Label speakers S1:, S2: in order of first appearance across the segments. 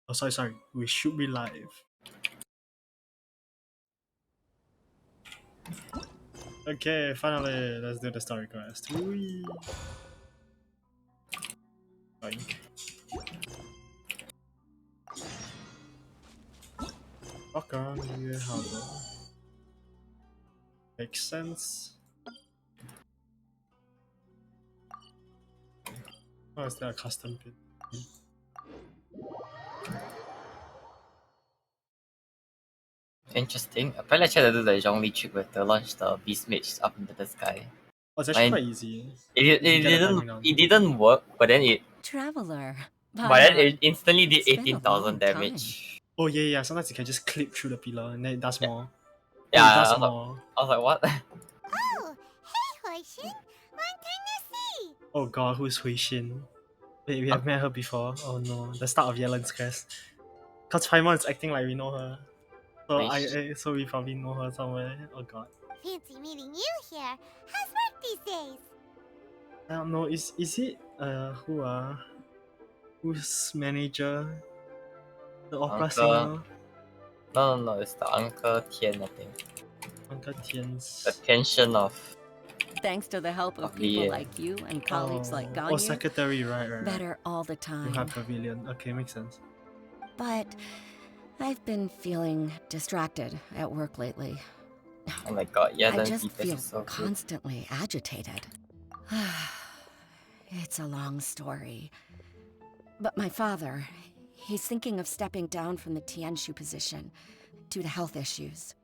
S1: Oh, sorry. We should be live. Okay, finally, let's do the story quest. Whee! Boink. Walk around here, harbor. Makes sense. Oh, is that a custom pin?
S2: Interesting. Apparently I tried to do the Zhongli trick with to launch the beast mage up into the sky.
S1: Oh, it's actually quite easy.
S2: It,
S1: If you
S2: it
S1: get the
S2: didn't
S1: timing on.
S2: it didn't work, but then
S3: Traveler.
S2: it instantly did
S3: It's been a
S2: 18,000
S3: long
S2: damage.
S1: Oh, yeah. Sometimes you can just clip through the pillar and then it does more.
S2: Yeah,
S1: Oh, it does more.
S2: I was like, what?
S4: Oh, hey, Hoishin. Long time no see.
S1: Oh god, who's Hui Xin? Wait, we have met her before. Oh no, the start of Yelen's quest. Cause Paimon is acting like we know her. So so we probably know her somewhere. Oh god.
S4: Fancy meeting you here. How's work these days?
S1: I don't know, is it who's manager? The opera
S2: Uncle.
S1: singer?
S2: No, it's the Uncle Tian, I think.
S1: Uncle Tian's.
S2: The tension of
S3: Thanks to the help of
S2: Of the
S3: people
S2: year.
S3: like you and colleagues like
S1: Oh,
S3: Ganyu,
S1: secretary, right.
S3: better all the
S1: You
S3: time.
S1: have pavilion. Okay, makes sense.
S3: But I've been feeling distracted at work lately.
S2: oh my god, yeah,
S3: I
S2: the
S3: just
S2: DPS
S3: feel
S2: is so good.
S3: constantly agitated. It's a long story. But my father, he's thinking of stepping down from the Tianshu position due to health issues.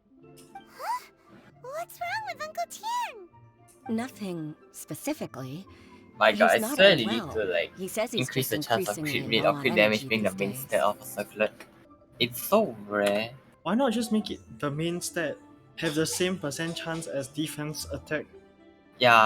S4: Huh? What's wrong with Uncle Tian?
S3: Nothing specifically.
S2: My god, I
S3: He's not
S2: swear they need
S3: unwell.
S2: to like
S3: He says he's
S2: increase
S3: just
S2: the chance of
S3: increasingly
S2: crit rate
S3: low
S2: or
S3: on
S2: crit damage
S3: energy
S2: being the
S3: these
S2: main
S3: days.
S2: stat of a circlet. It's so rare.
S1: Why not just make it the main stat? Have the same percent chance as defense, attack,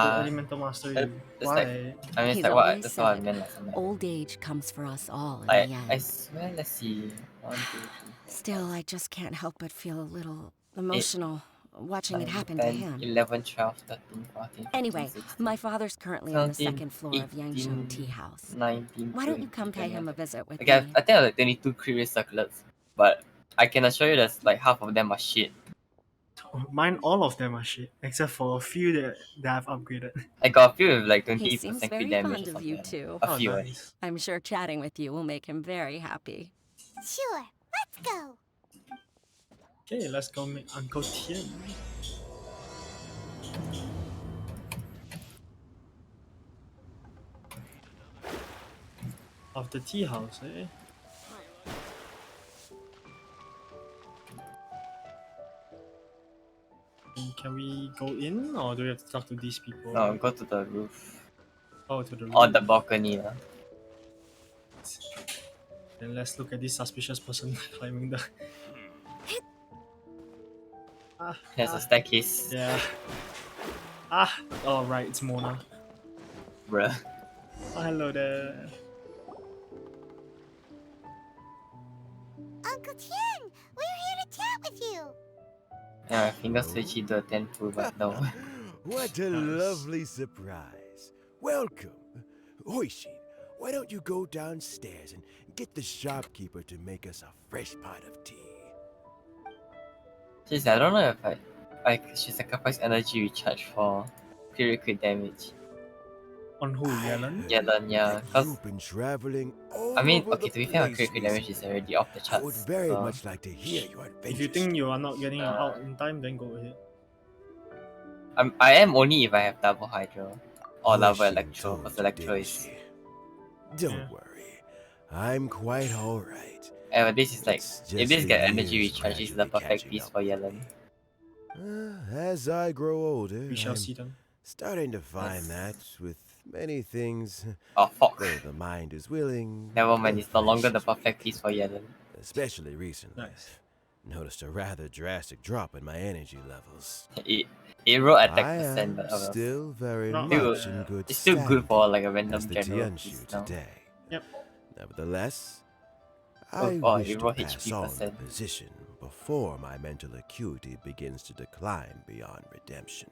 S1: or
S2: Yeah,
S1: elemental mastery.
S2: it's
S1: Why?
S2: like I mean, it's
S3: He's
S2: like what?
S3: always
S2: That's what I
S3: said,
S2: meant last time.
S3: old age comes for us all in
S2: I
S3: the
S2: I
S3: end.
S2: swear, let's see. 1, 2, 3, 4,
S3: Still, I just can't help but feel a little
S2: 8,
S3: emotional watching it
S2: 9,
S3: happen to
S2: 10,
S3: him.
S2: 11, 12, 13, 14, 15,
S3: Anyway,
S2: 16,
S3: my father's currently on the
S2: 17,
S3: second floor of Yangsheng
S2: 18,
S3: Tea House.
S2: 19,
S3: Why don't you
S2: 20,
S3: come pay him
S2: 21.
S3: a visit with
S2: Okay,
S3: me?
S2: I think I have like 22 crit rate circlets, but I can assure you that like half of them are shit.
S1: Mine, all of them are shit, except for a few that I've upgraded.
S2: I got a few with like
S3: He
S2: 20%
S3: seems
S2: crit
S3: very
S2: damage
S3: fond
S2: or
S3: of you
S2: something.
S3: too.
S2: A
S1: Oh,
S2: few.
S1: nice.
S3: I'm sure chatting with you will make him very happy.
S4: Sure, let's go.
S1: Okay, let's go meet Uncle Tian. Of the tea house, eh? Can we go in, or do we have to talk to these people?
S2: No, go to the roof.
S1: Oh, to the roof.
S2: Or the balcony.
S1: Then let's look at this suspicious person climbing the.
S2: There's a staircase.
S1: Yeah. Oh right, it's Mona.
S2: Bruh.
S1: Oh, hello there.
S4: Uncle Tian, we're here to chat with you.
S2: Yeah, my fingers switchy to a 10 full, but no.
S5: What a
S1: Nice.
S5: lovely surprise. Welcome. Hoishin, why don't you go downstairs and get the shopkeeper to make us a fresh pot of tea?
S2: Jeez, I don't know if I should sacrifice energy recharge for crit damage.
S1: On who? Yellen?
S2: Yelan, yeah,
S5: that
S2: cause
S5: you've been traveling all
S2: I mean,
S5: over
S2: okay,
S5: the
S2: to be fair, my
S5: place
S2: crit damage is
S5: recently.
S2: already off the
S5: I would
S2: charts.
S5: very
S2: So
S5: much like to hear your adventures.
S1: If you think you are not getting out in time, then go ahead.
S2: I am only if I have double hydro or lava
S5: Hoishin
S2: electro,
S5: told
S2: because
S5: you,
S2: electro
S5: didn't
S2: is.
S5: she? Don't
S1: Yeah.
S5: worry, I'm quite all right.
S2: This is like
S5: It's
S2: if
S5: just
S2: this
S5: the
S2: get energy
S5: years
S2: recharge, this is the
S5: gradually
S2: perfect
S5: catching
S2: piece
S5: up
S2: for
S5: with
S2: Yelan.
S5: me. As I grow older,
S1: We shall
S5: I'm
S1: see them.
S5: starting to find that with many things,
S2: Oh fuck.
S5: though the mind is willing,
S2: Never mind,
S5: the
S2: it's no longer
S5: flesh
S2: the
S5: is
S2: perfect
S5: weak.
S2: piece for Yelan.
S5: Especially recently,
S1: Nice.
S5: I've noticed a rather drastic drop in my energy levels.
S2: It roll attack
S5: I
S2: percent,
S5: am
S2: but
S5: still very
S1: Not
S5: much
S1: bad.
S5: in good
S2: it's still good for
S5: standing
S2: like a
S5: as
S2: random
S5: the
S2: general piece
S5: Tianshu
S2: now.
S5: today.
S1: Yep.
S5: Nevertheless,
S2: Oh,
S5: I
S2: oh,
S5: wish
S2: it
S5: to
S2: roll
S5: pass
S2: HP
S5: on the
S2: percent.
S5: position before my mental acuity begins to decline beyond redemption.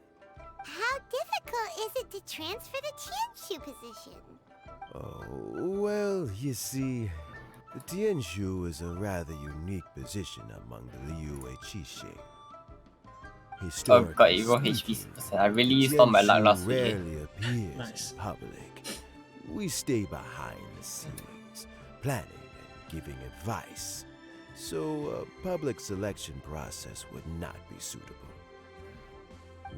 S4: How difficult is it to transfer the Tianshu position?
S5: Oh, well, you see, The Tianshu is a rather unique position among the Liyue Qixing.
S2: Oh
S5: Historically
S2: god, it roll HP
S5: speaking,
S2: percent. I really
S5: the
S2: used all my luck
S5: Tianshu
S2: last week.
S5: rarely appears
S1: Nice.
S5: in public. We stay behind the scenes, planning and giving advice. So a public selection process would not be suitable.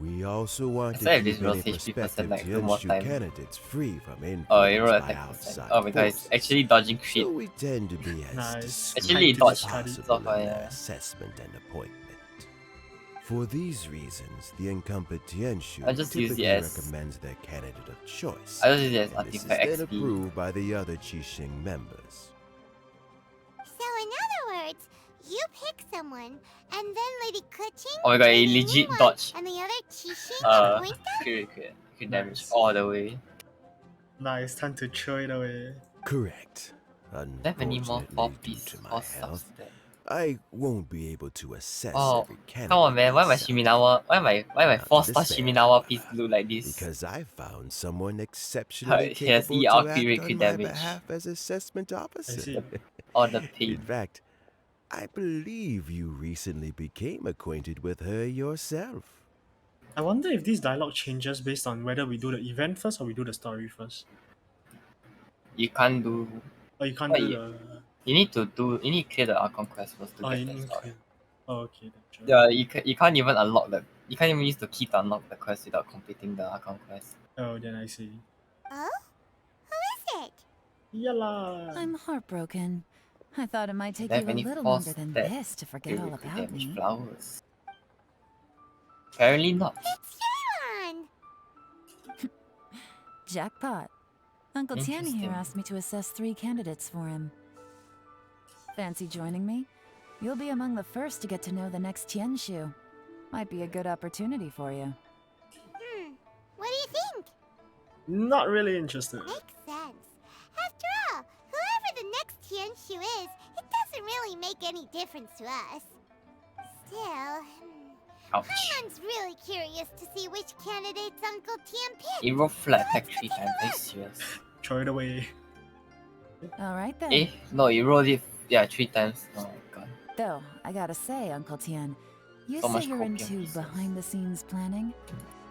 S5: We also want
S2: So if
S5: to
S2: this
S5: keep
S2: rolls
S5: any
S2: HP
S5: prospective
S2: percent like 2 more
S5: Tianshu
S2: times.
S5: candidates free from
S2: Oh, it
S5: influence
S2: rolled
S5: by
S2: attack percent.
S5: outside
S2: Oh my god, it's
S5: forces.
S2: actually dodging crit.
S5: So we tend to be as
S1: Nice.
S5: discreet
S2: Actually,
S5: as
S2: dodge
S5: possible
S2: stuff,
S5: in their
S2: yeah.
S5: assessment and appointment. For these reasons, the incumbent Tianshu
S2: I just use it
S5: typically
S2: as-
S5: recommends their candidate of choice.
S2: I just use it as
S5: and this is
S2: artifact
S5: then
S2: XP.
S5: approved by the other Qixing members.
S4: So in other words, you pick someone, and then Lady Kuching,
S2: Oh my god, it
S4: Lady
S2: legit
S4: Ningguang,
S2: dodge.
S4: and the other Qixing appoint them?
S2: Crit damage
S1: Nice.
S2: all the way.
S1: Nice, time to throw it away.
S5: Correct.
S2: Do you have any more
S5: Unfortunately,
S2: 4-piece
S5: due to my
S2: or stuff
S5: health,
S2: there?
S5: I won't be able to assess
S2: Oh,
S5: every candidate.
S2: come on man, why my
S5: myself.
S2: Shiminawa, why my
S5: Not to
S2: 4-star
S5: despair,
S2: Shiminawa piece
S5: however,
S2: look like this?
S5: Because I found someone exceptionally
S2: He has
S5: capable
S2: ER
S5: to
S2: crit
S5: act
S2: rate
S5: on my
S2: damage.
S5: behalf as assessment
S1: I
S5: officer.
S1: see.
S2: All the
S5: In
S2: pain.
S5: fact, I believe you recently became acquainted with her yourself.
S1: I wonder if this dialogue changes based on whether we do the event first or we do the story first.
S2: You can't do.
S1: Or you can't
S2: What
S1: do
S2: you-
S1: the.
S2: You need to clear the Archon quest first to
S1: Oh,
S2: get
S1: you
S2: that
S1: need
S2: story.
S1: to. Oh, okay, then sure.
S2: Yeah, you can't even unlock the. You can't even use the key to unlock the quest without completing the Archon quest.
S1: Oh, then I see.
S4: Oh? Who is it?
S1: Yalla!
S6: I'm heartbroken. I thought it might take
S2: They
S6: you
S2: have
S6: a
S2: any
S6: little
S2: force
S6: longer than
S2: that
S6: this to forget all
S2: Crit
S6: about
S2: damage
S6: me.
S2: flowers. Apparently not.
S4: It's Yelan!
S6: Jackpot. Uncle Tian here
S2: Interesting.
S6: asked me to assess 3 candidates for him. Fancy joining me? You'll be among the first to get to know the next Tianshu. Might be a good opportunity for you.
S4: What do you think?
S1: Not really interested.
S4: Makes sense. After all, whoever the next Tianshu is, it doesn't really make any difference to us. Still,
S2: Ouch.
S4: Paimon's really curious to see which candidates Uncle Tian picked.
S2: It rolled flat attack 3 times. Are you serious?
S1: Throw it away.
S6: Alright then.
S2: Eh? No, you rolled it. Yeah, 3 times. Oh my god.
S6: Though, I gotta say, Uncle Tian, you
S2: So
S6: say
S2: much
S6: you're
S2: copium
S6: into
S2: pieces.
S6: behind-the-scenes planning?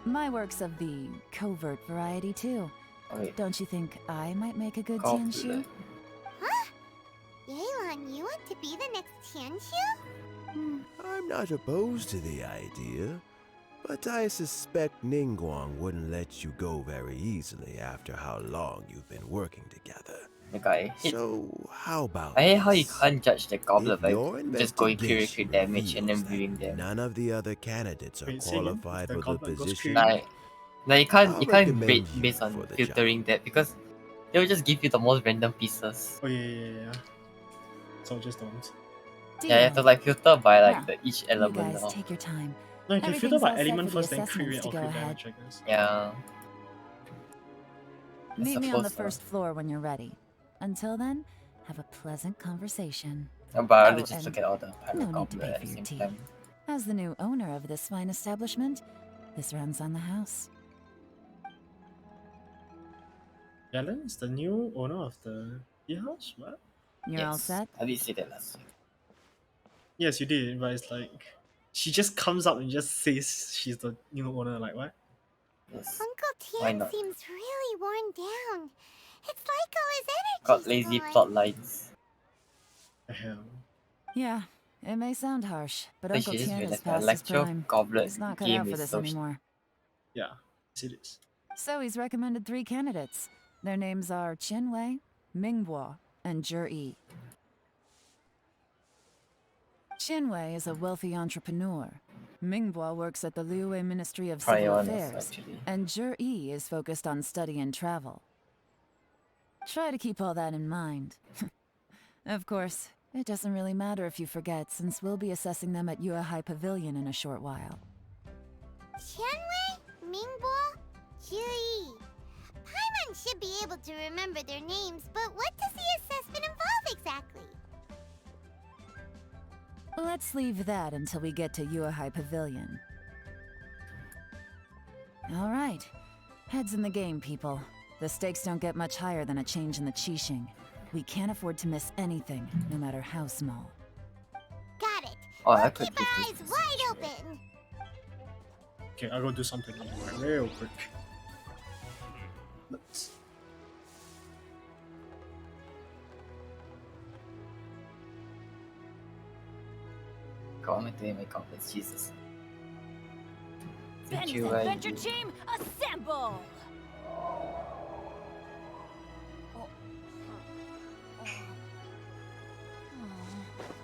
S6: My work's of the covert variety too.
S2: Oh, wait.
S6: Don't you think I might make a good
S2: Go
S6: Tianshu?
S2: through that.
S4: Huh? Yelan, you want to be the next Tianshu?
S5: I'm not opposed to the idea, but I suspect Ningguang wouldn't let you go very easily after how long you've been working together.
S2: The guy hit.
S5: So, how about
S2: I hate how you
S5: this?
S2: can't judge the goblet
S5: If
S2: by
S5: your
S2: just going crit
S5: investigation
S2: damage and then
S5: reveals that
S2: viewing them.
S5: none of the other candidates are
S1: Wait, say again?
S5: qualified
S1: The
S5: for the
S1: goblet goes
S5: position,
S1: period?
S2: Like you can't
S5: I'll recommend
S2: rate
S5: you
S2: based on
S5: for the
S2: filtering that because they'll just give you the most random pieces.
S1: Oh, yeah. So just don't.
S2: Yeah, you have to
S6: Deal.
S2: like filter by like
S6: Well,
S2: the each
S6: You
S2: element.
S6: guys
S2: of-
S6: take your time.
S1: No, you can filter
S6: Everything's
S1: by
S6: all set
S1: element
S6: for the
S1: first, then crit rate
S6: assessments
S1: or
S6: to
S1: crit
S6: go
S1: damage, I guess.
S2: Yeah. I
S6: Meet me on the
S2: suppose so.
S6: first floor when you're ready. Until then, have a pleasant conversation.
S2: But I'd rather
S6: Oh,
S2: just
S6: and
S2: look at all the
S6: no
S2: pirate
S6: need to
S2: goblet
S6: pay
S2: at
S6: for
S2: the
S6: your
S2: same
S6: tea.
S2: time.
S6: As the new owner of this fine establishment, this runs on the house.
S1: Yellen is the new owner of the tea house? What?
S6: You're all set?
S2: I did say that last week.
S1: Yes, you did, but it's like she just comes up and just says she's the new owner. Like what?
S2: Yes.
S4: Uncle
S2: Why
S4: Tian
S2: not?
S4: seems really worn down. It's like all his
S2: Got
S4: energy's
S2: lazy
S4: gone.
S2: plot lines.
S1: The hell?
S6: Yeah, it may sound harsh, but
S2: I
S6: Uncle
S2: should just
S6: Tian is
S2: realize my
S6: past his
S2: lecture
S6: prime.
S2: goblet
S6: He's not cut
S2: game
S6: out for
S2: is
S6: this
S2: so
S6: anymore.
S1: Yeah, yes it is.
S6: So he's recommended 3 candidates. Their names are Qinwei, Mingbo, and Zhi. Qinwei is a wealthy entrepreneur. Mingbo works at the Liyue Ministry of
S2: probably
S6: Civil
S2: honest
S6: Affairs,
S2: actually.
S6: and Zhi is focused on study and travel. Try to keep all that in mind. Of course, it doesn't really matter if you forget, since we'll be assessing them at Yuehai Pavilion in a short while.
S4: Qianwei, Mingbo, Zhi. Paimon should be able to remember their names, but what does the assessment involve exactly?
S6: Let's leave that until we get to Yuehai Pavilion. All right. Heads in the game, people. The stakes don't get much higher than a change in the Qixing. We can't afford to miss anything, no matter how small.
S4: Got it.
S2: Oh, I
S4: We'll
S2: could
S4: keep our
S2: give
S4: eyes
S2: this
S4: wide
S2: a
S4: open.
S1: Okay, I'll go do something real quick. Let's...
S2: Go on doing my confidence, Jesus. Thank
S7: Ben's
S2: you,
S7: adventure
S2: you.
S7: team, assemble!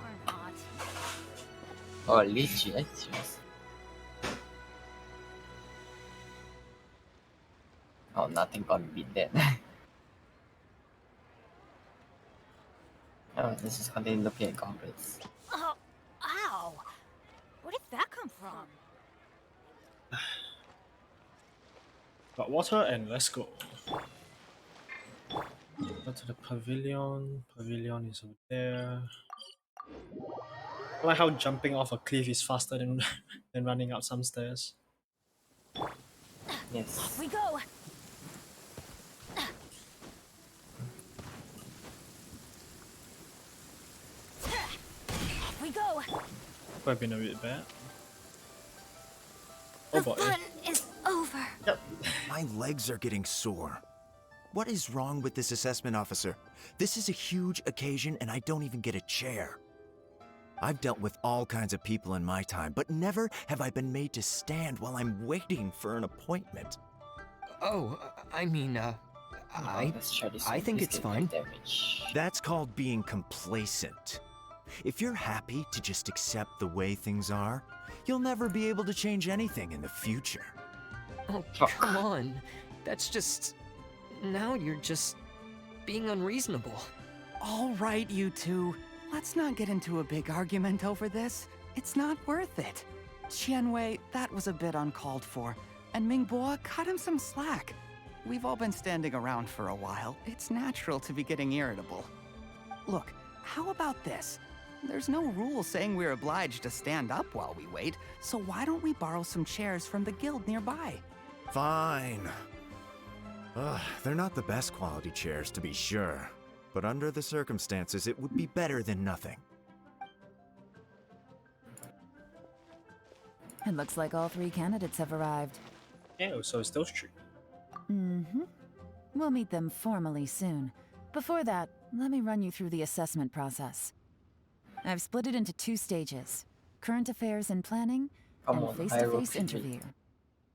S7: Or not.
S2: Oh, lychee, that's yours. Oh, nothing gonna beat that. Oh, let's just continue looking at goblins.
S7: Oh, ow! Where did that come from?
S1: Got water and let's go. Go to the pavilion. Pavilion is over there. I like how jumping off a cliff is faster than, than running up some stairs.
S2: Yes.
S7: We go! We go!
S1: Could have been a bit bad. Oh
S7: The
S1: boy.
S7: fun is over!
S1: Yep.
S5: My legs are getting sore. What is wrong with this assessment officer? This is a huge occasion and I don't even get a chair. I've dealt with all kinds of people in my time, but never have I been made to stand while I'm waiting for an appointment.
S8: Oh, I mean,
S2: Let's try this
S8: I
S2: one.
S8: think
S2: Please
S8: it's
S2: get no
S8: fine.
S2: Damage.
S5: That's called being complacent. If you're happy to just accept the way things are, you'll never be able to change anything in the future.
S8: Oh, come on. That's just... Now you're just being unreasonable.
S9: All right, you two. Let's not get into a big argument over this. It's not worth it. Qianwei, that was a bit uncalled for. And Mingbo, cut him some slack. We've all been standing around for a while. It's natural to be getting irritable. Look, how about this? There's no rule saying we're obliged to stand up while we wait, so why don't we borrow some chairs from the guild nearby?
S5: Fine. They're not the best quality chairs, to be sure. But under the circumstances, it would be better than nothing.
S6: It looks like all 3 candidates have arrived.
S1: Yeah, so it's those 3.
S6: Mm-hmm. We'll meet them formally soon. Before that, let me run you through the assessment process. I've split it into 2 stages: current affairs and planning,
S2: Come
S6: and
S2: on,
S6: face-to-face
S2: hierarchy.
S6: interview.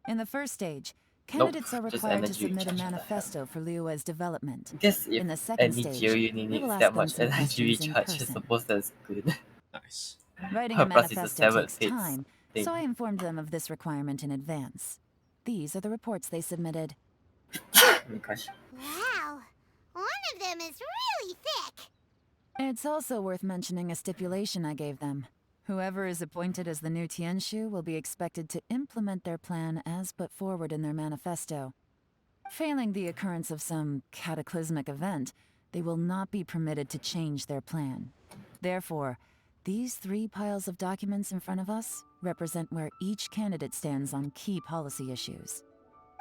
S6: In the first stage, candidates are
S2: just
S6: required to
S2: energy
S6: submit a
S2: recharge, what the hell.
S6: manifesto for Liyue's development.
S2: I guess if
S6: In the second
S2: any
S6: stage,
S2: geo unit
S6: we
S2: needs
S6: will
S2: that
S6: ask them
S2: much
S6: some
S2: energy
S6: questions in
S2: recharge, I
S6: person.
S2: suppose that's good.
S1: Nice.
S6: Writing a
S2: Plus it's a
S6: manifesto
S2: 7
S6: takes
S2: fits
S6: time,
S2: thing.
S6: so I informed them of this requirement in advance. These are the reports they submitted.
S2: Oh my gosh.
S4: Wow. One of them is really thick.
S6: It's also worth mentioning a stipulation I gave them. Whoever is appointed as the new Tianshu will be expected to implement their plan as put forward in their manifesto. Failing the occurrence of some cataclysmic event, they will not be permitted to change their plan. Therefore, these 3 piles of documents in front of us represent where each candidate stands on key policy issues.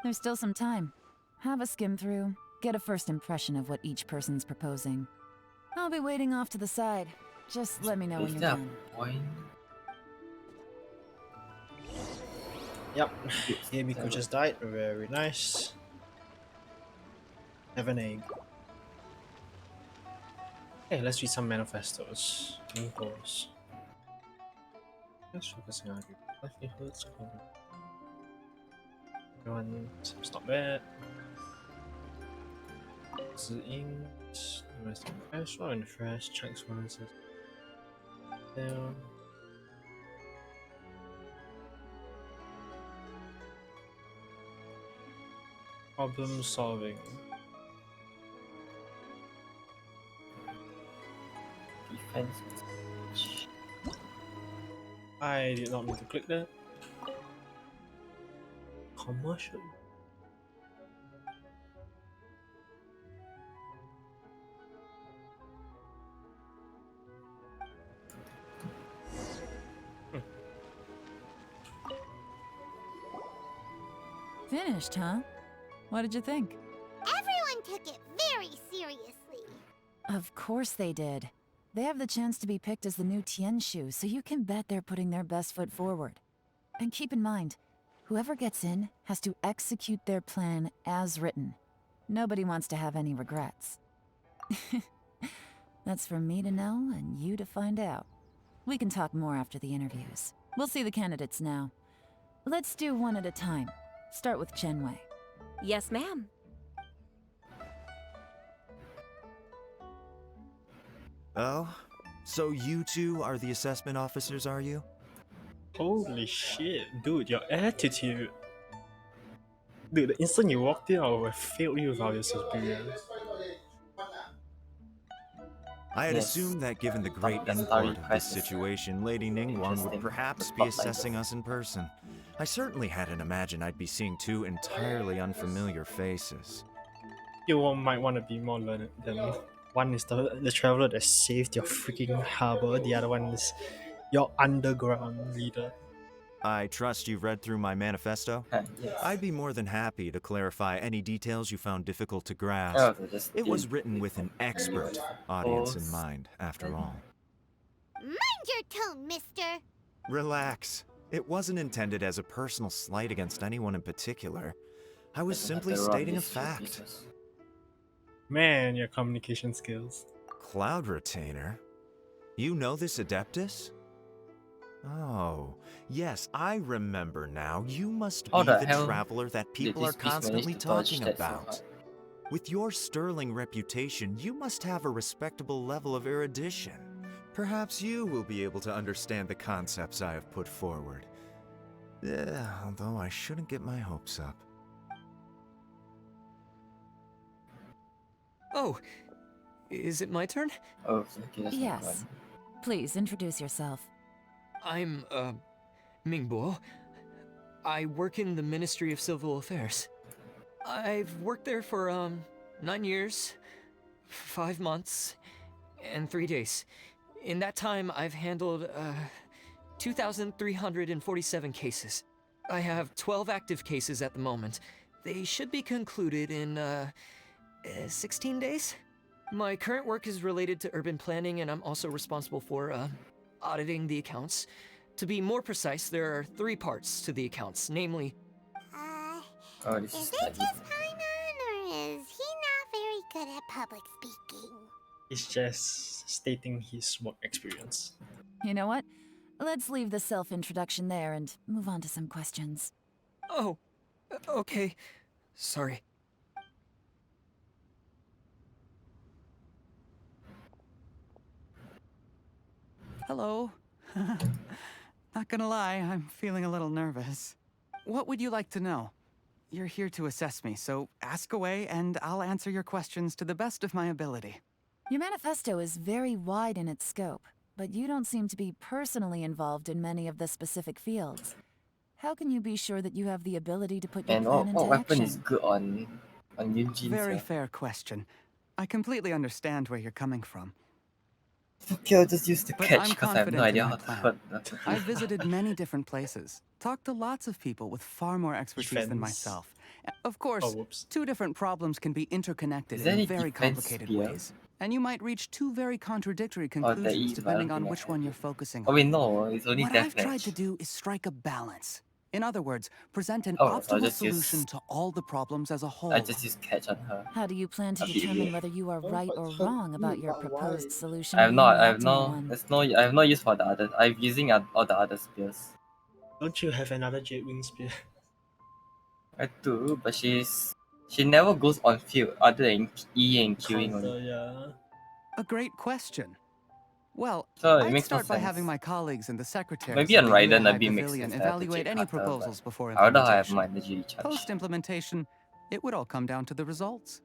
S6: There's still some time. Have a skim through, get a first impression of what each person's proposing. I'll be waiting off to the side. Just let me know when
S2: Is
S6: you're
S2: there
S6: done.
S2: a point?
S1: Yep. Yemiko just died. Very nice. Have an egg. Okay, let's read some manifestos. Main goals. Let's focus on argument. Livelihoods. Everyone seems not bad. Ziying. Domestic fresh or and fresh. Checks balances. Down. Problem solving.
S2: Defense.
S1: I did not mean to click that. Commercial.
S6: Finished, huh? What did you think?
S4: Everyone took it very seriously.
S6: Of course they did. They have the chance to be picked as the new Tianshu, so you can bet they're putting their best foot forward. And keep in mind, whoever gets in has to execute their plan as written. Nobody wants to have any regrets. That's for me to know and you to find out. We can talk more after the interviews. We'll see the candidates now. Let's do one at a time. Start with Chenwei.
S7: Yes, ma'am.
S10: Oh? So you two are the assessment officers, are you?
S1: Holy shit, dude, your attitude. Dude, the instant you walked in, I would have failed you without your superior.
S10: I had
S2: Yes.
S10: assumed that given the great
S2: The
S10: import
S2: story
S10: of this
S2: quest is
S10: situation, Lady Ningguang would
S2: interesting.
S10: perhaps
S2: The
S10: be
S2: plot
S10: assessing
S2: lines.
S10: us in person. I certainly hadn't imagined I'd be seeing two entirely unfamiliar faces.
S1: You might want to be more learned than one is the traveler that saved your freaking harbor, the other one is your underground leader.
S10: I trust you've read through my manifesto?
S2: Yes.
S10: I'd be more than happy to clarify any details you found difficult to
S2: Oh,
S10: grasp.
S2: so just
S10: It was
S2: deal
S10: written with an expert audience in mind, after all.
S4: Mind your tone, mister.
S10: Relax. It wasn't intended as a personal slight against anyone in particular. I was simply
S2: Better run
S10: stating a
S2: these two
S10: fact.
S2: pieces.
S1: Man, your communication skills.
S10: Cloud Retainer? You know this Adeptus? Oh, yes, I remember now. You must
S2: How
S10: be
S2: the
S10: the
S2: hell
S10: traveler that people
S2: did
S10: are
S2: this beast manage
S10: constantly
S2: to dodge
S10: talking
S2: that so
S10: about.
S2: hard?
S10: With your sterling reputation, you must have a respectable level of erudition. Perhaps you will be able to understand the concepts I have put forward. Yeah, although I shouldn't get my hopes up.
S8: Oh, is it my turn?
S2: Oh, okay, that's not
S6: Yes.
S2: one.
S6: Please introduce yourself.
S8: I'm, Mingbo. I work in the Ministry of Civil Affairs. I've worked there for, 9 years, 5 months, and 3 days. In that time, I've handled, 2,347 cases. I have 12 active cases at the moment. They should be concluded in, 16 days? My current work is related to urban planning, and I'm also responsible for, auditing the accounts. To be more precise, there are 3 parts to the accounts, namely,
S2: Oh, this
S4: Is
S2: is
S4: it
S2: like
S4: just Paimon, or is he not very good at public speaking?
S1: He's just stating his work experience.
S6: You know what? Let's leave the self-introduction there and move on to some questions.
S8: oh, okay, sorry.
S9: Hello. Not gonna lie, I'm feeling a little nervous. What would you like to know? You're here to assess me, so ask away and I'll answer your questions to the best of my ability.
S6: Your manifesto is very wide in its scope, but you don't seem to be personally involved in many of the specific fields. How can you be sure that you have the ability to put your
S2: and
S6: plan
S2: what
S6: into
S2: weapon
S6: action?
S2: is good on Yunjin?
S9: Very fair question. I completely understand where you're coming from.
S2: Okay, I'll just use the
S9: But
S2: catch
S9: I'm
S2: because I have no
S9: confident in
S2: idea
S9: my
S2: how to
S9: plan.
S2: hurt the
S9: I've visited many different places, talked to lots of people with far more expertise than
S1: Defense.
S9: myself. Of course,
S1: Oh, whoops.
S9: 2 different problems can be interconnected
S2: Is there
S9: in
S2: any
S9: very
S2: defense
S9: complicated
S2: spear?
S9: ways. And you might reach 2 very contradictory
S2: Oh, there
S9: conclusions
S2: is, but I don't
S9: depending on
S2: think I
S9: which
S2: have
S9: one
S2: it.
S9: you're focusing
S2: Oh
S9: on.
S2: wait, no, it's only
S9: What
S2: death
S9: I've tried
S2: match.
S9: to do is strike a balance. In other words, present an
S2: Oh, so I'll
S9: optimal
S2: just use-
S9: solution to all the problems as a whole.
S2: I just use catch on her.
S6: How do you plan to
S2: Okay,
S6: determine
S2: yeah.
S6: whether you are right or wrong about your proposed solution
S2: I have
S6: being
S2: not,
S6: the
S2: I have
S6: optimal
S2: no,
S6: one?
S2: there's no, I have no use for the other. I'm using all the other spears.
S1: Don't you have another Jade Wing Spear?
S2: I do, but she never goes on field other than E and queuing
S1: Counter,
S2: only.
S1: yeah.
S9: A great question. Well,
S2: So it
S9: I'd
S2: makes no
S9: start by
S2: sense.
S9: having my colleagues in the secretariat
S2: Maybe
S9: of
S2: on
S9: the
S2: Raiden
S9: Yuehai
S2: a bit makes
S9: Pavilion
S2: sense. I have to
S9: evaluate
S2: check
S9: any
S2: Carter,
S9: proposals before
S2: I rather have
S9: implementation.
S2: my energy recharge.
S9: Post-implementation, it would all come down to the results.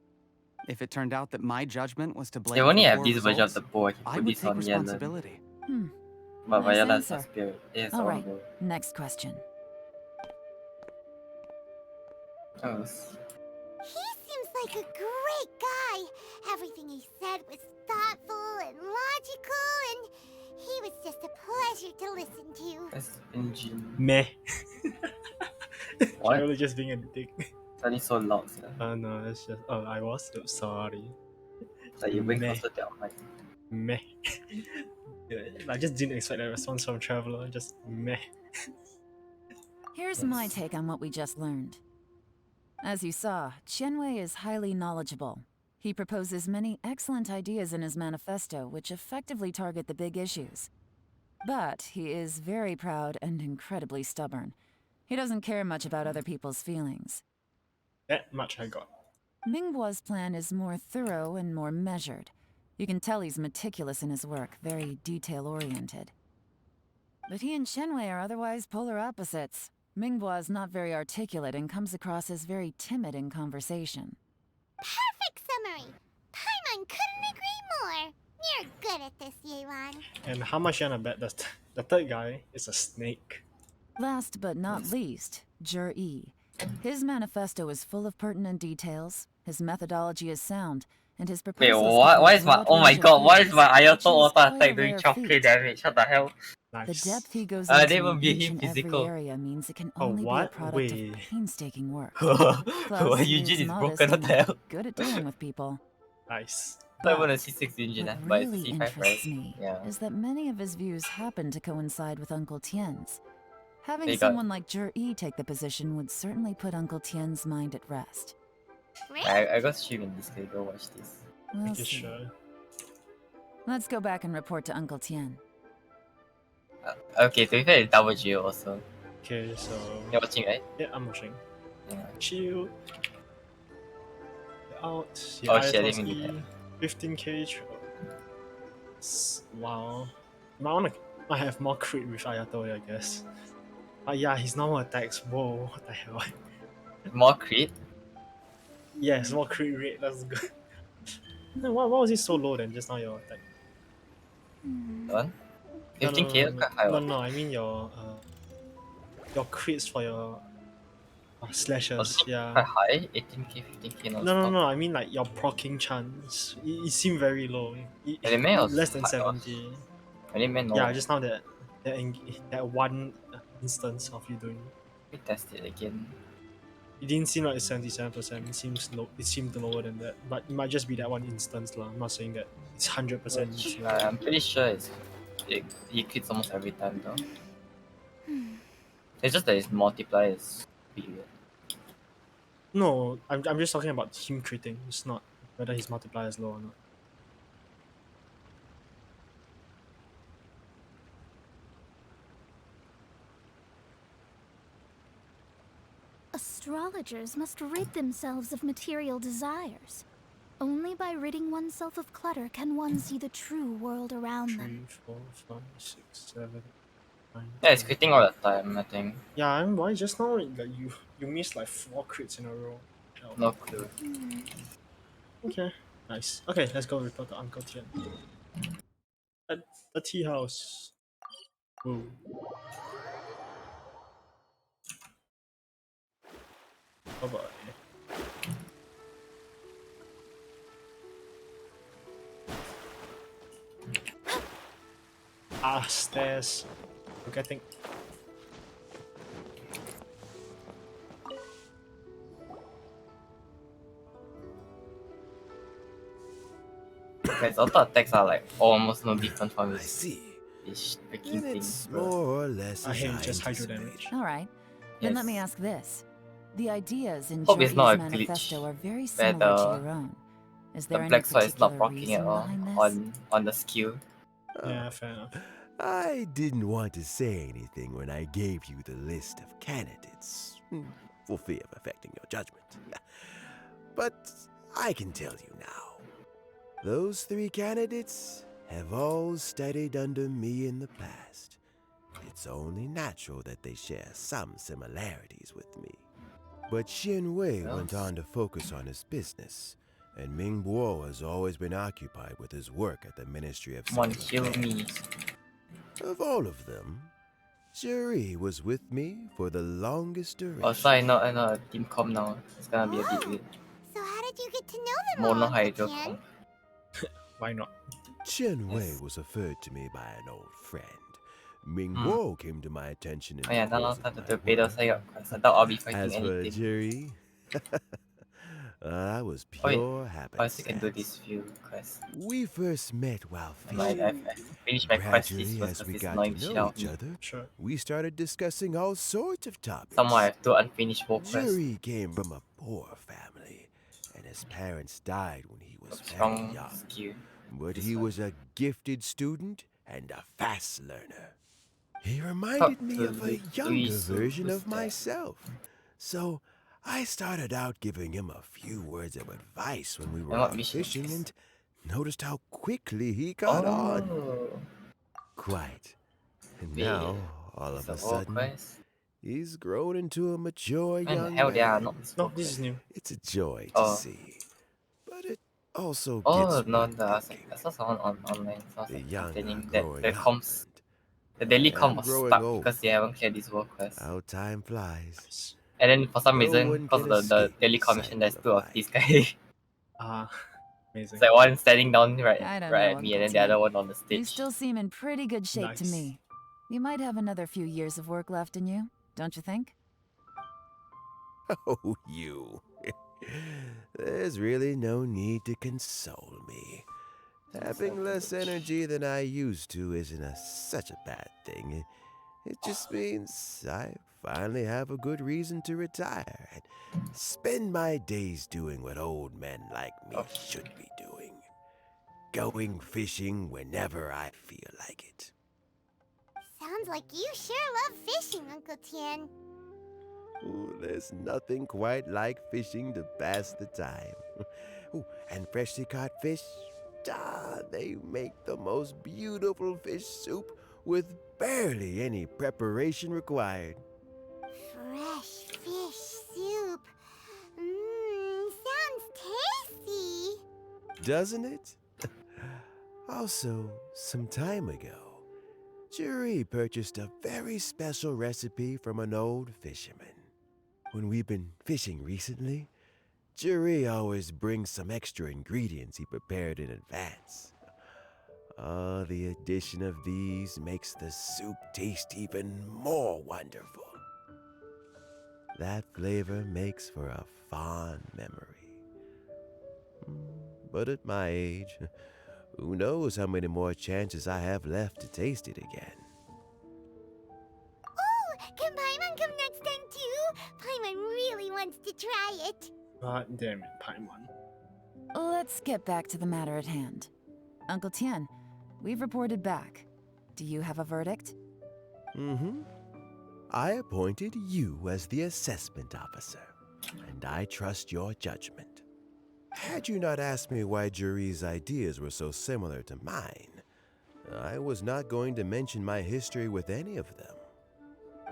S9: If it turned out that my judgment was to blame
S2: If only
S9: for
S2: I have
S9: poor
S2: this version of
S9: results,
S2: the bow, I can
S9: I
S2: put
S9: would
S2: this
S9: take
S2: on Yellen.
S9: responsibility.
S2: But
S6: Nice
S2: Violet's a
S6: answer.
S2: spirit. It's
S6: All
S2: on
S6: right,
S2: bow.
S6: next question.
S2: Oh,
S4: He seems like a great guy. Everything he said was thoughtful and logical, and he was just a pleasure to listen to.
S2: that's engine.
S1: Meh.
S2: What?
S1: Traveler just being a dick.
S2: Suddenly so loud.
S1: Oh no, that's just. Oh, I was so sorry.
S2: Like you bring
S1: Meh.
S2: closer to your mic.
S1: Meh. Yeah, I just didn't expect a response from Traveler. Just meh.
S6: Here's my take on what we just learned. As you saw, Qianwei is highly knowledgeable. He proposes many excellent ideas in his manifesto which effectively target the big issues. But he is very proud and incredibly stubborn. He doesn't care much about other people's feelings.
S1: That much I got.
S6: Mingboa's plan is more thorough and more measured. You can tell he's meticulous in his work, very detail-oriented. But he and Qianwei are otherwise polar opposites. Mingboa is not very articulate and comes across as very timid in conversation.
S4: Perfect summary. Paimon couldn't agree more. You're good at this, Yelan.
S1: And how much you wanna bet that the third guy is a snake?
S6: Last but not least, Jur-E. His manifesto is full of pertinent details, his methodology is sound, and his
S2: Wait,
S6: proposals
S2: what?
S6: cover
S2: Why
S6: a
S2: is my?
S6: broad
S2: Oh my
S6: range of
S2: god! Why is
S6: fields,
S2: my Ayato
S6: which is
S2: auto
S6: quite a
S2: attack doing
S6: rare
S2: 12k
S6: feat.
S2: damage? What the hell?
S6: The
S1: Nice.
S6: depth he goes
S2: I didn't
S6: into
S2: even
S6: in
S2: beat
S6: each
S2: him
S6: and every
S2: physical.
S6: area means it can
S1: Oh,
S6: only be a
S1: what?
S6: product
S1: Wait.
S6: of painstaking work.
S2: Why
S6: Plus, he
S2: Eugene
S6: is
S2: is
S6: modest
S2: broken? What the
S6: and
S2: hell?
S6: good at dealing with people.
S1: Nice.
S2: Not even a
S6: But
S2: C6 Eugene,
S6: what
S2: but it's
S6: really
S2: C5,
S6: interests
S2: right?
S6: me
S2: Yeah.
S6: is that many of his views happen to coincide with Uncle Tien's. Having
S2: They got-
S6: someone like Jur-E take the position would certainly put Uncle Tien's mind at rest.
S2: I got stream in this case. Go watch this.
S6: We'll
S1: Pretty
S6: see.
S1: sure.
S6: Let's go back and report to Uncle Tien.
S2: Okay, to be fair, it's double Geo also.
S1: Okay, so
S2: You're watching, right?
S1: yeah, I'm watching.
S2: Yeah.
S1: Chill. Out.
S2: Oh,
S1: Yeah,
S2: shit, I
S1: Ayatos
S2: didn't even
S1: E. 15k. Wow. I have more crit with Ayato, I guess. But yeah, his normal attacks. Whoa, what the hell?
S2: More crit?
S1: Yes, more crit rate. That's good. Then why was it so low then? Just now your attack.
S2: One?
S1: No,
S2: 15k? Quite high.
S1: no, I mean your crits for your slashes.
S2: Also
S1: Yeah.
S2: quite high? 18k, 15k non
S1: No. I mean like your proccing chance. It seemed very low.
S2: Anime was
S1: Less than
S2: high,
S1: 70.
S2: Anime no.
S1: Yeah, just now that one instance of you doing.
S2: We test it again.
S1: It didn't seem like it's 77%. It seems low. It seemed lower than that, but it might just be that one instance, lah. I'm not saying that it's 100%.
S2: I'm pretty sure he crits almost every time though. It's just that his multiplier is weird.
S1: No, I'm just talking about him critting. It's not whether his multiplier is low or not.
S7: Astrologers must rid themselves of material desires. Only by ridding oneself of clutter can one see the true world around them.
S1: 3, 4, 5, 6, 7, 9.
S2: Yeah, it's critting all the time, I think.
S1: Yeah, why just now like you missed like 4 crits in a row. Hell.
S2: No clue.
S1: Okay, nice. Okay, let's go report to Uncle Tian. At the tea house. Ooh. Bye bye. Stairs. Forgetting.
S2: His auto attacks are like almost no different from
S5: I
S2: his
S5: see.
S2: freaking
S5: And
S2: thing.
S5: it's more or less
S1: I
S5: as
S1: hate
S5: I
S1: just hydro
S5: anticipated.
S1: damage.
S6: All right. Then let me
S2: Yes.
S6: ask this. The ideas in
S2: Hope it's
S6: Jur-E's
S2: not a
S6: manifesto
S2: glitch
S6: are very
S2: where
S6: similar to your own. Is
S2: The
S6: there any
S2: black sword is not
S6: particular
S2: proccing
S6: reason
S2: at all
S6: behind this?
S2: on the skill.
S1: Yeah, fair enough.
S5: I didn't want to say anything when I gave you the list of candidates, for fear of affecting your judgment. But I can tell you now. Those 3 candidates have all studied under me in the past. It's only natural that they share some similarities with me. But Qianwei went on to focus on his business, and Mingbo has always been occupied with his work at the Ministry of
S2: Come on,
S5: Civil
S2: kill me.
S5: Affairs. Of all of them, Juri was with me for the longest duration.
S2: Also, I know a team comp now. It's gonna be a bit weird.
S4: So how did you get to know them
S2: Mono
S4: all,
S2: Hydro
S4: Tian?
S2: comp.
S1: Why not?
S5: Qianwei was referred to me by an old friend. Mingbo came to my attention in
S2: Oh yeah,
S5: the
S2: now
S5: course of
S2: satu
S5: my
S2: torpedo
S5: work.
S2: saya kat. I doubt I'll be fighting
S5: As for
S2: anything.
S5: Juri, I was
S2: Oh, wait.
S5: pure
S2: I also can do
S5: happenstance.
S2: this few quests.
S5: We first met while
S2: I've
S5: fishing.
S2: finished my quest list
S5: Gradually,
S2: first
S5: as
S2: because
S5: we
S2: it's
S5: got
S2: annoying
S5: to
S2: the shit
S5: know
S2: out of
S5: each
S2: me.
S5: other,
S1: Sure.
S5: we started discussing all sorts of topics.
S2: Somehow I have 2 unfinished work quests.
S5: Juri came from a poor family, and his parents died when he was very
S2: Strong
S5: young.
S2: skill.
S5: But
S2: This
S5: he
S2: one.
S5: was a gifted student and a fast learner. He
S2: Talk
S5: reminded me
S2: to
S5: of a younger
S2: Luis.
S5: version
S2: Who's
S5: of
S2: that?
S5: myself. So I started out giving him a few words of advice when we were
S2: what
S5: out
S2: mission
S5: fishing
S2: is
S5: and noticed how quickly he caught on.
S2: Oh,
S5: Quite. And
S2: wait.
S5: now, all
S2: It's
S5: of
S2: a
S5: a
S2: world
S5: sudden,
S2: quest.
S5: he's grown into a mature
S2: Man,
S5: young
S2: hell yeah,
S5: man.
S2: not this
S1: No,
S2: world
S1: this
S2: quest.
S1: is new.
S5: It's a joy to
S2: Oh.
S5: see. But it also
S2: Oh,
S5: gets
S2: no,
S5: me thinking.
S2: I saw someone online. So I was
S5: The
S2: like
S5: young are
S2: complaining that
S5: growing
S2: the
S5: up,
S2: comms, the
S5: and
S2: daily
S5: I
S2: comp
S5: am
S2: was
S5: growing
S2: stuck
S5: old.
S2: because they haven't cleared this world quest.
S5: How time flies.
S1: Nice.
S2: And then for some
S5: No
S2: reason,
S5: one
S2: because
S5: can
S2: of the
S5: escape
S2: daily
S5: the
S2: commission, there's
S5: cycle
S2: 2
S5: of
S2: of these
S5: life.
S2: guys.
S1: Amazing.
S2: It's like one standing down
S6: I
S2: right
S6: don't
S2: right
S6: know,
S2: at me, and
S6: Uncle
S2: then the other
S6: Tien.
S2: one on the
S6: You
S2: stage.
S6: still seem in pretty good shape to
S1: Nice.
S6: me. You might have another few years of work left in you, don't you think?
S5: Oh, you. There's really no need to console me. Having less energy than I used to isn't such a bad thing. It just means I finally have a good reason to retire and spend my days doing what old men like me should be doing. Going fishing whenever I feel like it.
S4: Sounds like you sure love fishing, Uncle Tien.
S5: Ooh, there's nothing quite like fishing to pass the time. Ooh, and freshly caught fish, they make the most beautiful fish soup with barely any preparation required.
S4: Fresh fish soup. Sounds tasty.
S5: Doesn't it? Also, some time ago, Juri purchased a very special recipe from an old fisherman. When we've been fishing recently, Juri always brings some extra ingredients he prepared in advance. The addition of these makes the soup taste even more wonderful. That flavor makes for a fond memory. But at my age, who knows how many more chances I have left to taste it again.
S4: Oh, can Paimon come next time too? Paimon really wants to try it.
S1: God damn it, Paimon.
S6: Let's get back to the matter at hand. Uncle Tien, we've reported back. Do you have a verdict?
S5: I appointed you as the assessment officer, and I trust your judgment. Had you not asked me why Juri's ideas were so similar to mine, I was not going to mention my history with any of them.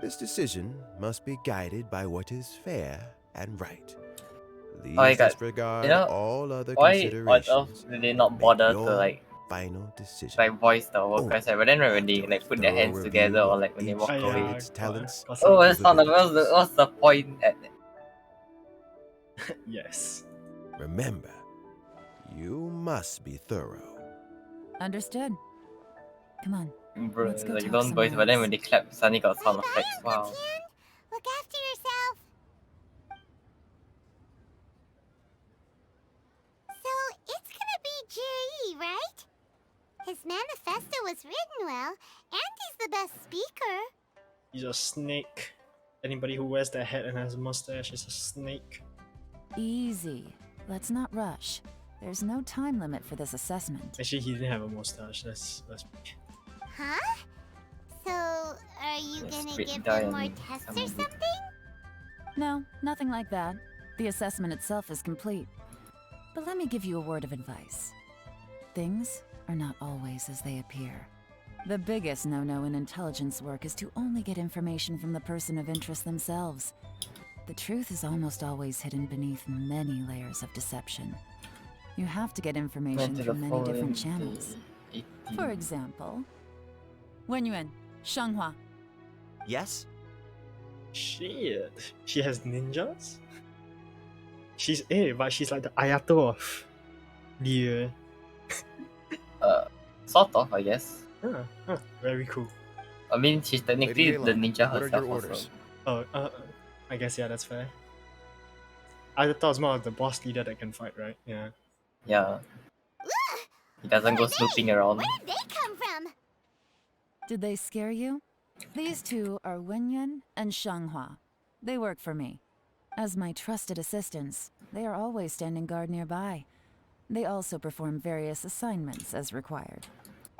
S5: This decision must be guided by what is fair and right. Please disregard all other considerations.
S2: Why on earth did they not bother to like
S5: final decision.
S2: like voice the world quest? But then when they like put their hands together or like when they walk away.
S5: Its talents.
S2: Oh, that's not the what's the point at
S1: Yes.
S5: Remember, you must be thorough.
S6: Understood. Come on.
S2: Bro,
S6: Let's go
S2: like
S6: talk
S2: don't
S6: somewhere
S2: voice, but then
S6: else.
S2: when they clap, suddenly got sound
S4: Bye-bye,
S2: effects.
S4: Uncle
S2: Wow.
S4: Tien. Look after yourself. So, it's gonna be Jiri, right? His manifesto was written well, and he's the best speaker.
S1: He's a snake. Anybody who wears that hat and has a mustache is a snake.
S6: Easy. Let's not rush. There's no time limit for this assessment.
S1: Actually, he didn't have a mustache. That's
S4: Huh? So, are you
S2: Yes,
S4: gonna
S2: great
S4: give
S2: guy
S4: him more
S2: and
S4: tests or
S2: somebody.
S4: something?
S6: No, nothing like that. The assessment itself is complete. But let me give you a word of advice. Things are not always as they appear. The biggest no-no in intelligence work is to only get information from the person of interest themselves. The truth is almost always hidden beneath many layers of deception. You have to get information from many different channels. For example, Wenyuan, Shanghua.
S10: Yes?
S1: shit. She has ninjas? But she's like the Ayato of Liu.
S2: Sort of, I guess.
S1: Very cool.
S2: I mean, she's technically
S10: Lady
S2: the
S10: Lahn,
S2: ninja
S10: what are
S2: herself
S10: your
S2: also.
S10: orders?
S1: Oh, I guess yeah, that's fair. I thought it was more of the boss leader that can fight, right? Yeah.
S2: Yeah. He doesn't go snooping around.
S4: Where did they come from?
S6: Did they scare you? These two are Wenyuan and Shanghua. They work for me. As my trusted assistants, they are always standing guard nearby. They also perform various assignments as required.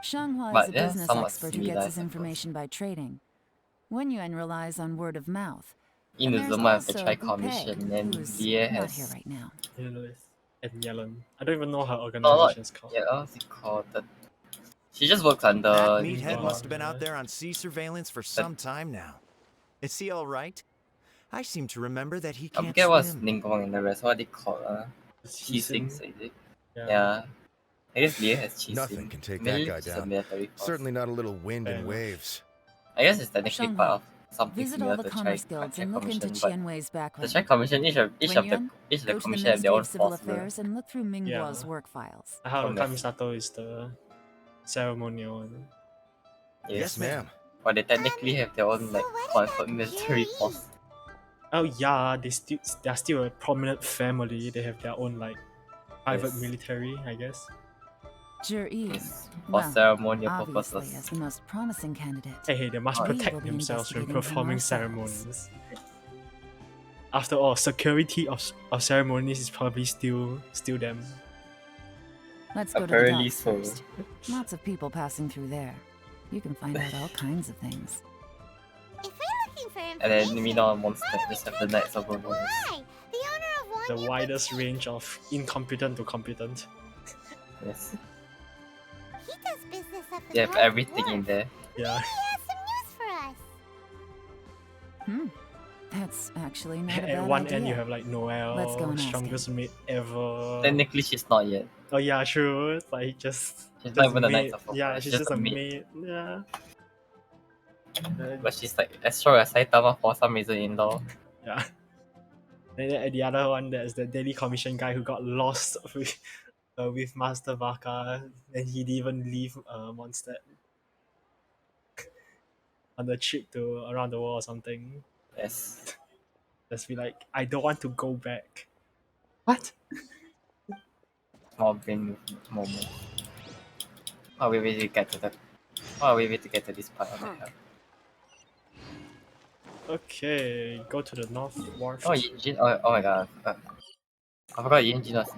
S6: Shanghua
S2: But
S6: is a
S2: they're
S6: business
S2: somewhat
S6: expert who
S2: similar,
S6: gets
S2: I
S6: his
S2: suppose.
S6: information by trading. Wenyuan relies on word of mouth. And
S2: In the
S6: there's
S2: Zuma have the
S6: also
S2: Tri
S6: Gu
S2: Commission,
S6: Pei,
S2: and
S6: who's
S2: Lia
S6: not here
S2: has.
S6: right now.
S1: And Yellen. I don't even know her
S2: Not
S1: organization is called.
S2: yeah, what's it called? She just works under.
S10: That meathead
S1: Meanwhile,
S10: must have been
S1: yeah.
S10: out there on sea surveillance for some time now. Is he all right? I seem to remember that he
S2: I
S10: can't
S2: forget what's
S10: swim.
S2: Ningguang and the rest. What they call
S1: Qixing.
S2: Qixing, is it?
S1: Yeah.
S2: Yeah. I guess Lia has Qixing.
S5: Nothing can take
S2: Mainly
S5: that guy
S2: just a
S5: down.
S2: military force.
S5: Certainly not a little wind
S1: Fair
S5: and
S1: enough.
S5: waves.
S2: I guess it's technically
S6: Shanghua,
S2: part of something
S6: visit
S2: similar
S6: all the
S2: to
S6: commerce
S2: Tri
S6: guilds and look into
S2: Commission, but
S6: Qianwei's
S2: the
S6: background.
S2: Tri Commission, each of the
S6: Wenyuan, go to the
S2: commission have their
S6: Ministry
S2: own
S6: of Civil
S2: force.
S6: Affairs and look through Mingguo's
S1: Yeah.
S6: work files.
S1: How
S2: From the-
S1: Kamisato is the ceremonial one.
S5: Yes, ma'am.
S2: But they technically have their own
S4: So
S2: like
S4: what
S2: confirmed
S4: about
S2: military
S4: Jerry?
S2: force.
S1: Oh yeah, they're still a prominent family. They have their own like private
S2: Yes.
S1: military, I guess.
S6: Zhi
S2: Yes, for
S6: well,
S2: ceremonial
S6: obviously
S2: purposes.
S6: as the most promising candidate.
S1: Hey, they must
S2: Oh, yeah.
S6: We
S1: protect
S6: will be
S1: themselves when
S6: investigating him
S1: performing
S6: ourselves.
S1: ceremonies. After all, security of ceremonies is probably still them.
S6: Let's go to the
S2: Apparently
S6: docks
S2: so.
S6: first. Lots of people passing through there. You can find out all kinds of things.
S4: If we're looking for
S2: And
S4: information,
S2: then we know monster
S4: why don't we
S2: just have
S4: take
S2: the Knights
S4: up
S2: of
S4: with
S2: Bonus.
S4: Why? The owner of one
S1: The
S4: you
S1: widest
S4: protect.
S1: range of incompetent to competent.
S2: Yes.
S4: He does business up the
S2: They have
S4: top of
S2: everything in
S4: wharf.
S2: there.
S1: Yeah.
S4: Maybe he has some news for us.
S6: That's actually not a
S1: At
S6: bad
S1: one
S6: idea.
S1: end you have like
S6: Let's go
S1: Noel,
S6: and ask
S1: strongest mate ever.
S2: Technically, she's not yet.
S1: Oh yeah, true. Like
S2: She's
S1: just
S2: not even a
S1: maid.
S2: Knights of
S1: Yeah,
S2: Bonus.
S1: she's just a maid. Yeah.
S2: But she's like as strong as Saitama for some reason in law.
S1: Yeah. And then at the other one, there's the Daily Commission guy who got lost with Master Vaka, and he didn't even leave Mondstadt on the trip to around the world or something.
S2: Yes.
S1: Just be like, I don't want to go back. What?
S2: Small brain moment. Oh, we wait to get to the. Oh, we wait to get to this part of the hell.
S1: Okay, go to the north wharf.
S2: Oh, Yinjin. Oh my god. I forgot Yinjin was.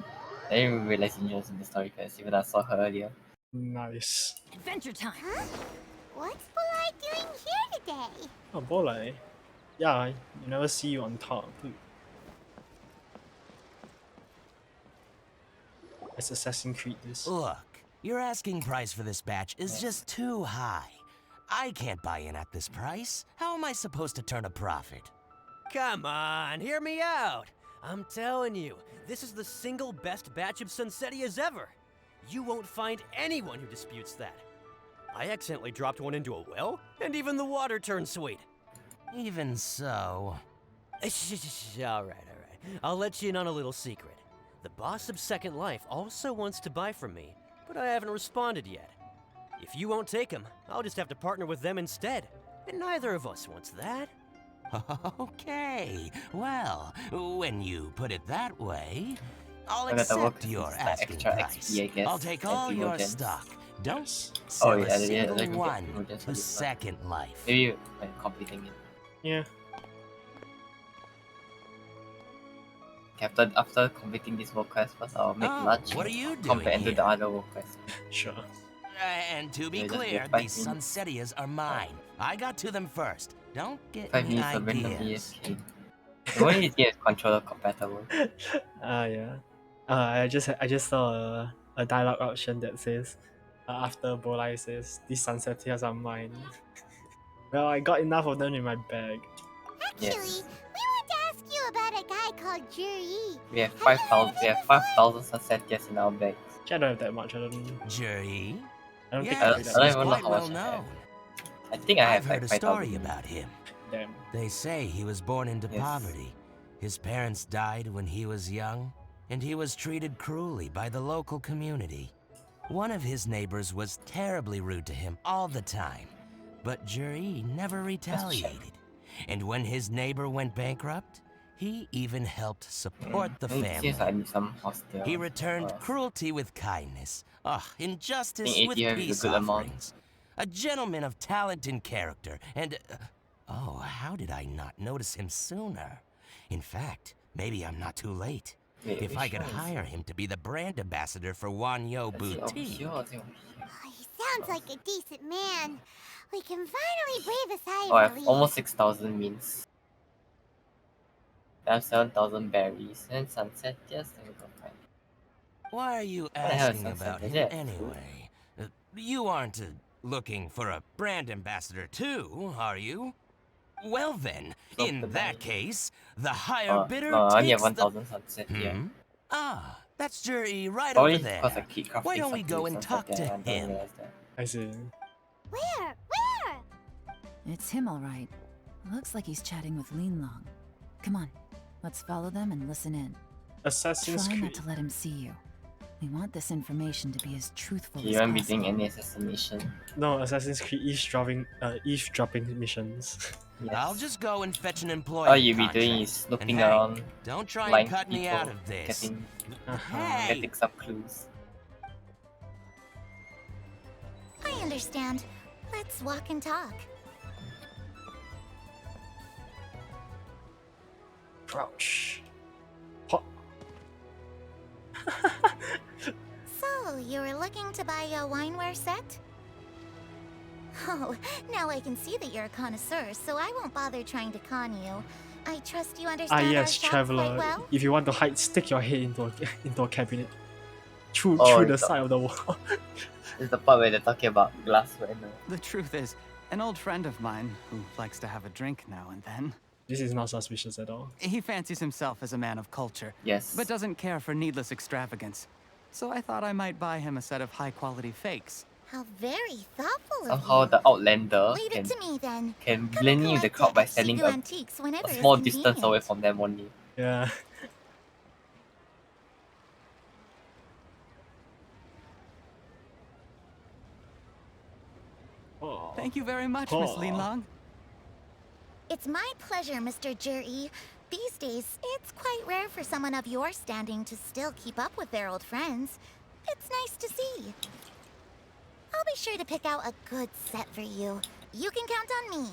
S2: I didn't even realize Yinjin was in the story quest, even though I saw her earlier.
S1: Nice.
S3: Adventure time.
S4: Huh? What's Bolai doing here today?
S1: Oh, Bolai. Yeah, you never see you on top. It's Assassin's Creed this.
S11: Look, your asking price for this batch is just too high. I can't buy in at this price. How am I supposed to turn a profit?
S12: Come on, hear me out. I'm telling you, this is the single best batch of Sunsetias ever. You won't find anyone who disputes that. I accidentally dropped one into a well, and even the water turned sweet.
S11: Even so...
S12: All right. I'll let you in on a little secret. The boss of Second Life also wants to buy from me, but I haven't responded yet. If you won't take him, I'll just have to partner with them instead. And neither of us wants that.
S11: Okay, well, when you put it that way, I'll
S2: I got the work
S11: accept your
S2: it's like
S11: asking
S2: extra
S11: price.
S2: XP, I guess.
S11: I'll take
S2: and
S11: all your
S2: emotions.
S11: stock. Don't
S2: Oh
S11: sell
S2: yeah,
S11: a
S2: yeah,
S11: single
S2: like we get
S11: one
S2: emotions for
S11: to
S2: this one.
S11: Second Life.
S2: Maybe like completing it.
S1: Yeah.
S2: After completing this world quest first, I'll make
S11: Oh,
S2: lunch.
S11: what are you
S2: Compare
S11: doing
S2: into the
S11: here?
S2: other world quest.
S1: Sure.
S11: And to be
S2: Yeah, just
S11: clear,
S2: wait 5
S11: these
S2: minutes.
S11: Sunsetias are mine. I got to them first. Don't get
S2: 5
S11: any
S2: minutes of random
S11: ideas.
S2: AFK. The only this game is controller compatible.
S1: Yeah. I just saw a dialogue option that says, after Bolai says, "These sunsetias are mine." Well, I got enough of them in my bag.
S4: Actually,
S2: Yes.
S4: we want to ask you about a guy called Juri.
S2: We have 5,000. We have 5,000 sunsetias in our bags.
S1: Actually, I don't have that much. I don't
S11: Jury?
S1: think
S11: Yes,
S1: I have
S2: I
S1: that
S2: don't
S1: much.
S11: he's
S2: even know
S11: quite
S2: how
S11: well
S2: much I have.
S11: known.
S2: I think I have
S11: I've heard
S2: like
S11: a story
S2: 5,000.
S11: about him.
S1: Damn.
S11: They say he was born into
S2: Yes.
S11: poverty. His parents died when he was young, and he was treated cruelly by the local community. One of his neighbors was terribly rude to him all the time, but Juri never retaliated. And when his neighbor went bankrupt, He even helped support the
S2: It seems like I
S11: family.
S2: need some hostel.
S11: He returned
S2: I
S11: cruelty with kindness. Injustice
S2: think
S11: with
S2: 80 is a
S11: peace
S2: good amount.
S11: offerings. A gentleman of talent and character, and... oh, how did I not notice him sooner? In fact, maybe I'm not too late.
S2: Wait,
S11: If I
S2: which
S11: could
S2: one is
S11: hire him to be the brand ambassador for Wanyo
S2: it? Is it over
S11: Boutique.
S2: here or is it over here?
S4: Oh, he sounds like a decent man. We can finally breathe a sigh
S2: Oh, I
S4: of
S2: have
S4: relief.
S2: almost 6,000 means. I have 7,000 berries and sunset. Yes, let me go find it.
S11: Why are you
S2: What the hell is
S11: asking
S2: sunset?
S11: about
S2: Is
S11: him
S2: it food?
S11: anyway? You aren't looking for a brand ambassador too, are you? Well then,
S2: Drop
S11: in
S2: the
S11: that
S2: berry.
S11: case, the higher bidder
S2: No, I only have
S11: takes the...
S2: 1,000 sunset here.
S11: That's Jerry right
S2: Probably
S11: over
S2: because I
S11: there.
S2: keep
S11: Why
S2: crafting
S11: don't we
S2: something
S11: go
S2: with
S11: and
S2: sunset
S11: talk to
S2: there, and I don't
S11: him?
S2: realize that.
S1: I see.
S4: Where? Where?
S6: It's him, all right. Looks like he's chatting with Lahn. Come on, let's follow them and listen in.
S1: Assassin's
S6: Try not
S1: Creed.
S6: to let him see you. We want this information to be as truthful
S2: You
S6: as
S2: won't be doing
S6: possible.
S2: any assassination.
S1: No, Assassin's Creed eavesdropping missions.
S2: Yes.
S11: I'll just go and fetch an
S2: All
S11: employment
S2: you'll be doing
S11: contract.
S2: is
S11: And
S2: snooping
S11: hey,
S2: around,
S11: don't try and
S2: lying
S11: cut
S2: to
S11: me
S2: people,
S11: out of this. Hey!
S2: getting some clues.
S4: I understand. Let's walk and talk.
S1: Crouch.
S4: So, you were looking to buy a wineware set? Oh, now I can see that you're a connoisseur, so I won't bother trying to con you. I trust you understand
S1: Yes,
S4: our shop quite
S1: traveler.
S4: well?
S1: If you want to hide, stick your head into a cabinet. Through
S2: Oh,
S1: the
S2: it's
S1: side of the wall.
S2: This is the part where they're talking about glassware now.
S9: The truth is, an old friend of mine who likes to have a drink now and then,
S1: This is not suspicious at all.
S9: he fancies himself as a man of culture,
S2: Yes.
S9: but doesn't care for needless extravagance. So I thought I might buy him a set of high-quality fakes.
S4: How very thoughtful of
S2: Somehow
S4: you.
S2: the Outlander
S4: Leave it to me then.
S2: can
S4: Come
S2: blend in with the
S4: collect
S2: crowd
S4: it
S2: by
S4: at
S2: standing
S4: Shibu
S2: a
S4: Antiques whenever it's
S2: small distance
S4: convenient.
S2: away from them only.
S1: Yeah. Oh.
S9: Thank you very much, Miss Lahn.
S4: It's my pleasure, Mr. Juri. These days, it's quite rare for someone of your standing to still keep up with their old friends. It's nice to see. I'll be sure to pick out a good set for you. You can count on me.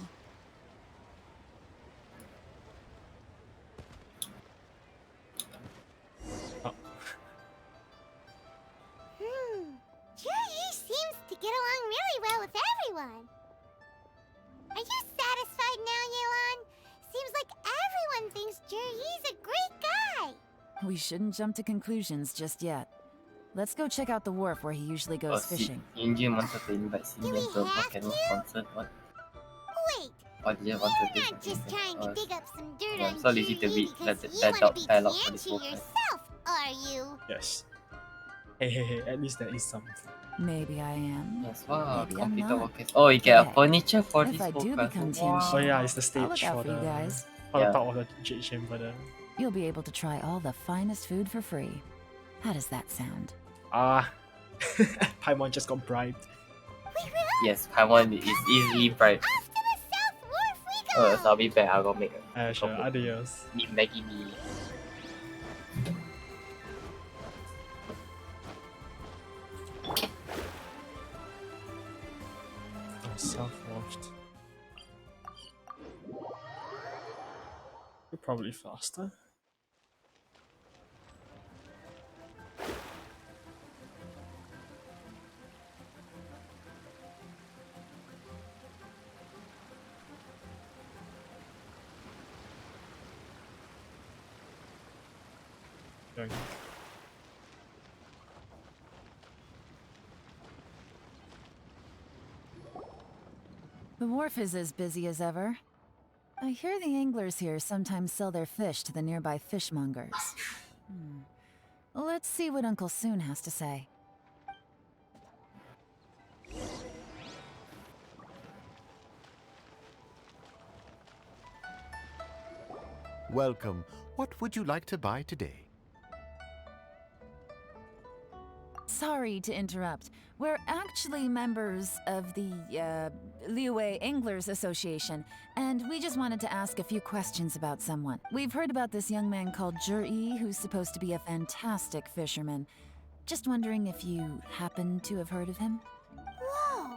S4: Juri seems to get along really well with everyone. Are you satisfied now, Yelan? Seems like everyone thinks Juri's a great guy.
S6: We shouldn't jump to conclusions just yet. Let's go check out the wharf where he usually goes fishing.
S2: Yunjin wanted to invite Cindy to a bucket road concert. What?
S4: Wait,
S2: Or did you want
S4: you're
S2: to
S4: not just trying to dig up some dirt
S2: I'm
S4: on
S2: so lazy to
S4: Juri
S2: read
S4: because
S2: that
S4: you want to be
S2: dialogue for this
S4: Tianchi
S2: whole time.
S4: yourself, are you?
S1: Yes. Hey, at least there is something.
S6: Maybe I am.
S2: Yes, wow,
S6: Maybe I'm
S2: computer
S6: not.
S2: workers. Oh, you get a
S6: Hey,
S2: furniture for
S6: if
S2: this
S6: I
S2: whole
S6: do
S2: class.
S6: become
S2: Wow.
S6: Tianchi,
S1: Oh yeah, it's the
S6: I'll
S1: stage
S6: look out
S1: for
S6: for you
S1: the
S6: guys.
S1: top of the jade chamber there.
S6: You'll be able to try all the finest food for free. How does that sound?
S1: Paimon just got bribed.
S2: Yes, Paimon is easily bribed.
S4: Off to the South Wharf we go!
S2: So I'll be back. I'll go make
S1: Sure, adios.
S2: meet Maggie me.
S1: Oh, self-washed. You're probably faster. Going.
S6: The wharf is as busy as ever. I hear the anglers here sometimes sell their fish to the nearby fishmongers. Let's see what Uncle Soon has to say.
S13: Welcome. What would you like to buy today?
S6: sorry to interrupt. We're actually members of the, Liyue Anglers Association, and we just wanted to ask a few questions about someone. We've heard about this young man called Zhi, who's supposed to be a fantastic fisherman. Just wondering if you happen to have heard of him?
S4: Whoa!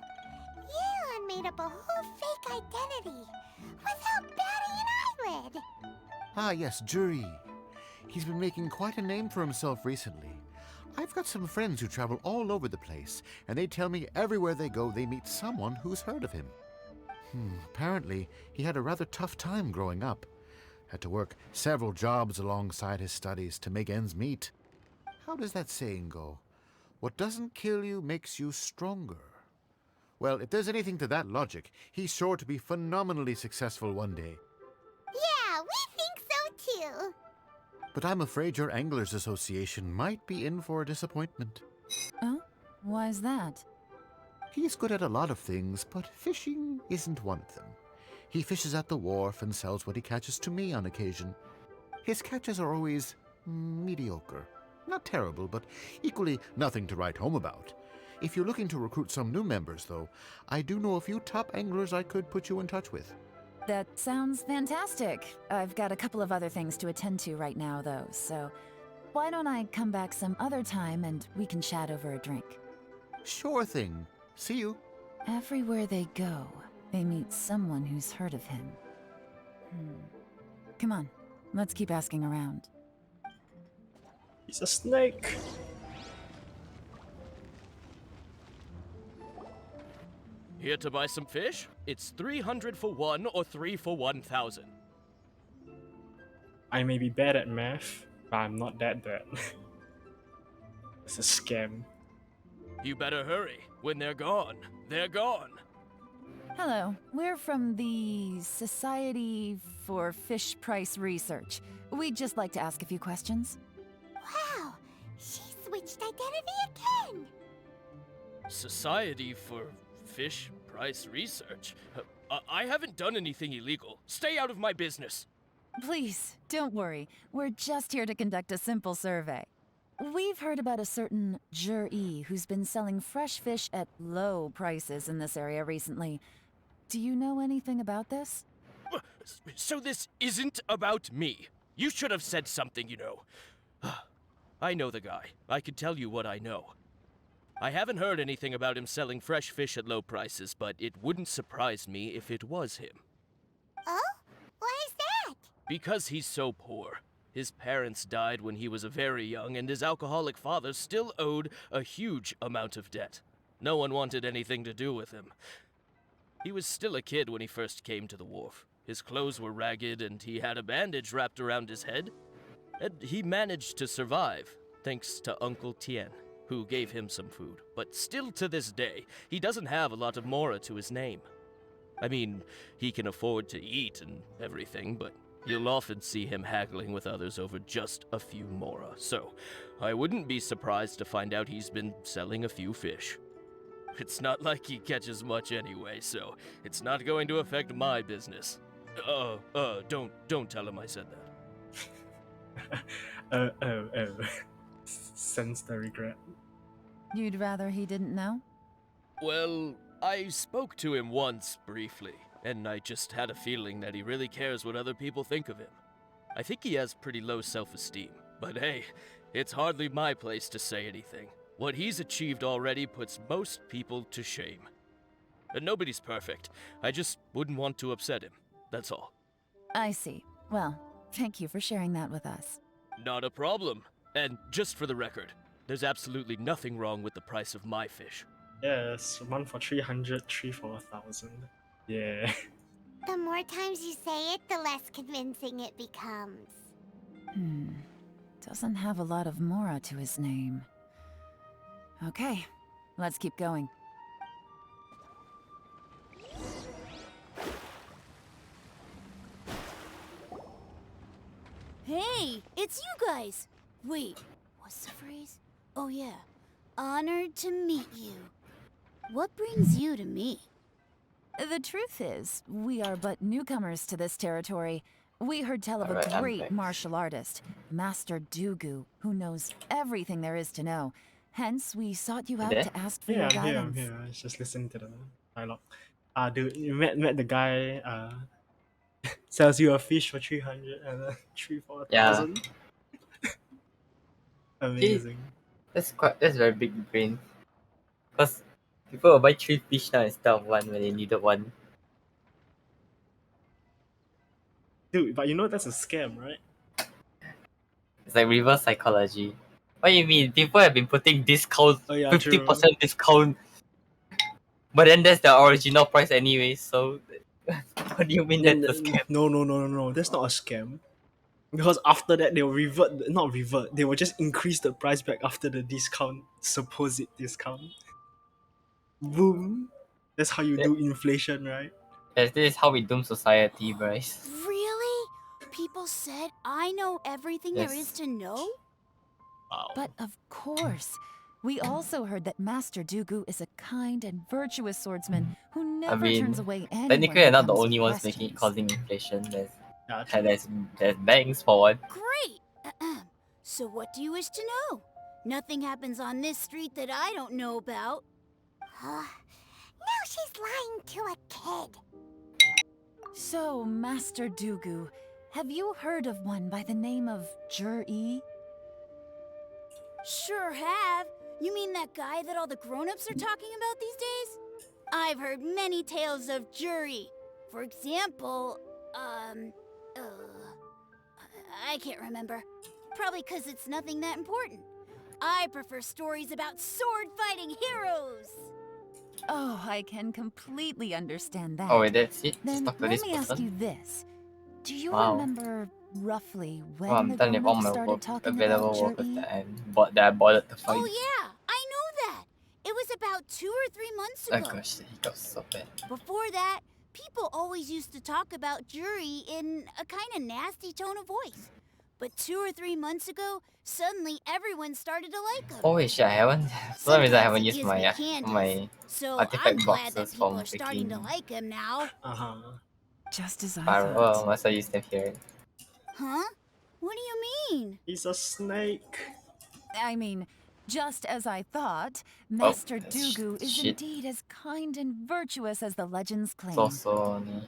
S4: Yelan made up a whole fake identity without batting an eyelid!
S13: Ah, yes, Zhi. He's been making quite a name for himself recently. I've got some friends who travel all over the place, and they tell me everywhere they go they meet someone who's heard of him. Apparently, he had a rather tough time growing up. Had to work several jobs alongside his studies to make ends meet. How does that saying go? What doesn't kill you makes you stronger. Well, if there's anything to that logic, he's sure to be phenomenally successful one day.
S4: Yeah, we think so too!
S13: But I'm afraid your Anglers Association might be in for a disappointment.
S6: Oh? Why's that?
S13: He's good at a lot of things, but fishing isn't one of them. He fishes at the wharf and sells what he catches to me on occasion. His catches are always mediocre. Not terrible, but equally nothing to write home about. If you're looking to recruit some new members, though, I do know a few top anglers I could put you in touch with.
S6: That sounds fantastic. I've got a couple of other things to attend to right now, though, so why don't I come back some other time and we can chat over a drink?
S13: Sure thing. See you.
S6: Everywhere they go, they meet someone who's heard of him. Come on, let's keep asking around.
S1: He's a snake.
S14: Here to buy some fish? It's 300 for 1 or 3 for 1,000.
S1: I may be bad at math, but I'm not that bad. It's a scam.
S14: You better hurry. When they're gone, they're gone.
S6: Hello, we're from the Society for Fish Price Research. We'd just like to ask a few questions.
S4: Wow! She switched identity again!
S14: Society for Fish Price Research? I haven't done anything illegal. Stay out of my business.
S6: Please, don't worry. We're just here to conduct a simple survey. We've heard about a certain Zhi who's been selling fresh fish at low prices in this area recently. Do you know anything about this?
S14: So this isn't about me. You should have said something, you know. I know the guy. I can tell you what I know. I haven't heard anything about him selling fresh fish at low prices, but it wouldn't surprise me if it was him.
S4: Oh? Why is that?
S14: Because he's so poor. His parents died when he was very young, and his alcoholic father still owed a huge amount of debt. No one wanted anything to do with him. He was still a kid when he first came to the wharf. His clothes were ragged, and he had a bandage wrapped around his head. And he managed to survive, thanks to Uncle Tien, who gave him some food. But still to this day, he doesn't have a lot of mora to his name. I mean, he can afford to eat and everything, but you'll often see him haggling with others over just a few mora. So, I wouldn't be surprised to find out he's been selling a few fish. It's not like he catches much anyway, so it's not going to affect my business. Don't tell him I said
S1: that. Sense the regret.
S6: You'd rather he didn't know?
S14: Well, I spoke to him once, briefly, and I just had a feeling that he really cares what other people think of him. I think he has pretty low self-esteem, but hey, it's hardly my place to say anything. What he's achieved already puts most people to shame. And nobody's perfect. I just wouldn't want to upset him, that's all.
S6: I see. Well, thank you for sharing that with us.
S14: Not a problem. And just for the record, there's absolutely nothing wrong with the price of my fish.
S1: Yes, one for 300, 3 for 1,000. Yeah.
S4: The more times you say it, the less convincing it becomes.
S6: Doesn't have a lot of mora to his name. Okay, let's keep going.
S15: Hey, it's you guys! Wait, what's the phrase? Oh yeah, honored to meet you. What brings you to me?
S6: The truth is, we are but newcomers to this territory. We heard tell of a great martial artist, Master Dugu, who knows everything there is to know. Hence, we sought you out
S2: There?
S6: to ask for
S1: Yeah,
S6: your
S1: I'm here. I'm
S6: guidance.
S1: here. I was just listening to the dialogue. Dude, you met the guy. Sells you a fish for 300 and 3 4,000. Amazing.
S2: That's very big brain. Cause people will buy 3 fish now instead of 1 when they needed 1.
S1: Dude, but you know that's a scam, right?
S2: It's like reverse psychology. What do you mean? People have been putting discount,
S1: Oh yeah,
S2: 50% discount, but then that's the original price anyway. So, what do you mean
S1: Then
S2: that's a scam?
S1: no. That's not a scam. Because after that they'll not revert. They will just increase the price back after the discount, supposed discount. Boom. That's how you do inflation, right?
S2: Yes, this is how we doom society, Bryce.
S15: Really? People said I know everything there is
S2: Yes.
S15: to know?
S1: Wow.
S6: But of course, we also heard that Master Dooku is a kind and virtuous swordsman who never turns away anyone
S2: technically,
S6: who
S2: we're not the
S6: comes with
S2: only ones making
S6: questions.
S2: causing inflation.
S1: Yeah,
S2: There's banks for one.
S15: Great! So what do you wish to know? Nothing happens on this street that I don't know about.
S4: Now she's lying to a kid.
S6: So, Master Dooku, have you heard of one by the name of Jur-E?
S15: Sure have. You mean that guy that all the grown-ups are talking about these days? I've heard many tales of Juri. For example, I can't remember. Probably because it's nothing that important. I prefer stories about sword-fighting heroes.
S6: Oh, I can completely understand that.
S2: Oh, wait, that's it? Just
S6: Then
S2: talk to
S6: let
S2: this
S6: me ask
S2: person?
S6: you this. Do you
S2: Wow.
S6: remember roughly when
S2: Oh, I'm
S6: the
S2: done with all
S6: grown-ups
S2: my
S6: started talking
S2: available
S6: about
S2: workers
S6: Jur-E?
S2: that I bothered to fight.
S15: Oh yeah, I know that. It was about 2 or 3 months
S2: Oh
S15: ago.
S2: gosh, he got so bad.
S15: Before that, people always used to talk about Juri in a kind of nasty tone of voice. But 2 or 3 months ago, suddenly everyone started to like him.
S2: Oh wait, shit, I haven't. For some reason, I haven't used
S15: gives
S2: my
S15: me candies,
S2: my
S15: so
S2: artifact
S15: I'm glad that
S2: boxes
S15: people
S2: from
S15: are starting to
S2: freaking
S15: like him now.
S6: Just as I
S2: Pyro.
S6: thought.
S2: Oh, must I use them here?
S15: Huh? What do you mean?
S1: He's a snake.
S6: I mean, just as I thought, Master
S2: that's
S6: Dooku is
S2: shit.
S6: indeed as kind and virtuous as the legends claim.
S2: It's also only.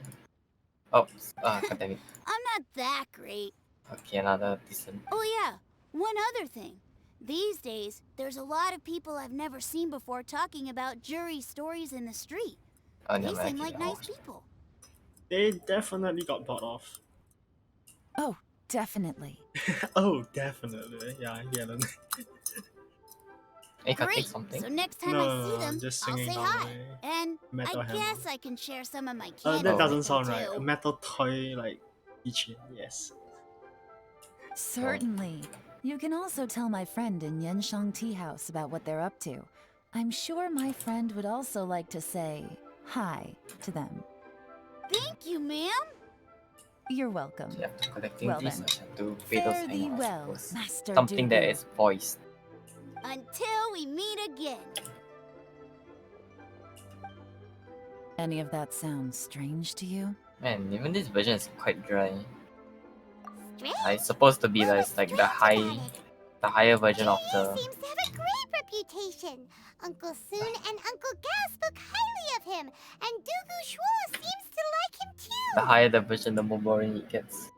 S2: Oh, god damn it.
S15: I'm not that great.
S2: Okay, another decent.
S15: Oh yeah, one other thing. These days, there's a lot of people I've never seen before talking about Juri stories in the street.
S2: Oh,
S15: They
S2: never mind,
S15: seem like
S2: okay,
S15: nice people.
S1: They definitely got bought off.
S6: Oh, definitely.
S1: Oh, definitely. Yeah, I get it.
S2: Hey, can I take
S15: Great.
S2: something?
S15: So next time
S1: No,
S15: I
S1: no,
S15: see
S1: no,
S15: them,
S1: just
S15: I'll
S1: singing
S15: say
S1: normally.
S15: hi. And
S1: Metal
S15: I
S1: hammer.
S15: guess I can share some of my candy.
S1: That doesn't
S15: with them,
S1: sound right.
S15: too.
S1: A metal toy like keychain, yes.
S6: Certainly. You can also tell my friend in Yenshang Tea House about what they're up to. I'm sure my friend would also like to say hi to them.
S15: Thank you, ma'am.
S6: You're welcome.
S2: So after collecting
S6: Well
S2: these,
S6: then.
S2: I have to pay those
S6: Fare thee
S2: hang-outs,
S6: well,
S2: suppose.
S6: Master
S2: Something that
S6: Dooku.
S2: is voiced.
S15: Until we meet again.
S6: Any of that sound strange to you?
S2: Man, even this version is quite dry.
S4: Strange?
S2: It's supposed to be like the higher version of
S4: He
S2: the.
S4: seems to have a great reputation. Uncle Soon and Uncle Gas spoke highly of him, and Dooku Schwa seems to like him too.
S2: The higher the version, the more boring it gets.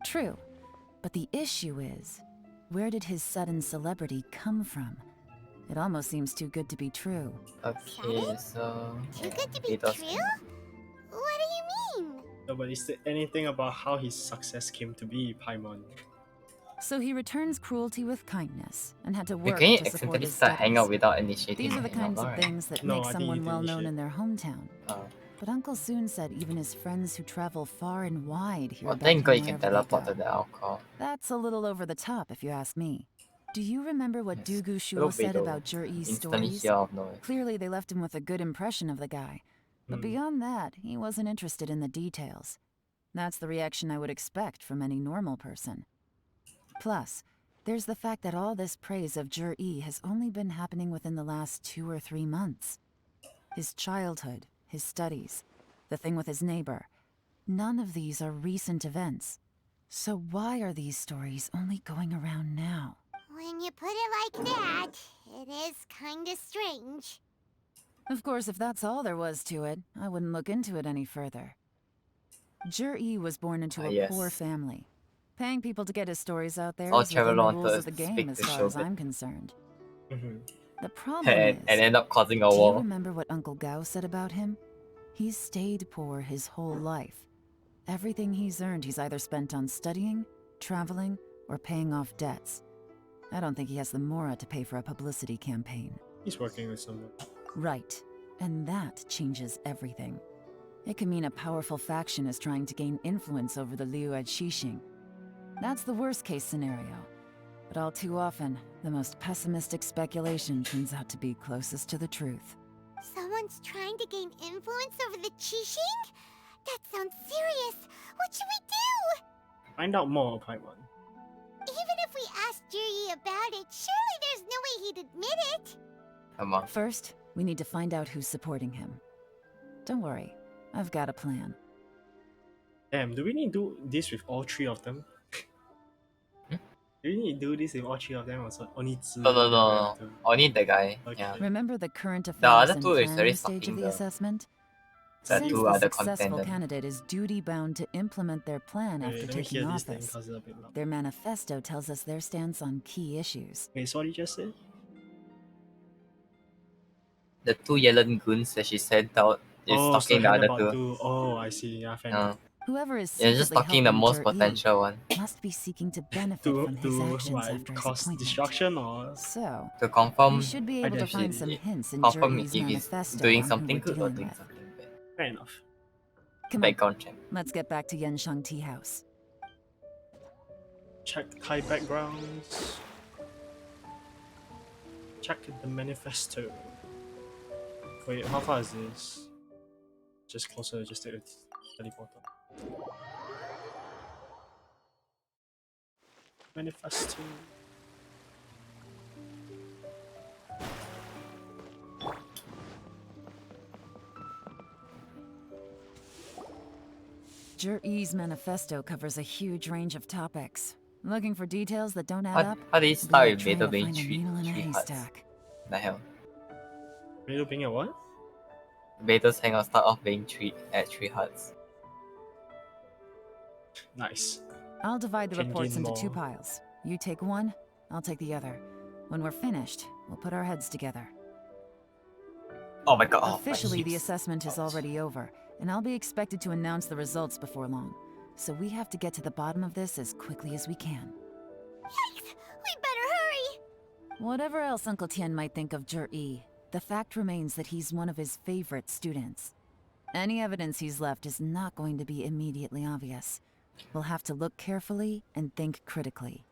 S6: True. But the issue is, where did his sudden celebrity come from? It almost seems too good to be true.
S2: Okay, so.
S4: Too good to be
S2: pay those
S4: true?
S2: hang-outs.
S4: What do you mean?
S1: Nobody said anything about how his success came to be, Paimon.
S6: So he returns cruelty with kindness and had to
S2: Wait,
S6: work
S2: can you
S6: to support
S2: accidentally
S6: his
S2: start
S6: studies.
S2: hang out without initiating
S6: These
S2: the
S6: are the
S2: hangout?
S6: kinds of
S2: Alright.
S6: things that
S1: No,
S6: make
S1: I think
S6: someone
S1: you
S6: well known
S1: initiate.
S6: in their hometown.
S2: Oh.
S6: But Uncle Soon said even his friends who travel far and wide hear
S2: Well,
S6: about
S2: thank
S6: him
S2: God you can
S6: wherever they
S2: teleport
S6: go.
S2: to the alcohol.
S6: That's a little over the top, if you ask me. Do you remember what Doogu
S2: Will
S6: Shuo said
S2: Beidou
S6: about Jur-E's
S2: instantly
S6: stories?
S2: hear out of nowhere.
S6: Clearly, they left him with a good impression of the guy. But beyond that, he wasn't interested in the details. That's the reaction I would expect from any normal person. Plus, there's the fact that all this praise of Jur-E has only been happening within the last 2 or 3 months. His childhood, his studies, the thing with his neighbor. None of these are recent events. So why are these stories only going around now?
S4: When you put it like that, It is kinda strange.
S6: Of course, if that's all there was to it, I wouldn't look into it any further. Jur-E was born into a poor
S2: Yes.
S6: family. Paying people to get his stories out there
S2: All
S6: is within
S2: travel
S6: the
S2: on
S6: rules
S2: to
S6: of the game
S2: speak
S6: as
S2: to
S6: far as
S2: Shogun.
S6: I'm concerned.
S1: Mm-hmm.
S6: The problem
S2: And
S6: is,
S2: end up causing a
S6: do you
S2: war.
S6: remember what Uncle Gao said about him? He's stayed poor his whole life. Everything he's earned he's either spent on studying, traveling, or paying off debts. I don't think he has the mora to pay for a publicity campaign.
S1: He's working with someone.
S6: Right. And that changes everything. It can mean a powerful faction is trying to gain influence over the Liu at Xixing. That's the worst-case scenario. But all too often, the most pessimistic speculation turns out to be closest to the truth.
S4: Someone's trying to gain influence over the Qixing? That sounds serious. What should we do?
S1: Find out more, Paimon.
S4: Even if we asked Juri about it, surely there's no way he'd admit it.
S2: Come on.
S6: First, we need to find out who's supporting him. Don't worry, I've got a plan.
S1: Damn, do we need to do this with all three of them? Do we need to do this with all three of them or so? Only two?
S2: No. Only the guy.
S1: Okay.
S2: Yeah.
S6: Remember the current
S2: The
S6: affairs
S2: other
S6: and
S2: two is
S6: planning
S2: very
S6: stage of
S2: fucking
S6: the
S2: the
S6: assessment?
S2: the
S6: Since
S2: two
S6: the
S2: other
S6: successful
S2: contenders.
S6: candidate is duty-bound to implement their plan
S1: Wait,
S6: after
S1: let me
S6: taking
S1: hear this thing
S6: office,
S1: because it's a bit loud.
S6: their manifesto tells us their stance on key issues.
S1: Wait, so what did you just say?
S2: The two yellow goons that she sent out is
S1: Oh,
S2: talking the
S1: so
S2: other
S1: about
S2: two.
S1: Oh, I see. Yeah, fair enough.
S6: Whoever is
S2: Yeah, just
S6: secretly
S2: talking the
S6: helping
S2: most
S6: Jur-E
S2: potential one.
S6: must be seeking to benefit
S1: To
S6: from his actions
S1: what,
S6: after his
S1: cause
S6: appointment.
S1: destruction or
S6: So,
S2: To confirm
S6: we should be able to find some
S2: if
S6: hints in
S2: confirm
S6: Jur-E's
S2: if he's
S6: manifesto
S2: doing
S6: on who
S2: something
S6: we're
S2: good or
S6: dealing
S2: doing
S6: with.
S2: something bad.
S1: fair enough.
S6: Come on,
S2: Background check.
S6: let's get back to Yenshang Tea House.
S1: Check Thai backgrounds. Check the manifesto. Wait, how far is this? Just closer, just take the teleporter. Manifesto.
S6: Jur-E's manifesto covers a huge range of topics. Looking for details that don't add
S2: How,
S6: up?
S2: how did it
S6: Be
S2: start
S6: like
S2: with
S6: trying
S2: Beto
S6: to
S2: being
S6: find a
S2: three
S6: needle in a
S2: huts?
S6: haystack.
S2: The hell?
S1: Beto being a what?
S2: Beto's hangout start off being three huts.
S1: Nice.
S6: I'll divide the
S1: Can
S6: reports
S1: gain
S6: into two
S1: more.
S6: piles. You take one, I'll take the other. When we're finished, we'll put our heads together.
S2: Oh my god. Oh, my
S6: Officially, the
S2: hips.
S6: assessment is already over, and I'll be expected to announce the results before long. So we have to get to the bottom of this as quickly as we can.
S4: Yikes! We better hurry!
S6: Whatever else Uncle Tien might think of Jur-E, the fact remains that he's one of his favorite students. Any evidence he's left is not going to be immediately obvious. We'll have to look carefully and think critically.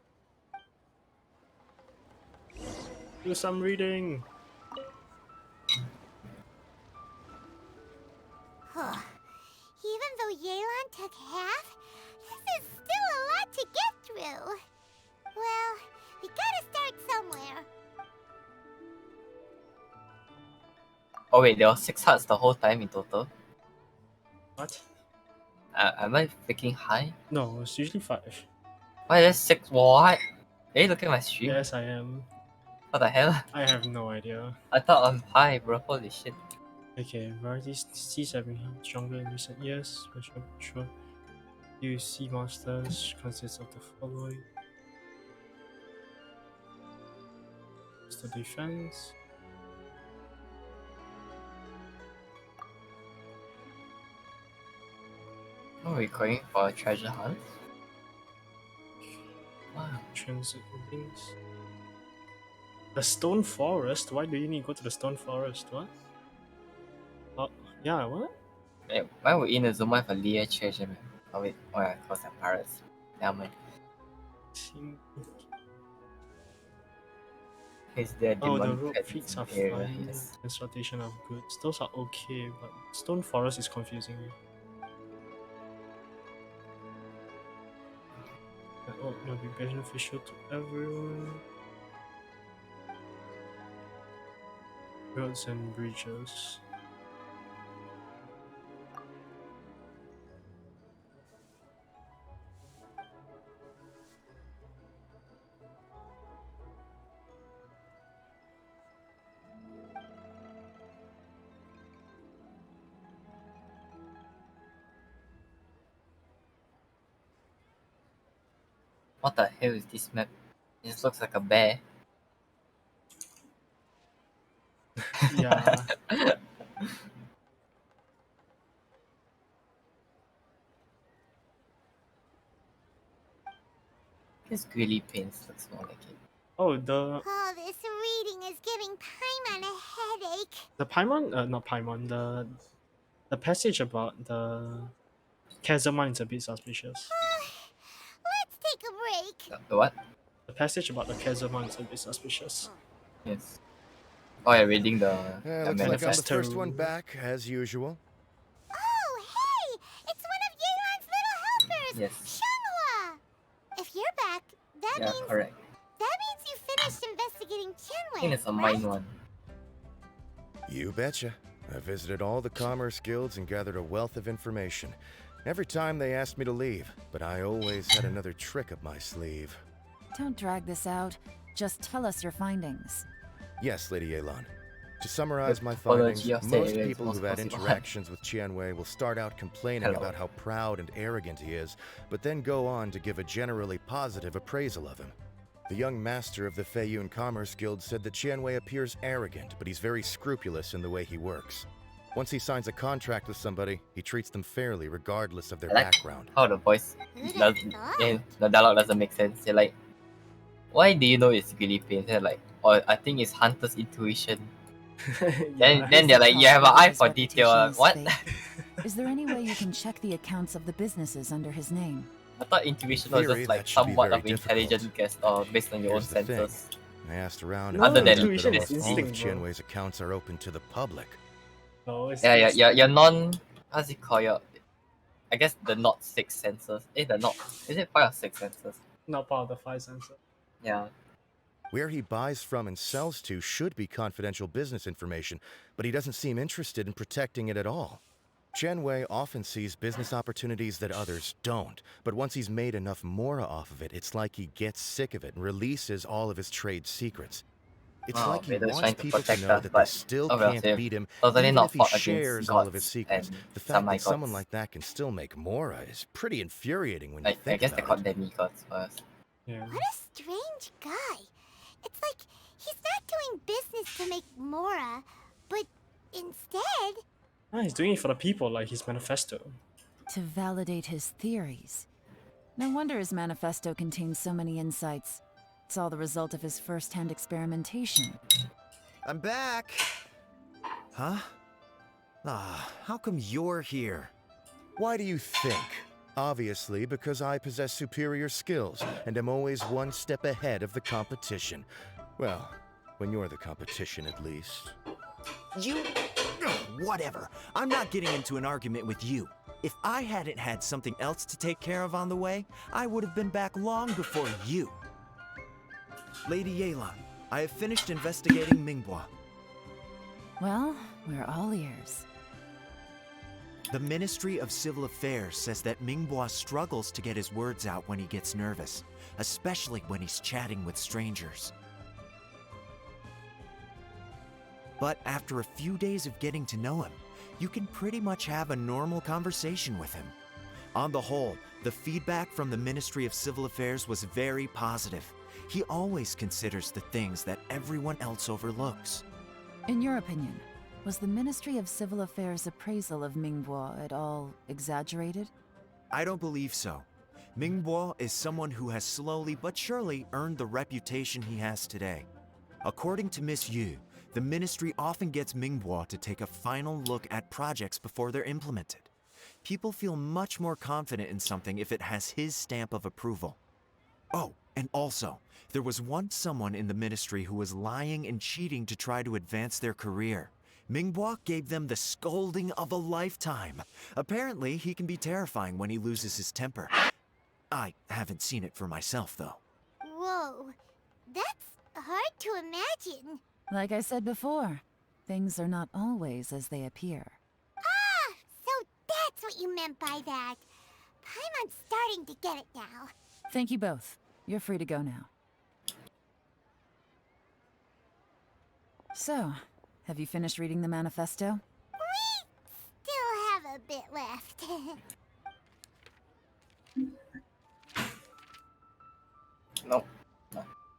S1: Do some reading.
S4: Even though Yelan took half, this is still a lot to get through. Well, we gotta start somewhere.
S2: Oh wait, there were 6 huts the whole time in total.
S1: What?
S2: Am I freaking high?
S1: No, it's usually 5.
S2: Why there's 6? What? Are you looking at my stream?
S1: Yes, I am.
S2: What the hell?
S1: I have no idea.
S2: I thought I'm high, bro. Holy shit.
S1: Okay, varieties C's have been stronger in recent years. Sure. You sea monsters consists of the following. It's the defense.
S2: Oh, we're going for a treasure hunt? Wow.
S1: Transit links. The Stone Forest? Why do you need to go to the Stone Forest? What? Oh, yeah, what?
S2: Wait, why would Inazuma have a Leah treasure map? Oh wait, oh yeah, cause they're pirates. Never mind. Is there
S1: Oh, the
S2: demon
S1: rope
S2: pets
S1: feats
S2: in
S1: are
S2: the area?
S1: fine.
S2: Yes.
S1: Transportation of goods. Those are okay, but Stone Forest is confusing me. Oh, it'll be beneficial to everyone. Roads and bridges.
S2: What the hell is this map? It just looks like a bear.
S1: Yeah.
S2: This greely paints looks more like it.
S1: Oh, the
S4: Oh, this reading is giving Paimon a headache.
S1: Paimon, not Paimon, the passage about the Kazuma is a bit suspicious.
S4: Let's take a break.
S2: The what?
S1: The passage about the Kazuma is a bit suspicious.
S2: Yes. Oh, you're reading the
S5: Looks like I'm the
S2: manifesto.
S5: first one back, as usual.
S4: Oh, hey! It's one of Yeon's little helpers,
S2: Yes.
S4: Shanghua! If you're back, that
S2: Yeah,
S4: means
S2: correct.
S4: you finished investigating
S2: I
S4: Chenwei,
S2: think it's a
S4: right?
S2: mine one.
S5: You betcha. I visited all the commerce guilds and gathered a wealth of information. Every time they asked me to leave, but I always had another trick up my sleeve.
S6: Don't drag this out. Just tell us your findings.
S5: Yes, Lady Lahn. To summarize my
S2: Apology
S5: findings,
S2: of the
S5: most
S2: area is
S5: people
S2: most
S5: who've had
S2: possible.
S5: interactions with Qianwei will start out complaining
S2: Hello.
S5: about how proud and arrogant he is, but then go on to give a generally positive appraisal of him. The young master of the Feiyun Commerce Guild said that Qianwei appears arrogant, but he's very scrupulous in the way he works. Once he signs a contract with somebody, he treats them fairly regardless of their
S2: I like
S5: background.
S2: how the voice
S4: Who'd
S2: does
S4: have thought?
S2: the dialogue doesn't make sense. They're like, why do you know it's greely paint? They're like, oh, I think it's hunter's intuition.
S1: Yeah.
S2: Then they're like, you have an eye for detail. What?
S6: Is there any way you can check the accounts of the businesses under his name?
S2: I thought intuition
S5: In
S2: was
S5: theory,
S2: just like
S5: that should be
S2: somewhat
S5: very
S2: of intelligent guess or based on your own
S5: Here's the thing.
S2: senses.
S5: I asked around,
S1: No,
S2: Other
S5: and
S2: than-
S5: found out that
S1: intuition is
S5: almost all of
S1: instinct, bro.
S5: Qianwei's accounts are open to the public.
S1: No, it's
S2: Yeah,
S1: instinct.
S2: you're non. How's it called? I guess the not six senses. The not. Is it 5 or 6 senses?
S1: Not part of the 5 senses.
S2: Yeah.
S5: Where he buys from and sells to should be confidential business information, but he doesn't seem interested in protecting it at all. Qianwei often sees business opportunities that others don't, but once he's made enough mora off of it, it's like he gets sick of it and releases all of his trade secrets. It's
S2: Oh,
S5: like he
S2: okay, they're
S5: wants
S2: trying to
S5: people to
S2: protect
S5: know
S2: us,
S5: that they
S2: but
S5: still
S2: well,
S5: can't
S2: they've
S5: beat him,
S2: totally
S5: even
S2: not
S5: if he
S2: fought against
S5: shares all of his
S2: gods
S5: secrets.
S2: and
S5: The fact that
S2: semi-gods.
S5: someone like that can still make mora is pretty infuriating when you
S2: I
S5: think
S2: guess they
S5: about
S2: called
S5: it.
S2: demigods first.
S1: Yeah.
S4: What a strange guy. It's like he's not doing business to make Mora, but instead...
S1: Ah, he's doing it for the people, like his manifesto.
S6: To validate his theories. No wonder his manifesto contains so many insights. It's all the result of his first-hand experimentation.
S10: I'm back! Huh? Ah, how come you're here?
S5: Why do you think? Obviously, because I possess superior skills and am always one step ahead of the competition. Well, when you're the competition, at least.
S10: You... Whatever. I'm not getting into an argument with you. If I hadn't had something else to take care of on the way, I would have been back long before you. Lady Lahn, I have finished investigating Mingbois.
S6: Well, we're all ears.
S10: The Ministry of Civil Affairs says that Mingbois struggles to get his words out when he gets nervous, especially when he's chatting with strangers. But after a few days of getting to know him, you can pretty much have a normal conversation with him. On the whole, the feedback from the Ministry of Civil Affairs was very positive. He always considers the things that everyone else overlooks.
S6: In your opinion, was the Ministry of Civil Affairs' appraisal of Mingbois at all exaggerated?
S10: I don't believe so. Mingbois is someone who has slowly but surely earned the reputation he has today. According to Miss Yu, the Ministry often gets Mingbois to take a final look at projects before they're implemented. People feel much more confident in something if it has his stamp of approval. Oh, and also, there was once someone in the Ministry who was lying and cheating to try to advance their career. Mingbois gave them the scolding of a lifetime. Apparently, he can be terrifying when he loses his temper. I haven't seen it for myself, though.
S4: Whoa, that's hard to imagine.
S6: Like I said before, things are not always as they appear.
S4: Ah, so that's what you meant by that. Paimon's starting to get it now.
S6: Thank you both. You're free to go now. So, have you finished reading the manifesto?
S4: We still have a bit left.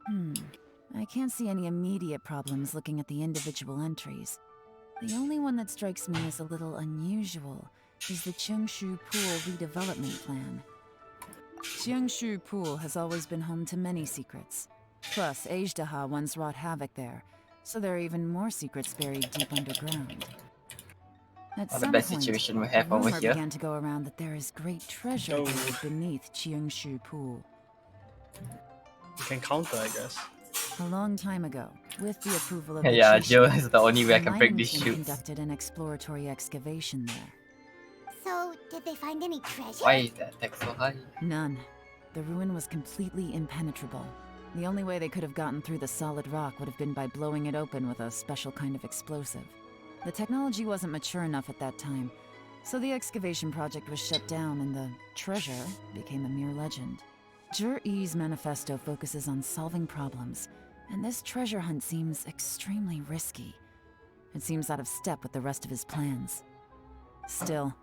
S6: I can't see any immediate problems looking at the individual entries. The only one that strikes me as a little unusual is the Qiangshu Pool redevelopment plan. Qiangshu Pool has always been home to many secrets. Plus, Ajdaha once wrought havoc there, so there are even more secrets buried deep underground. At
S2: Not the
S6: some
S2: best
S6: point,
S2: situation we
S6: a
S2: have over
S6: rumor
S2: here.
S6: began to go around that there is great treasure
S1: Oh.
S6: buried beneath Qiangshu Pool.
S1: You can counter, I guess.
S6: A long time ago, with the approval of
S2: Yeah,
S6: the
S2: Joe
S6: Chishu,
S2: is the only way I
S6: the
S2: can
S6: mining
S2: break these
S6: team
S2: chutes.
S6: conducted an exploratory excavation there.
S4: So, did they find any treasure?
S2: Why is that attack so high?
S6: None. The ruin was completely impenetrable. The only way they could have gotten through the solid rock would have been by blowing it open with a special kind of explosive. The technology wasn't mature enough at that time, so the excavation project was shut down and the treasure became a mere legend. Jur-E's manifesto focuses on solving problems, and this treasure hunt seems extremely risky. It seems out of step with the rest of his plans. Still,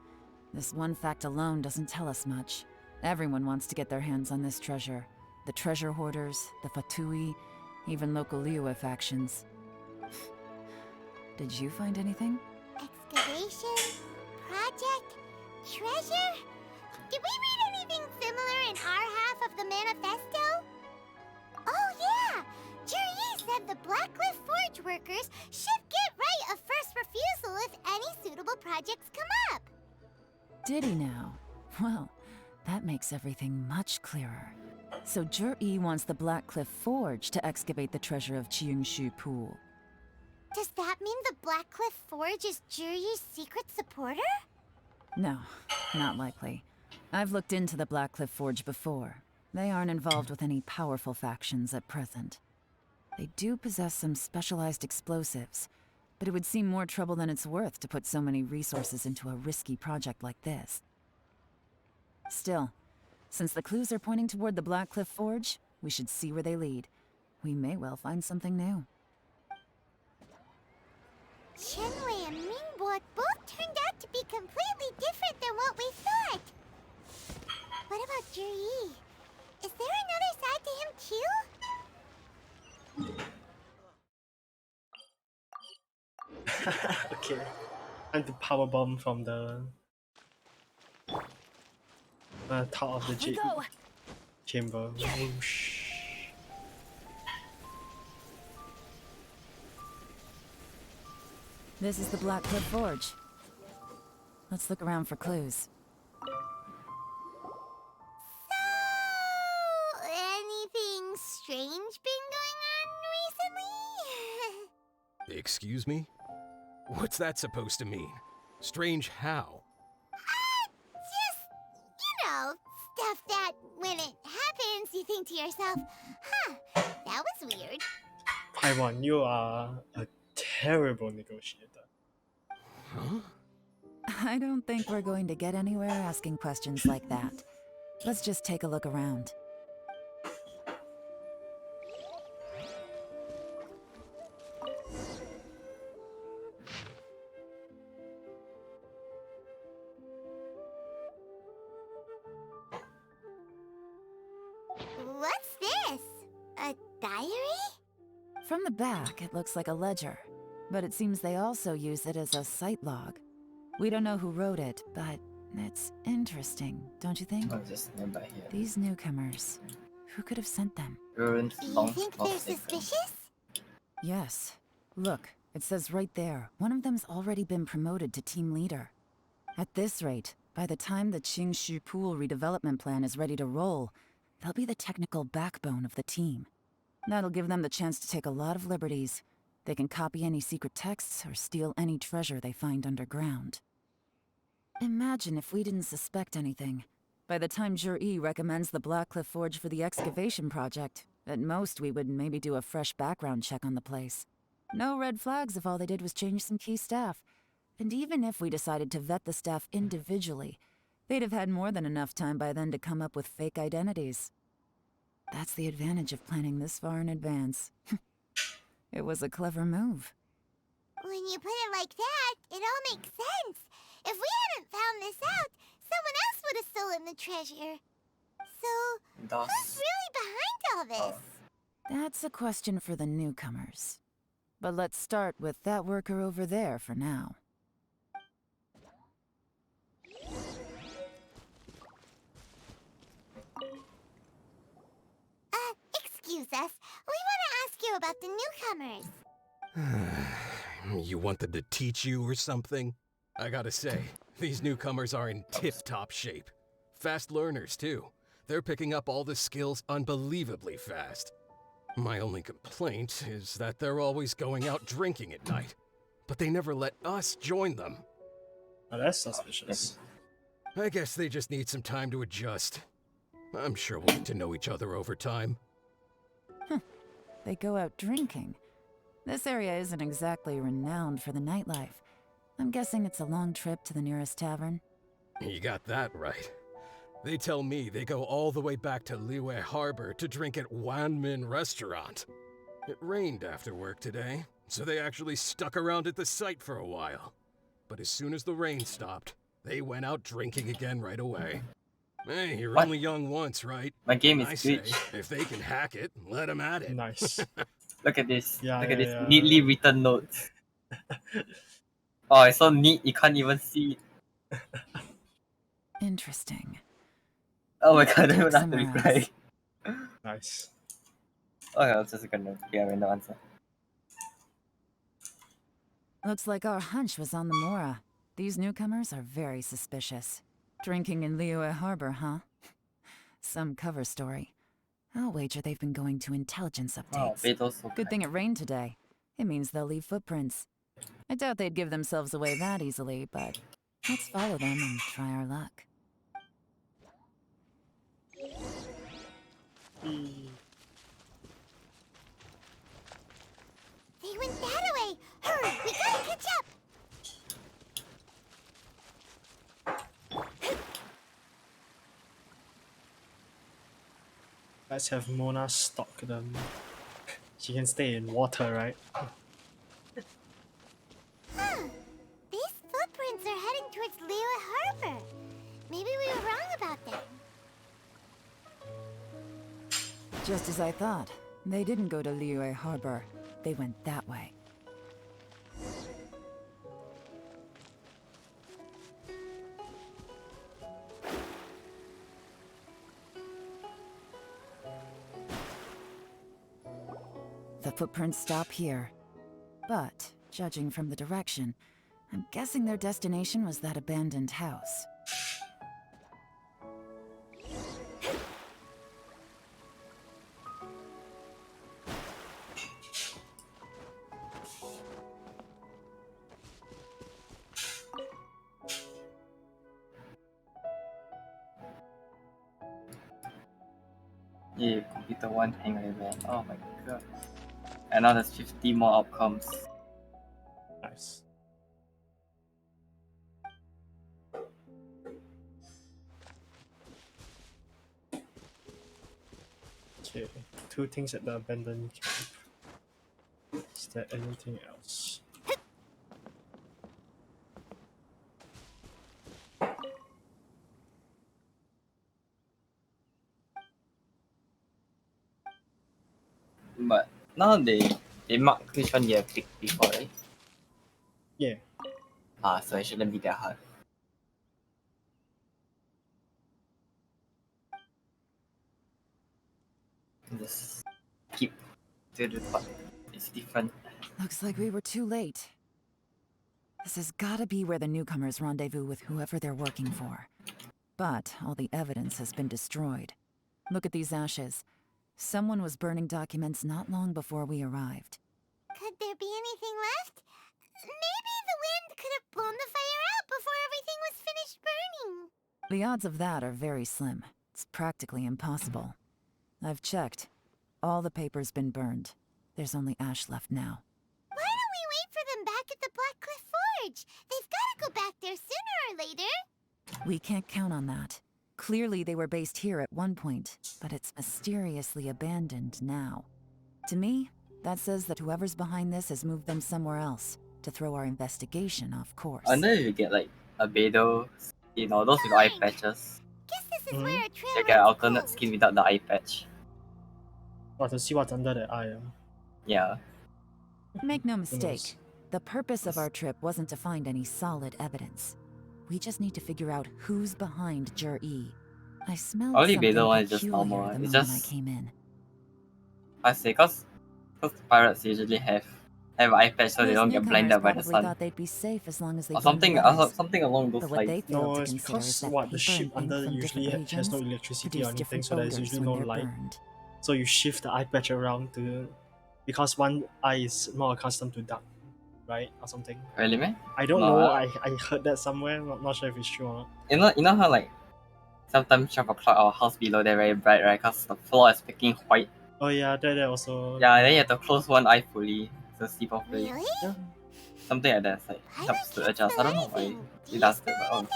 S6: this one fact alone doesn't tell us much. Everyone wants to get their hands on this treasure. The treasure hoarders, the Fatui, even local Liyue factions. Did you find anything?
S4: Excavation? Project? Treasure? Did we read anything similar in our half of the manifesto? Oh yeah! Juri said the Blackcliff Forge workers should get right of first refusal if any suitable projects come up.
S6: Did he now? Well, that makes everything much clearer. So Jur-E wants the Blackcliff Forge to excavate the treasure of Qiangshu Pool.
S4: Does that mean the Blackcliff Forge is Juri's secret supporter?
S6: No, not likely. I've looked into the Blackcliff Forge before. They aren't involved with any powerful factions at present. They do possess some specialized explosives, but it would seem more trouble than it's worth to put so many resources into a risky project like this. Still, since the clues are pointing toward the Blackcliff Forge, we should see where they lead. We may well find something new.
S4: Qianwei and Mingbo both turned out to be completely different than what we thought. What about Juri? Is there another side to him too?
S1: Okay. And the power bomb from the top of the chamber. Whoosh.
S6: This is the Blackcliff Forge. Let's look around for clues.
S4: So, anything strange been going on recently?
S16: Excuse me? What's that supposed to mean? Strange how?
S4: Just, you know, stuff that when it happens, you think to yourself, huh, that was weird.
S1: Paimon, you are a terrible negotiator.
S16: Huh?
S6: I don't think we're going to get anywhere asking questions like that. Let's just take a look around.
S4: What's this? A diary?
S6: From the back, it looks like a ledger, but it seems they also use it as a site log. We don't know who wrote it, but it's interesting, don't you think?
S2: Oh, just nearby here.
S6: These newcomers, who could have sent them?
S2: Ruined
S4: You
S2: long
S4: think they're suspicious?
S6: Yes. Look, it says right there, one of them's already been promoted to team leader. At this rate, by the time the Qiangshu Pool redevelopment plan is ready to roll, they'll be the technical backbone of the team. That'll give them the chance to take a lot of liberties. They can copy any secret texts or steal any treasure they find underground. Imagine if we didn't suspect anything. By the time Jur-E recommends the Blackcliff Forge for the excavation project, at most we would maybe do a fresh background check on the place. No red flags if all they did was change some key staff. And even if we decided to vet the staff individually, they'd have had more than enough time by then to come up with fake identities. That's the advantage of planning this far in advance. It was a clever move.
S4: When you put it like that, it all makes sense. If we hadn't found this out, someone else would have stolen the treasure. So, who's really behind all this?
S6: That's a question for the newcomers. But let's start with that worker over there for now.
S4: Excuse us. We want to ask you about the newcomers.
S16: You want them to teach you or something? I gotta say, these newcomers are in tip-top shape. Fast learners, too. They're picking up all the skills unbelievably fast. My only complaint is that they're always going out drinking at night. But they never let us join them.
S1: Oh, that's suspicious.
S16: I guess they just need some time to adjust. I'm sure we'll get to know each other over time.
S6: They go out drinking. This area isn't exactly renowned for the nightlife. I'm guessing it's a long trip to the nearest tavern.
S16: You got that right. They tell me they go all the way back to Liyue Harbor to drink at Wanmin Restaurant. It rained after work today, so they actually stuck around at the site for a while. But as soon as the rain stopped, they went out drinking again right away. Hey, you're only young once, right?
S2: My game is
S16: I say,
S2: glitched.
S16: if they can hack it, let them at it.
S1: Nice.
S2: Look at this.
S1: Yeah,
S2: Look
S1: yeah,
S2: at this
S1: yeah.
S2: neatly written notes. Oh, it's so neat you can't even see it.
S6: Interesting.
S2: Oh my god, I don't even have to
S6: Somewhere
S2: reply.
S1: Nice.
S2: Okay, I was just gonna random answer.
S6: Looks like our hunch was on the Mora. These newcomers are very suspicious. Drinking in Liyue Harbor, huh? Some cover story. I'll wager they've been going to intelligence
S2: Wow,
S6: updates.
S2: Beto's so
S6: Good thing it rained today. It means they'll leave footprints. I doubt they'd give themselves away that easily, but let's follow them and try our luck.
S4: They went that way. Hurry, we gotta catch up.
S1: Let's have Mona stalk them. She can stay in water, right?
S4: These footprints are heading towards Liyue Harbor. Maybe we were wrong about them.
S6: Just as I thought. They didn't go to Liyue Harbor. They went that way. The footprints stop here. But, judging from the direction, I'm guessing their destination was that abandoned house.
S2: Yeah, computer 1 hang event. Oh my god. And now there's 50 more outcomes.
S1: Nice. Okay, 2 things at the abandoned camp. Is there anything else?
S2: But now they mark which one you have picked before, right?
S1: Yeah.
S2: So it shouldn't be that hard. Just keep to the top. It's different.
S6: Looks like we were too late. This has gotta be where the newcomers rendezvous with whoever they're working for. But all the evidence has been destroyed. Look at these ashes. Someone was burning documents not long before we arrived.
S4: Could there be anything left? Maybe the wind could have blown the fire out before everything was finished burning.
S6: The odds of that are very slim. It's practically impossible. I've checked. All the paper's been burned. There's only ash left now.
S4: Why don't we wait for them back at the Black Cliff Forge? They've got to go back there sooner or later.
S6: We can't count on that. Clearly they were based here at one point, but it's mysteriously abandoned now. To me, that says that whoever's behind this has moved them somewhere else, to throw our investigation off course.
S2: I wonder if you get like a Bedo skin or those with eye patches.
S4: Guess this is where a trail
S2: You get an alternate skin without the eye patch.
S1: Oh, to see what's under the eye.
S2: Yeah.
S6: Make no
S1: Who knows?
S6: mistake, the purpose of our trip wasn't to find any solid evidence. We just need to figure out who's behind Jur-E. I smelled
S2: Only
S6: something
S2: Vader one is just
S6: peculiar
S2: normal.
S6: the
S2: It's
S6: moment I
S2: just
S6: came in.
S2: I say cause pirates usually have eye patch so they
S6: Those
S2: don't get
S6: newcomers
S2: blinded by the
S6: probably
S2: sun.
S6: thought they'd be safe as long as they
S2: Or
S6: burned the
S2: something
S6: letters.
S2: something along those
S6: But what they
S2: lines.
S6: failed
S1: No,
S6: to
S1: it's
S6: consider is
S1: because
S6: that
S1: what the
S6: paper
S1: ship
S6: and ink
S1: under
S6: from
S1: usually
S6: different
S1: has no
S6: regions
S1: electricity
S6: produce
S1: or anything,
S6: different
S1: so there's
S6: odors
S1: usually
S6: when
S1: no
S6: they're
S1: light.
S6: burned.
S1: So you shift the eye patch around to, because one eye is more accustomed to dark, right, or something.
S2: Really, man?
S1: I don't
S2: No,
S1: know. I heard that somewhere. Not sure if it's true or not.
S2: You know how like sometimes 12 o'clock our house below there very bright, right? Cause the floor is picking white.
S1: Oh yeah, that also.
S2: Yeah, then you have to close one eye fully to see properly.
S4: Really?
S1: Yeah.
S2: Something like that. It's like helps to adjust. I don't know why it does that, but oh.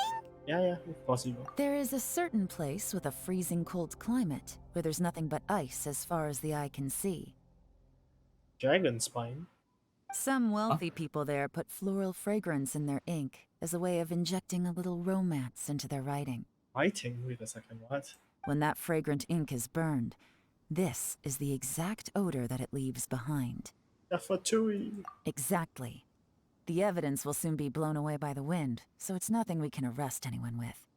S1: Yeah, it's possible.
S6: There is a certain place with a freezing cold climate where there's nothing but ice as far as the eye can see.
S1: Dragon spine.
S6: Some wealthy people there put floral fragrance in their ink as a way of injecting a little romance into their writing.
S1: Writing? Wait a second, what?
S6: When that fragrant ink is burned, this is the exact odor that it leaves behind.
S1: Dafatui.
S6: Exactly. The evidence will soon be blown away by the wind, so it's nothing we can arrest anyone with.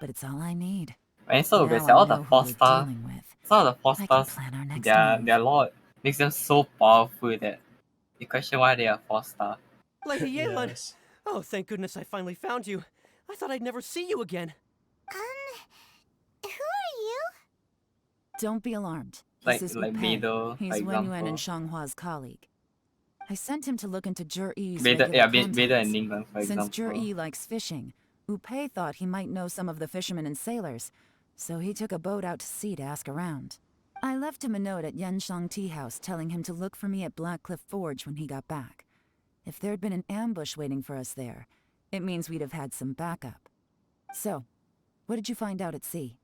S6: But it's all I need.
S2: And it's so
S6: Now
S2: good.
S6: I
S2: All
S6: know
S2: the
S6: who
S2: 4-star,
S6: we're dealing with.
S2: some of the 4
S6: I can
S2: stars,
S6: plan our next
S2: their
S6: move.
S2: lord makes them so powerful that you question why they are 4-star.
S12: Lady Yelan!
S1: Yes.
S12: Oh, thank goodness I finally found you. I thought I'd never see you again.
S4: Who are you?
S6: Don't be alarmed.
S2: Like
S6: This is
S2: like
S6: Upei.
S2: Vader, for
S6: He's Wenyuan
S2: example.
S6: and Shanghua's colleague. I sent him to look into Jur-E's
S2: Vader,
S6: regular
S2: yeah,
S6: contacts.
S2: Vader and Ningguang, for
S6: Since
S2: example.
S6: Jur-E likes fishing, Upei thought he might know some of the fishermen and sailors, so he took a boat out to sea to ask around. I left him a note at Yanshang Tea House telling him to look for me at Blackcliff Forge when he got back. If there'd been an ambush waiting for us there, it means we'd have had some backup. So, what did you find out at sea?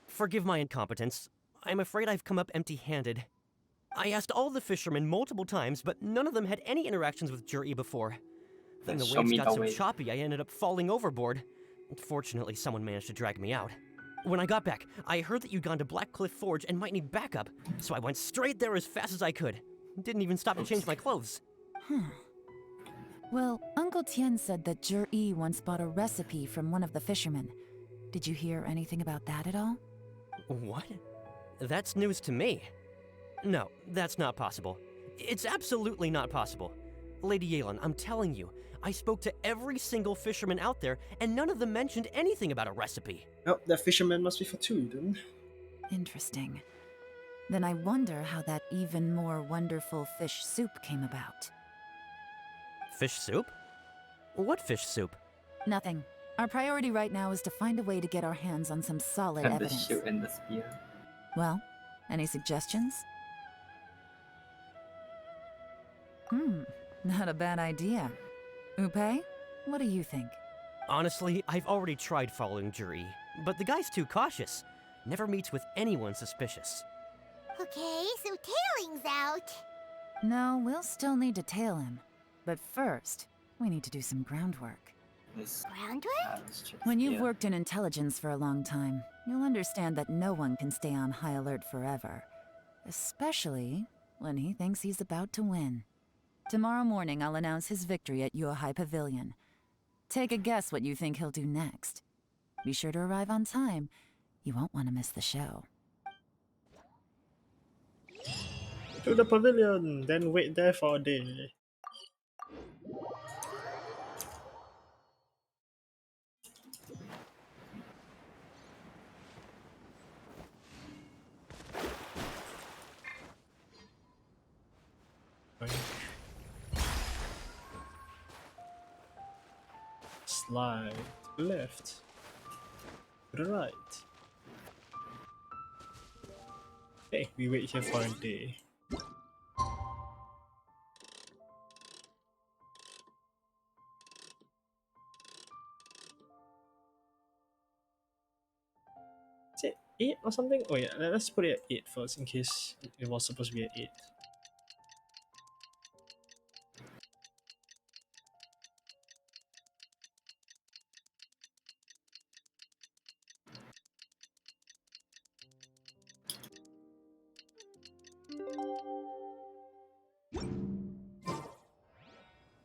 S12: Forgive my incompetence. I'm afraid I've come up empty-handed. I asked all the fishermen multiple times, but none of them had any interactions with Jur-E before. Then the
S2: Show
S12: waves
S2: me
S12: got
S2: the
S12: so
S2: way.
S12: choppy I ended up falling overboard. Fortunately, someone managed to drag me out. When I got back, I heard that you'd gone to Blackcliff Forge and might need backup, so I went straight there as fast as I could. Didn't even stop to change my clothes.
S6: Well, Uncle Tien said that Jur-E once bought a recipe from one of the fishermen. Did you hear anything about that at all?
S12: What? That's news to me. No, that's not possible. It's absolutely not possible. Lady Yelan, I'm telling you, I spoke to every single fisherman out there, and none of them mentioned anything about a recipe.
S1: Oh, that fisherman must be for two, then.
S6: Interesting. Then I wonder how that even more wonderful fish soup came about.
S12: Fish soup? What fish soup?
S6: Nothing. Our priority right now is to find a way to get our hands on some solid
S2: And the
S6: evidence.
S2: shield and the spear.
S6: Well, any suggestions? Not a bad idea. Upei, what do you think?
S12: Honestly, I've already tried following Jur-E, but the guy's too cautious. Never meets with anyone suspicious.
S4: Okay, so tailing's out.
S6: No, we'll still need to tail him. But first, we need to do some groundwork.
S4: Groundwork?
S6: When you've worked in intelligence for a long time, you'll understand that no one can stay on high alert forever. Especially when he thinks he's about to win. Tomorrow morning, I'll announce his victory at Yuehai Pavilion. Take a guess what you think he'll do next. Be sure to arrive on time. You won't want to miss the show.
S1: To the pavilion, then wait there for a day. Slide to the left, to the right. Okay, we wait here for a day. Is it 8 or something? Oh yeah, let's put it at 8 first in case it was supposed to be at 8.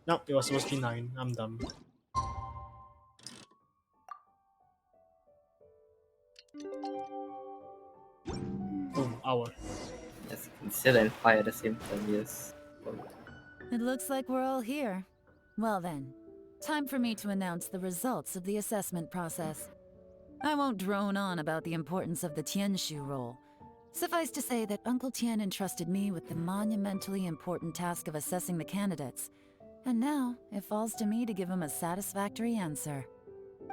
S1: Nope, it was supposed to be 9. I'm dumb. Oh, hour.
S2: Yes, conceal and fire at the same time, yes.
S6: It looks like we're all here. Well then, time for me to announce the results of the assessment process. I won't drone on about the importance of the Tianshu role. Suffice to say that Uncle Tian entrusted me with the monumentally important task of assessing the candidates. And now, it falls to me to give him a satisfactory answer.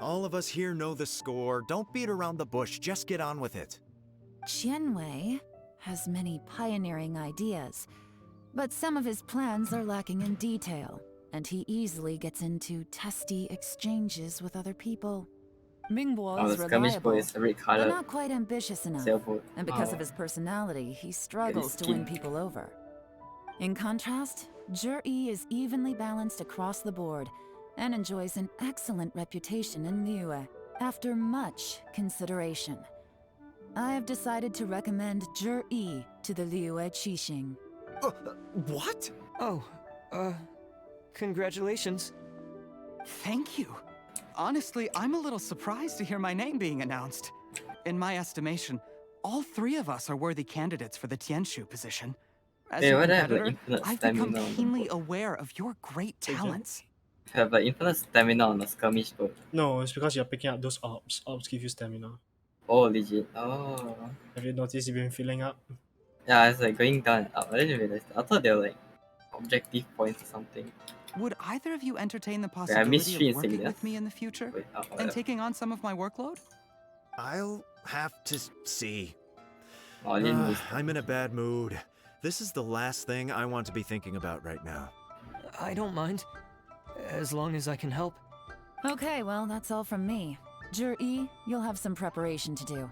S10: All of us here know the score. Don't beat around the bush, just get on with it.
S6: Qianwei has many pioneering ideas, but some of his plans are lacking in detail, and he easily gets into testy exchanges with other people. Mingbo
S2: Oh,
S6: is
S2: the skirmish boy
S6: reliable,
S2: is red
S6: but
S2: colored.
S6: not quite ambitious enough,
S2: Sailboat.
S6: and because
S2: Oh.
S6: of his personality, he struggles to
S2: skin.
S6: win people over. In contrast, Zhi is evenly balanced across the board, and enjoys an excellent reputation in Liyue, after much consideration. I have decided to recommend Zhi to the Liyue Qixing.
S10: What?
S8: Oh, congratulations.
S9: Thank you. Honestly, I'm a little surprised to hear my name being announced. In my estimation, all 3 of us are worthy candidates for the Tianshu position. As
S2: Hey,
S9: your
S2: why do I have, like,
S9: competitor,
S2: infinite
S9: I've become
S2: stamina on the
S9: keenly
S2: boat?
S9: aware of your great talents.
S2: Have like infinite stamina on the skirmish boat.
S1: No, it's because you're picking up those orbs. Orbs give you stamina.
S2: Oh, legit. Oh.
S1: Have you noticed you've been filling up?
S2: Yeah, it's like going down and up. I didn't realize that. I thought they were like objective points or something.
S9: Would either of you entertain the
S2: Wait, I missed
S9: possibility
S2: 3
S9: of working
S2: insignias.
S9: with me in the future?
S2: Wait,
S9: And
S2: whatever.
S9: taking on some of my workload?
S10: I'll have to see.
S2: Oh, I didn't miss
S10: I'm in a bad mood. This is the last thing I want to be thinking about right now.
S8: I don't mind, as long as I can help.
S6: Okay, well, that's all from me. Zhi, you'll have some preparation to do.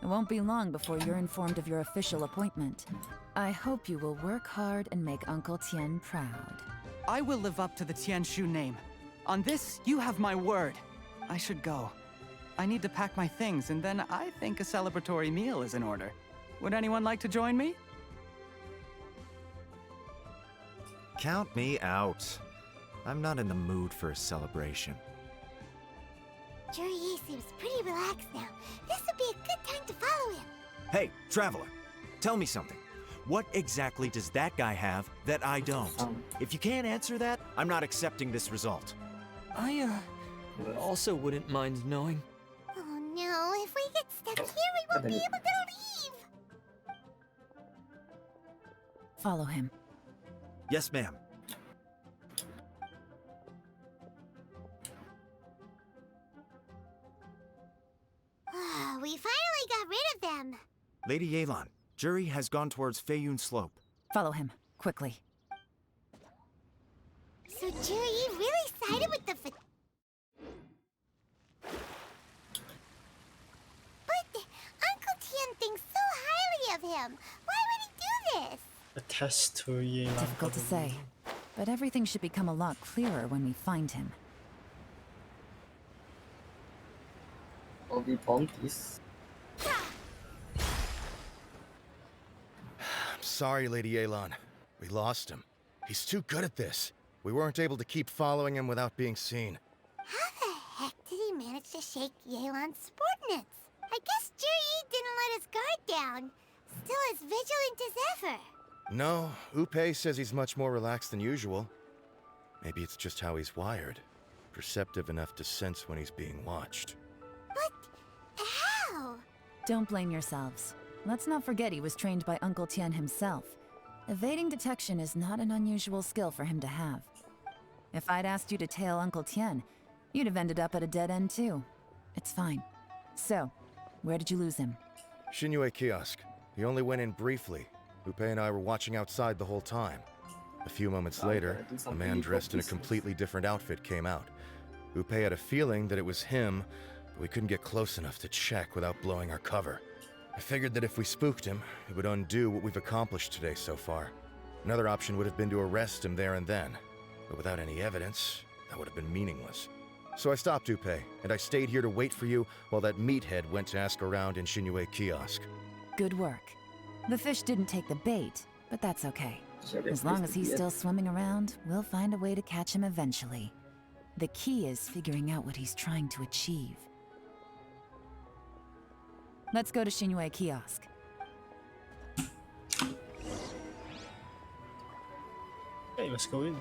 S6: It won't be long before you're informed of your official appointment. I hope you will work hard and make Uncle Tian proud.
S9: I will live up to the Tianshu name. On this, you have my word. I should go. I need to pack my things, and then I think a celebratory meal is in order. Would anyone like to join me?
S10: Count me out. I'm not in the mood for a celebration.
S4: Zhi seems pretty relaxed now. This would be a good time to follow him.
S10: Hey, Traveler, tell me something. What exactly does that guy have that I don't? If you can't answer that, I'm not accepting this result.
S8: I, also wouldn't mind knowing.
S4: Oh no, if we get stuck here, we won't be able to leave.
S6: Follow him.
S10: Yes, ma'am.
S4: We finally got rid of them.
S10: Lady Yelan, Zhi has gone towards Feiyun Slope.
S6: Follow him, quickly.
S4: So Zhi really sided with the But Uncle Tian thinks so highly of him. Why would he do this?
S1: A test to Yelan.
S6: Difficult to say, but everything should become a lot clearer when we find him.
S2: Bobby Bounties.
S13: I'm sorry, Lady Yelan. We lost him. He's too good at this. We weren't able to keep following him without being seen.
S4: How the heck did he manage to shake Yelan's subordinates? I guess Zhi didn't let his guard down. Still as vigilant as ever.
S13: No, Upe says he's much more relaxed than usual. Maybe it's just how he's wired. Perceptive enough to sense when he's being watched.
S4: How?
S6: Don't blame yourselves. Let's not forget he was trained by Uncle Tian himself. Evading detection is not an unusual skill for him to have. If I'd asked you to tail Uncle Tian, you'd have ended up at a dead end too. It's fine. So, where did you lose him?
S13: Xinyue kiosk. He only went in briefly. Upe and I were watching outside the whole time. A few moments later, a man dressed in a completely different outfit came out. Upe had a feeling that it was him, but we couldn't get close enough to check without blowing our cover. I figured that if we spooked him, it would undo what we've accomplished today so far. Another option would have been to arrest him there and then, but without any evidence, that would have been meaningless. So I stopped Upe, and I stayed here to wait for you while that meathead went to ask around in Xinyue kiosk.
S6: Good work. The fish didn't take the bait, but that's okay. As long as he's still swimming around, we'll find a way to catch him eventually. The key is figuring out what he's trying to achieve. Let's go to Xinyue Kiosk.
S1: Hey, let's go in.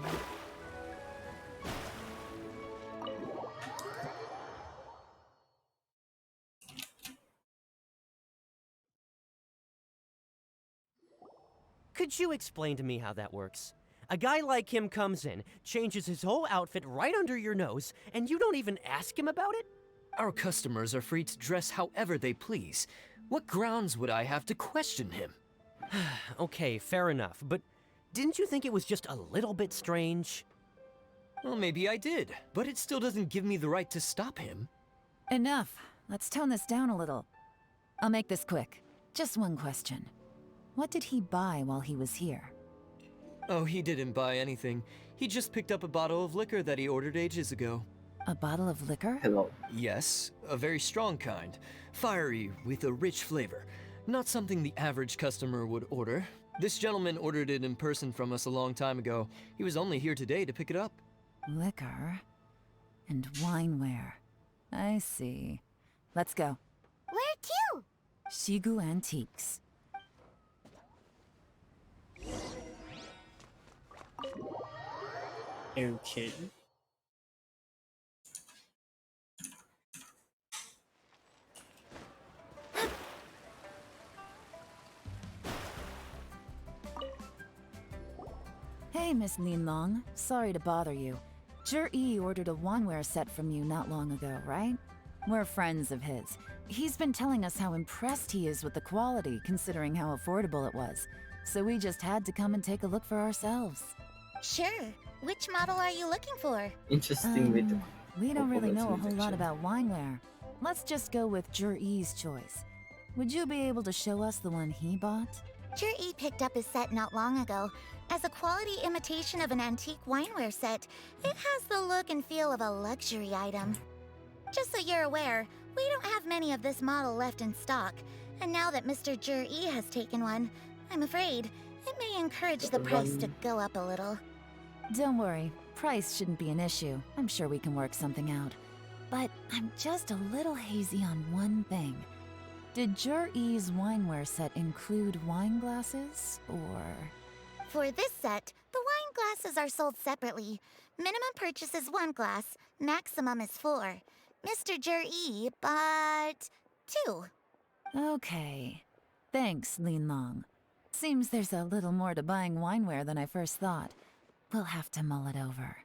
S12: Could you explain to me how that works? A guy like him comes in, changes his whole outfit right under your nose, and you don't even ask him about it?
S8: Our customers are free to dress however they please. What grounds would I have to question him?
S12: Okay, fair enough, but didn't you think it was just a little bit strange?
S8: Well, maybe I did, but it still doesn't give me the right to stop him.
S6: Enough. Let's tone this down a little. I'll make this quick. Just one question. What did he buy while he was here?
S8: Oh, he didn't buy anything. He just picked up a bottle of liquor that he ordered ages ago.
S6: A bottle of liquor?
S8: Yes, a very strong kind. Fiery, with a rich flavor. Not something the average customer would order. This gentleman ordered it in person from us a long time ago. He was only here today to pick it up.
S6: Liquor and wineware. I see. Let's go.
S4: Where to?
S6: Shigu Antiques.
S1: Okay.
S6: Hey, Miss Linlong. Sorry to bother you. Zhi ordered a wineware set from you not long ago, right? We're friends of his. He's been telling us how impressed he is with the quality, considering how affordable it was. So we just had to come and take a look for ourselves.
S4: Sure. Which model are you looking for?
S2: Interesting with the
S6: We don't really know a whole lot
S2: selection.
S6: about wineware. Let's just go with Zhi's choice. Would you be able to show us the one he bought?
S4: Zhi picked up his set not long ago. As a quality imitation of an antique wineware set, it has the look and feel of a luxury item. Just so you're aware, we don't have many of this model left in stock. And now that Mr. Zhi has taken one, I'm afraid it may encourage the price to go up a little.
S6: Don't worry, price shouldn't be an issue. I'm sure we can work something out. But I'm just a little hazy on one thing. Did Zhi's wineware set include wine glasses, or...?
S4: For this set, the wine glasses are sold separately. Minimum purchase is 1 glass, maximum is 4. Mr. Zhi bought 2.
S6: Okay. Thanks, Linlong. Seems there's a little more to buying wineware than I first thought. We'll have to mull it over.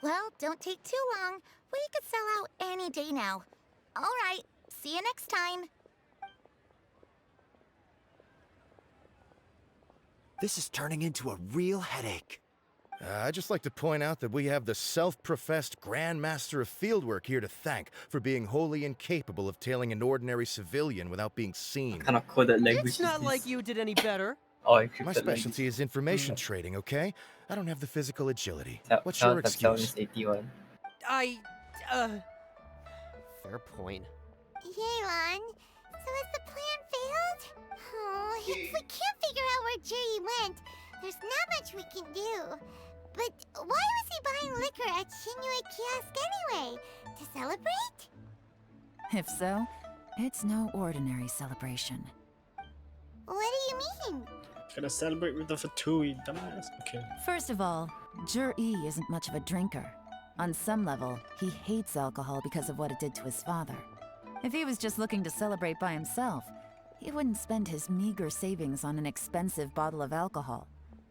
S4: Well, don't take too long. We could sell out any day now. All right, see you next time.
S10: This is turning into a real headache.
S5: I'd just like to point out that we have the self-professed Grand Master of Fieldwork here to thank for being wholly incapable of tailing an ordinary civilian without being seen.
S2: Kind of coded language.
S12: It's not like you did any better.
S2: Oh,
S5: My specialty is information trading, okay? I don't have the physical agility. What's
S2: Tell
S5: your excuse?
S2: 81.
S12: Fair point.
S4: Yay, Lahn. So has the plan failed? Oh, if we can't figure out where Zhi went, there's not much we can do. But why was he buying liquor at Xinyue Kiosk anyway? To celebrate?
S6: If so, it's no ordinary celebration.
S4: What do you mean?
S1: Gonna celebrate with the Fatui, dumbass. Okay.
S6: First of all, Zhi isn't much of a drinker. On some level, he hates alcohol because of what it did to his father. If he was just looking to celebrate by himself, he wouldn't spend his meager savings on an expensive bottle of alcohol,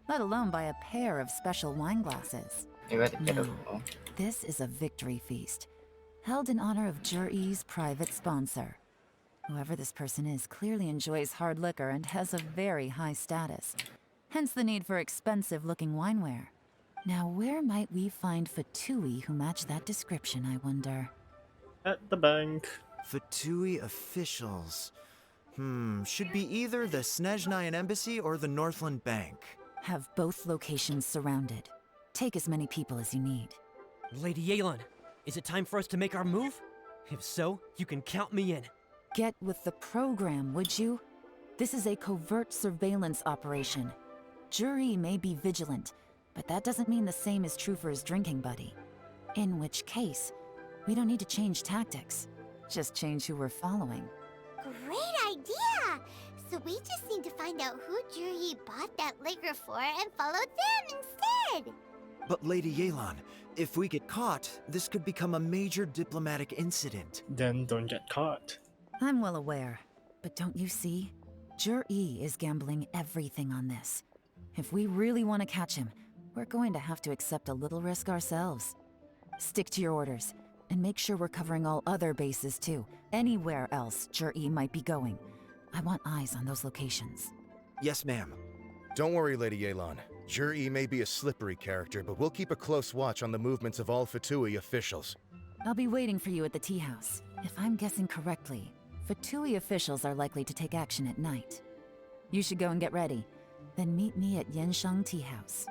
S6: let alone buy a pair of special wine glasses. No, this is a victory feast, held in honor of Zhi's private sponsor. Whoever this person is clearly enjoys hard liquor and has a very high status, hence the need for expensive-looking wineware. Now, where might we find Fatui who match that description, I wonder?
S1: At the bank.
S10: Fatui officials. Should be either the Snezhnayan Embassy or the Northland Bank.
S6: Have both locations surrounded. Take as many people as you need.
S12: Lady Yelan, is it time for us to make our move? If so, you can count me in.
S6: Get with the program, would you? This is a covert surveillance operation. Juri may be vigilant, but that doesn't mean the same is true for his drinking buddy. In which case, we don't need to change tactics. Just change who we're following.
S4: Great idea! So we just need to find out who Juri bought that liquor for and follow them instead!
S10: But Lady Yelan, if we get caught, this could become a major diplomatic incident.
S1: Then don't get caught.
S6: I'm well aware, but don't you see? Juri is gambling everything on this. If we really want to catch him, we're going to have to accept a little risk ourselves. Stick to your orders, and make sure we're covering all other bases too. Anywhere else Juri might be going. I want eyes on those locations.
S10: Yes, ma'am.
S17: Don't worry, Lady Yelan. Juri may be a slippery character, but we'll keep a close watch on the movements of all Fatui officials.
S6: I'll be waiting for you at the tea house. If I'm guessing correctly, Fatui officials are likely to take action at night. You should go and get ready. Then meet me at Yansheng Tea House.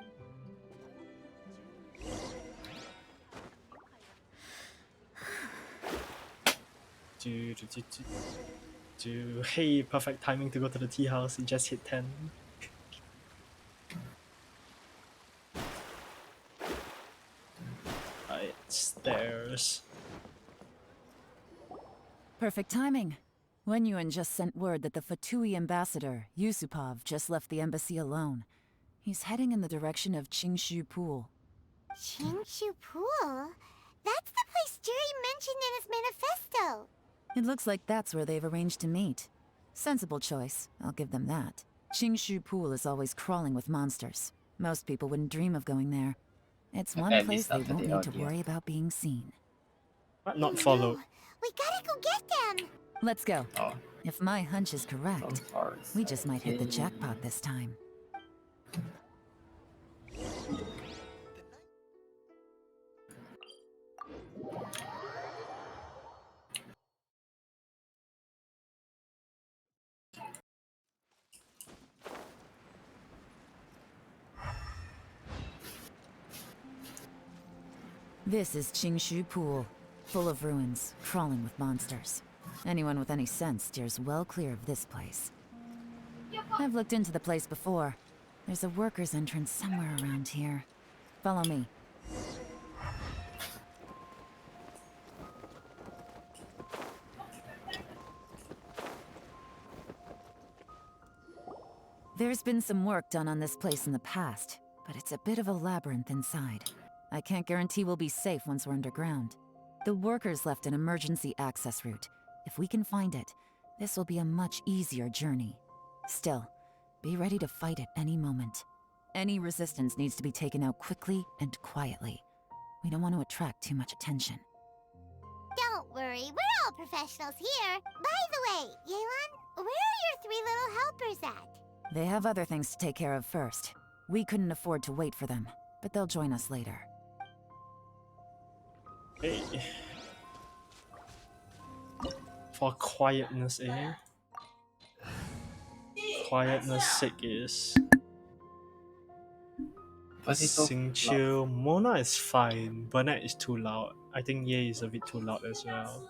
S1: Hey, perfect timing to go to the tea house. It just hit 10. Right, stairs.
S6: Perfect timing. Wenyuan just sent word that the Fatui ambassador, Yusupov, just left the embassy alone. He's heading in the direction of Qingshu Pool.
S4: Qingshu Pool? That's the place Juri mentioned in his manifesto!
S6: It looks like that's where they've arranged to meet. Sensible choice, I'll give them that. Qingshu Pool is always crawling with monsters. Most people wouldn't dream of going there. It's one
S2: At
S6: place
S2: least
S6: they
S2: after
S6: won't
S2: the
S6: need to
S2: audio.
S6: worry about being seen.
S1: Not follow.
S4: We gotta go get them!
S6: Let's go.
S2: Oh,
S6: If my hunch is correct,
S2: forest.
S6: we just might hit the jackpot this time. This is Qingshu Pool, full of ruins, crawling with monsters. Anyone with any sense steers well clear of this place. I've looked into the place before. There's a worker's entrance somewhere around here. Follow me. There's been some work done on this place in the past, but it's a bit of a labyrinth inside. I can't guarantee we'll be safe once we're underground. The workers left an emergency access route. If we can find it, this will be a much easier journey. Still, be ready to fight at any moment. Any resistance needs to be taken out quickly and quietly. We don't want to attract too much attention.
S4: Don't worry, we're all professionals here. By the way, Yelan, where are your three little helpers at?
S6: They have other things to take care of first. We couldn't afford to wait for them, but they'll join us later.
S1: Hey. For quietness, eh? Quietness sake is... Xingqiu. Mona is fine. Burnett is too loud. I think Ye is a bit too loud as well.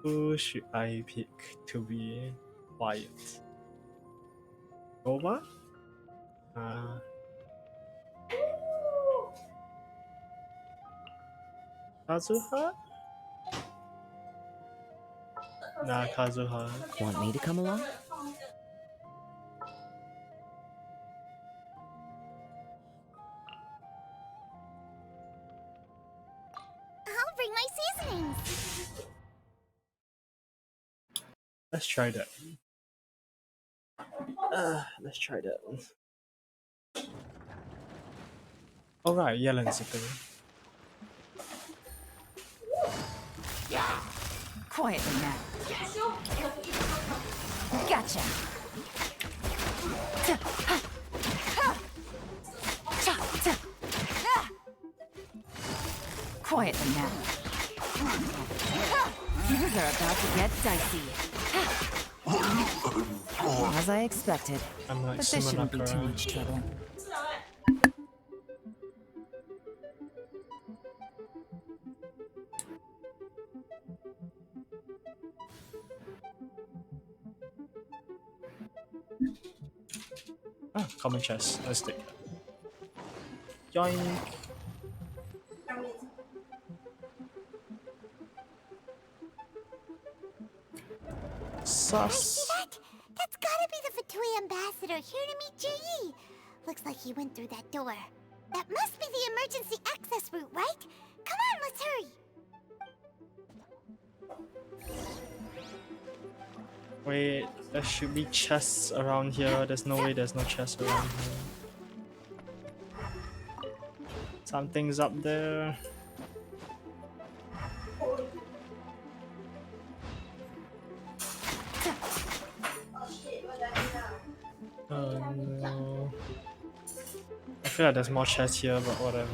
S1: Who should I pick to be quiet? Boba? Kazuha? Nah, Kazuha.
S12: Want me to come along?
S4: I'll bring my seasonings!
S1: Let's try that. Let's try that. Alright, Yelan's a thing.
S6: Quietly now. Gotcha. Quietly now. Things are about to get dicey. As I expected,
S1: Like
S6: but this shouldn't be too much trouble.
S1: common chest. Let's take that. Yoink. Sus.
S4: That's gotta be the Fatui ambassador here to meet Ji. Looks like he went through that door. That must be the emergency access route, right? Come on, let's hurry.
S1: Wait, there should be chests around here. There's no way there's no chests around here. Something's up there. Oh no. I feel like there's more chests here, but whatever.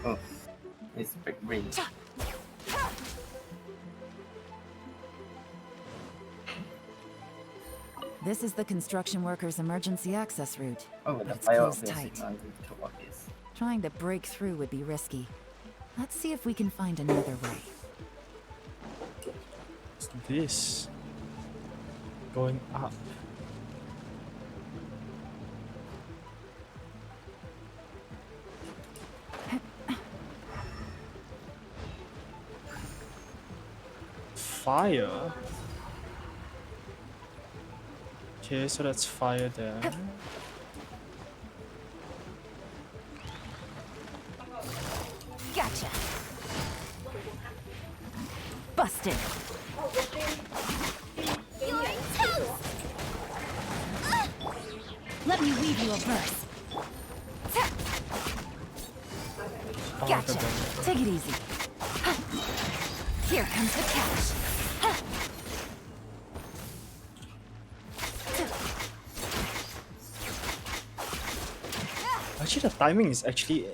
S2: Oh, it's big ring.
S6: This is the construction workers' emergency access route.
S2: Oh,
S6: but
S2: the
S6: it's
S2: fire
S6: closed
S2: is
S6: tight.
S2: to Orchis.
S6: Trying to break through would be risky. Let's see if we can find another way.
S1: What's this? Going up. Fire? Okay, so that's fire there.
S6: Gotcha. Busted.
S15: You're toast!
S6: Let me weave you a verse. Gotcha. Take it easy. Here comes the catch.
S1: Actually, the timing is actually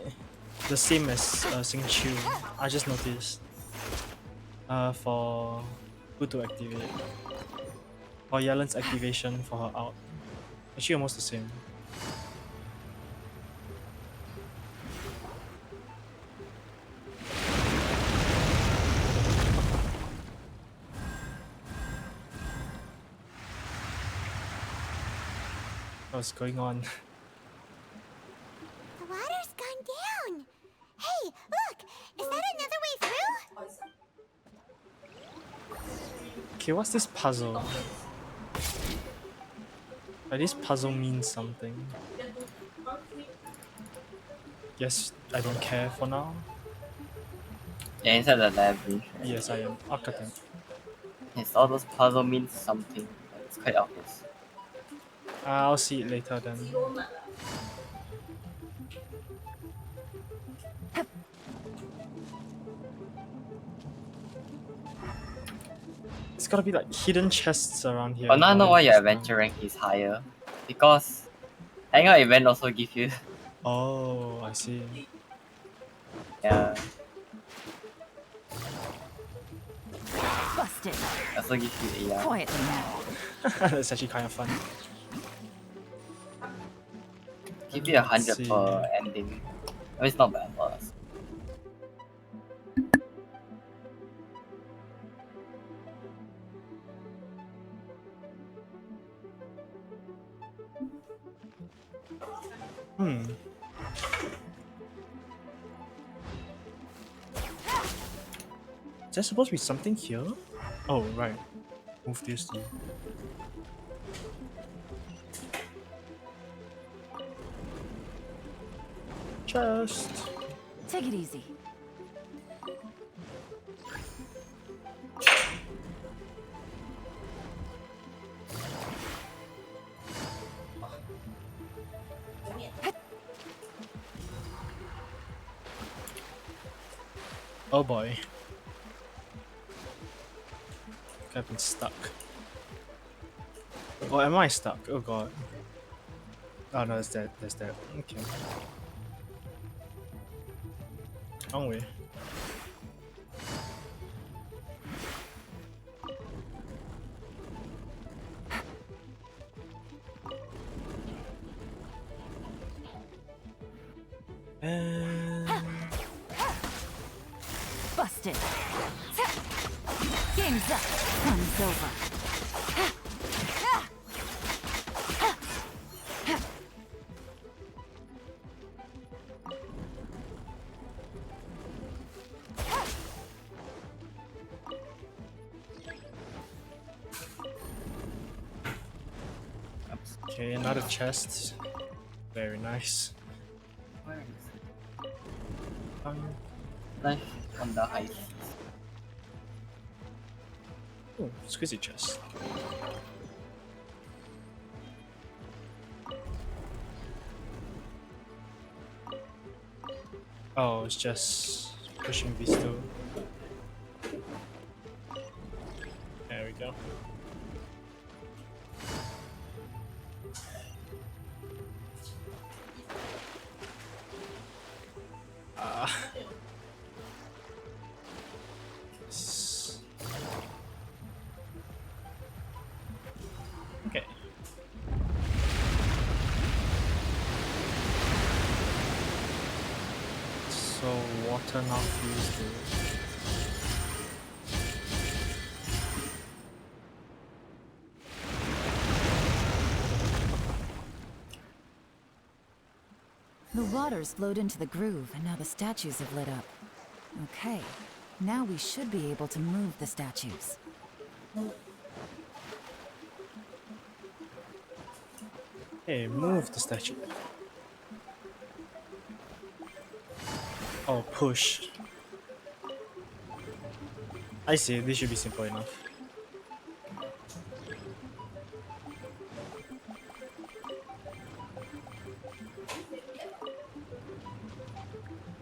S1: the same as Sing Chu. I just noticed. For who to activate. For Yelen's activation for her out. Actually, almost the same. What's going on?
S4: The water's gone down. Hey, look! Is that another way through?
S1: Okay, what's this puzzle? This puzzle means something. Guess I don't care for now.
S2: Yeah, inside the labyrinth. Right?
S1: Yes, I am. Architect.
S2: Yes, all those puzzle means something. It's quite obvious.
S1: I'll see it later then. It's gotta be like hidden chests around here.
S2: But now I know why your adventure rank is higher. Because hangout event also give you.
S1: Oh, I see.
S2: Yeah.
S6: Busted.
S2: Also give you AR.
S6: Quietly now.
S1: That's actually kind of fun.
S2: Give you 100 per ending. I mean, it's not bad for us.
S1: Is there supposed to be something here? Oh, right. Move this thing. Chest.
S6: Take it easy.
S1: Oh boy. I've been stuck. Oh, am I stuck? Oh god. Oh no, there's that. There's that. Okay. Wrong way.
S6: Busted. Game's up. Fun's over.
S1: Okay, another chest. Very nice.
S2: Nice on the heist.
S1: Oh, squeezy chest. Oh, it's just pushing these two. There we go. Okay. So water now fused to
S6: The water's flowed into the groove, and now the statues have lit up. Okay, now we should be able to move the statues.
S1: Hey, move the statue. Oh, push. I see, this should be simple enough.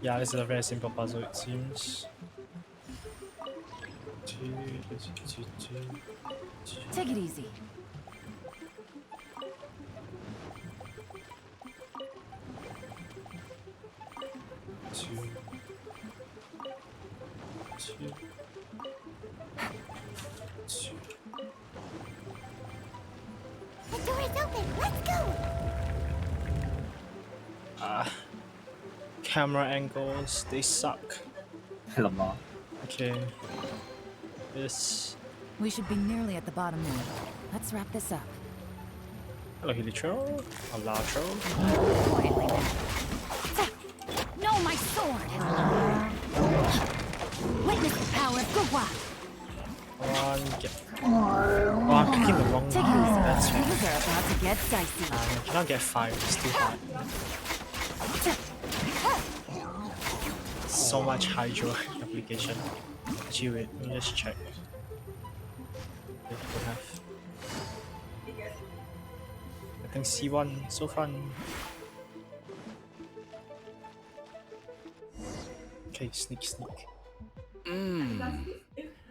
S1: Yeah, this is a very simple puzzle, it seems.
S6: Take it easy.
S4: The door is open. Let's go.
S1: Camera angles, they suck.
S2: Lamar.
S1: Okay. This.
S6: We should be nearly at the bottom now. Let's wrap this up.
S1: Hello, Helitro. Alatro.
S6: Quietly now. No, my sword! Witness the power of Gugwa!
S1: Oh, I'm picking the wrong
S6: Take it
S1: one.
S6: easy.
S1: That's
S6: Things are about to get dicey.
S1: I cannot get 5, it's too hard. So much hydro application. Actually, wait, let me just check. If we have. I think C1 so fun. Okay, sneak.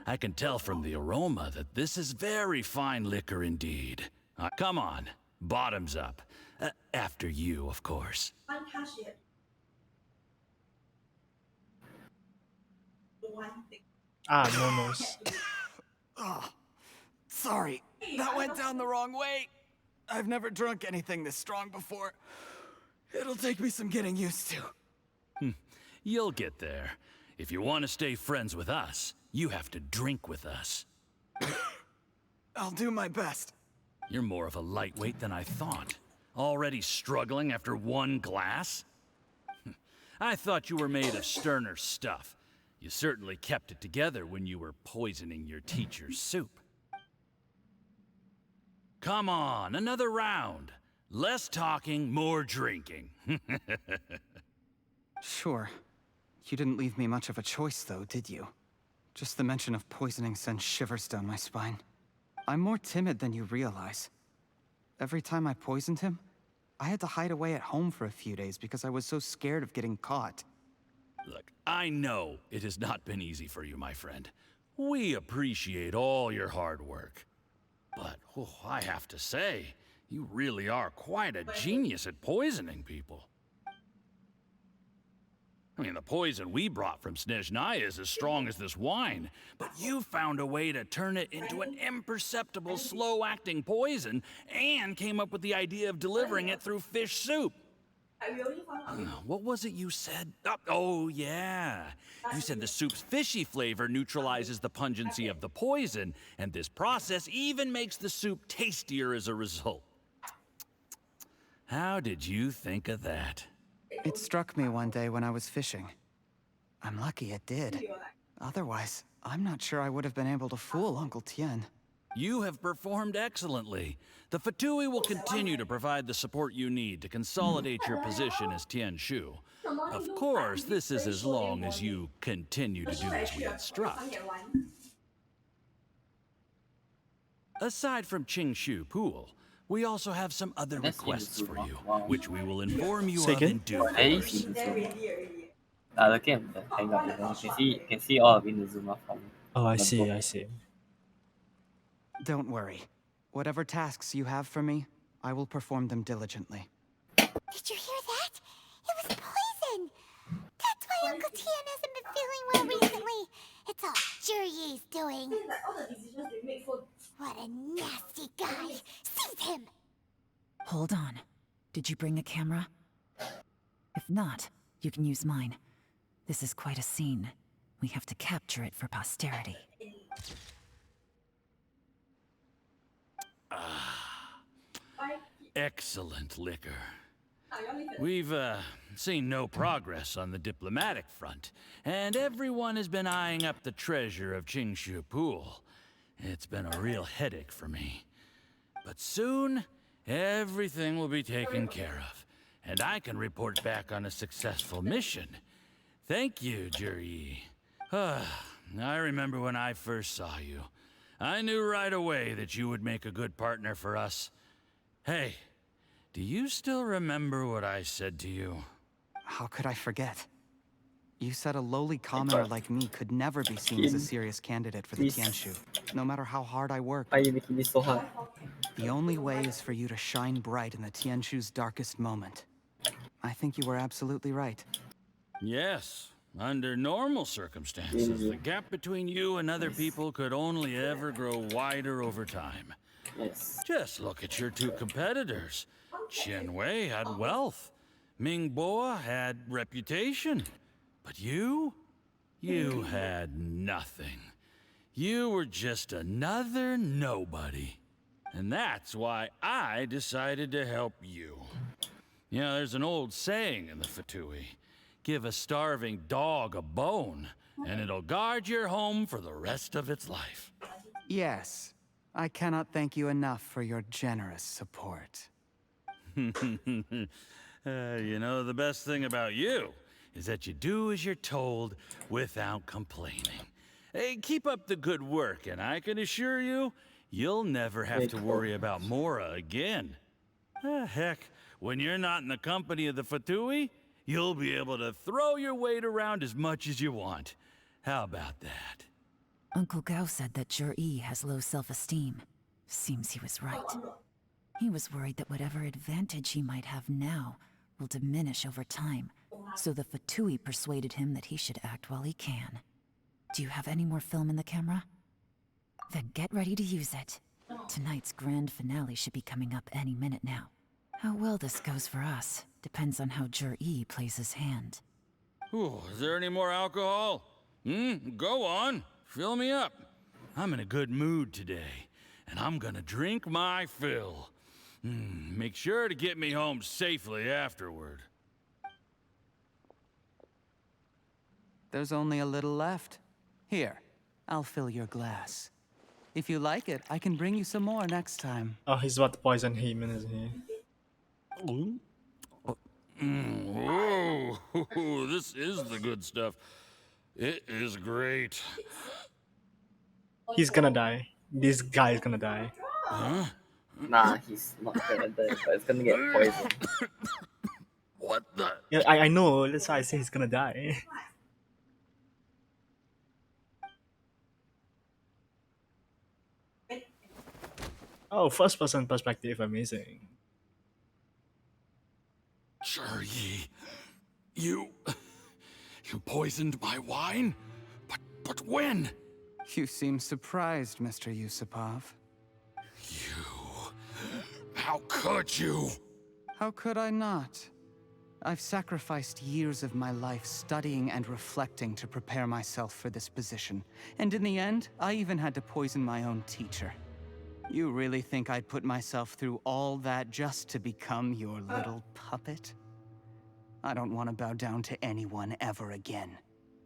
S18: I can tell from the aroma that this is very fine liquor indeed. Come on, bottoms up. After you, of course.
S1: Momos.
S9: Oh, sorry. That went down the wrong way. I've never drunk anything this strong before. It'll take me some getting used to.
S18: You'll get there. If you want to stay friends with us, you have to drink with us.
S9: I'll do my best.
S18: You're more of a lightweight than I thought. Already struggling after one glass? I thought you were made of sterner stuff. You certainly kept it together when you were poisoning your teacher's soup. Come on, another round. Less talking, more drinking.
S9: Sure. You didn't leave me much of a choice, though, did you? Just the mention of poisoning sends shivers down my spine. I'm more timid than you realize. Every time I poisoned him, I had to hide away at home for a few days because I was so scared of getting caught.
S18: Look, I know it has not been easy for you, my friend. We appreciate all your hard work. But, I have to say, you really are quite a genius at poisoning people. I mean, the poison we brought from Snezhnaya is as strong as this wine, but you found a way to turn it into an imperceptible, slow-acting poison and came up with the idea of delivering it through fish soup. What was it you said? Oh, yeah. You said the soup's fishy flavor neutralizes the pungency of the poison, and this process even makes the soup tastier as a result. How did you think of that?
S9: It struck me one day when I was fishing. I'm lucky it did. Otherwise, I'm not sure I would have been able to fool Uncle Tien.
S18: You have performed excellently. The Fatui will continue to provide the support you need to consolidate your position as Tien Shu. Of course, this is as long as you continue to do as we instruct. Aside from Qingshu Pool, we also have some other requests for you, which we will inform you of in due course.
S2: Looking at the hangout, you can see all of Inazuma from
S1: Oh, I
S2: the
S1: see,
S2: book.
S1: I see.
S9: Don't worry. Whatever tasks you have for me, I will perform them diligently.
S4: Did you hear that? It was poison! That's why Uncle Tien hasn't been feeling well recently. It's all Jurye's doing. What a nasty guy! Seize him!
S6: Hold on. Did you bring a camera? If not, you can use mine. This is quite a scene. We have to capture it for posterity.
S18: Excellent liquor. We've, seen no progress on the diplomatic front, and everyone has been eyeing up the treasure of Qingshu Pool. It's been a real headache for me. But soon, everything will be taken care of, and I can report back on a successful mission. Thank you, Juryi. I remember when I first saw you. I knew right away that you would make a good partner for us. Hey, do you still remember what I said to you?
S9: How could I forget? You said a lowly commoner like me could never be seen as a serious candidate for the Tianshu, no matter how hard I work.
S2: Why are you making this so hard?
S9: The only way is for you to shine bright in the Tianshu's darkest moment. I think you were absolutely right.
S18: Yes. Under normal circumstances, the gap between you and other people could only ever grow wider over time.
S2: Yes.
S18: Just look at your two competitors. Qianwei had wealth. Mingbo had reputation. But you had nothing. You were just another nobody. And that's why I decided to help you. You know, there's an old saying in the Fatui. Give a starving dog a bone, and it'll guard your home for the rest of its life.
S9: Yes. I cannot thank you enough for your generous support.
S18: You know, the best thing about you is that you do as you're told without complaining. Hey, keep up the good work, and I can assure you, you'll never have to worry about Mora again. Heck, when you're not in the company of the Fatui, you'll be able to throw your weight around as much as you want. How about that?
S6: Uncle Gao said that Juryi has low self-esteem. Seems he was right. He was worried that whatever advantage he might have now will diminish over time, so the Fatui persuaded him that he should act while he can. Do you have any more film in the camera? Then get ready to use it. Tonight's grand finale should be coming up any minute now. How well this goes for us depends on how Juryi plays his hand.
S18: Ooh, is there any more alcohol? Go on. Fill me up. I'm in a good mood today, and I'm gonna drink my fill. Make sure to get me home safely afterward.
S9: There's only a little left. Here, I'll fill your glass. If you like it, I can bring you some more next time.
S1: Oh, he's about to poison him, isn't he?
S18: Whoa, this is the good stuff. It is great.
S1: He's gonna die. This guy is gonna die.
S18: Huh?
S2: Nah, he's not gonna die, but it's gonna get poisoned.
S18: What the?
S1: Yeah, I know. That's why I say he's gonna die. Oh, first-person perspective, amazing.
S18: Juryi, you poisoned my wine? But when?
S9: You seem surprised, Mr. Yusupov.
S18: How could you?
S9: How could I not? I've sacrificed years of my life studying and reflecting to prepare myself for this position. And in the end, I even had to poison my own teacher. You really think I'd put myself through all that just to become your little puppet? I don't want to bow down to anyone ever again.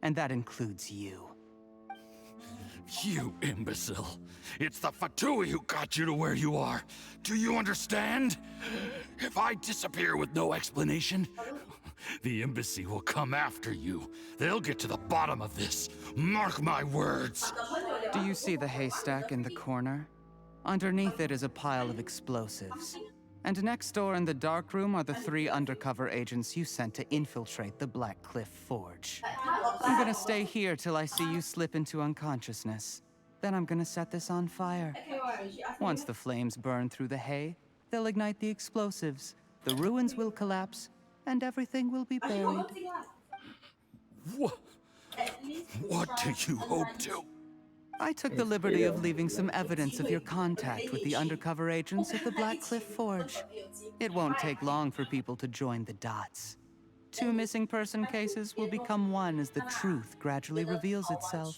S9: And that includes you.
S18: You imbecile. It's the Fatui who got you to where you are. Do you understand? If I disappear with no explanation, the embassy will come after you. They'll get to the bottom of this. Mark my words.
S9: Do you see the haystack in the corner? Underneath it is a pile of explosives. And next door in the dark room are the 3 undercover agents you sent to infiltrate the Black Cliff Forge. I'm gonna stay here till I see you slip into unconsciousness. Then I'm gonna set this on fire. Once the flames burn through the hay, they'll ignite the explosives, the ruins will collapse, and everything will be buried.
S18: What do you hope to?
S9: I took the liberty of leaving some evidence of your contact with the undercover agents at the Black Cliff Forge. It won't take long for people to join the dots. 2 missing person cases will become 1 as the truth gradually reveals itself.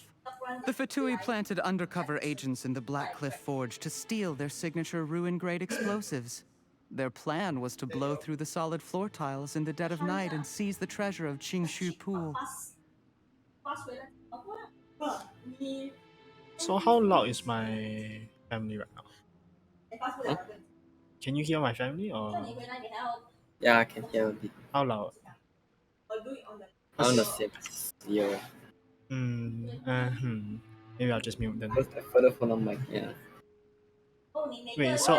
S9: The Fatui planted undercover agents in the Black Cliff Forge to steal their signature ruin-grade explosives. Their plan was to blow through the solid floor tiles in the dead of night and seize the treasure of Qingshu Pool.
S1: So how loud is my family right now? Can you hear my family or?
S2: Yeah, I can hear a bit.
S1: How loud?
S2: I'm the same as you.
S1: Maybe I'll just mute then.
S2: Further from the mic, yeah.
S1: Wait, so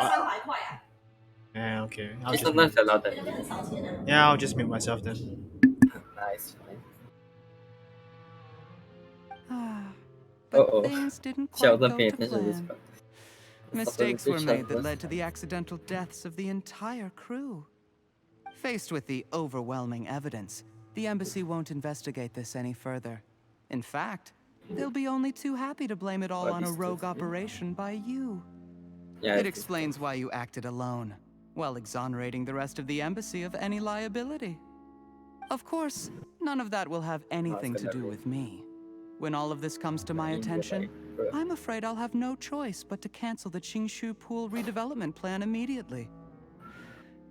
S1: yeah, okay. I'll just
S2: Sometimes
S1: mute.
S2: allow that.
S1: Yeah, I'll just mute myself then.
S2: Nice, fine.
S9: But things didn't quite
S2: Sheldon
S9: go
S2: paying
S9: to
S2: attention to this
S9: plan.
S2: part.
S9: Mistakes were made that led to the accidental deaths of the entire crew. Faced with the overwhelming evidence, the embassy won't investigate this any further. In fact, they'll be only too happy to blame it all on a rogue operation by you. It explains why you acted alone, while exonerating the rest of the embassy of any liability. Of course, none of that will have anything to do with me. When all of this comes to my attention, I'm afraid I'll have no choice but to cancel the Qingshu Pool redevelopment plan immediately.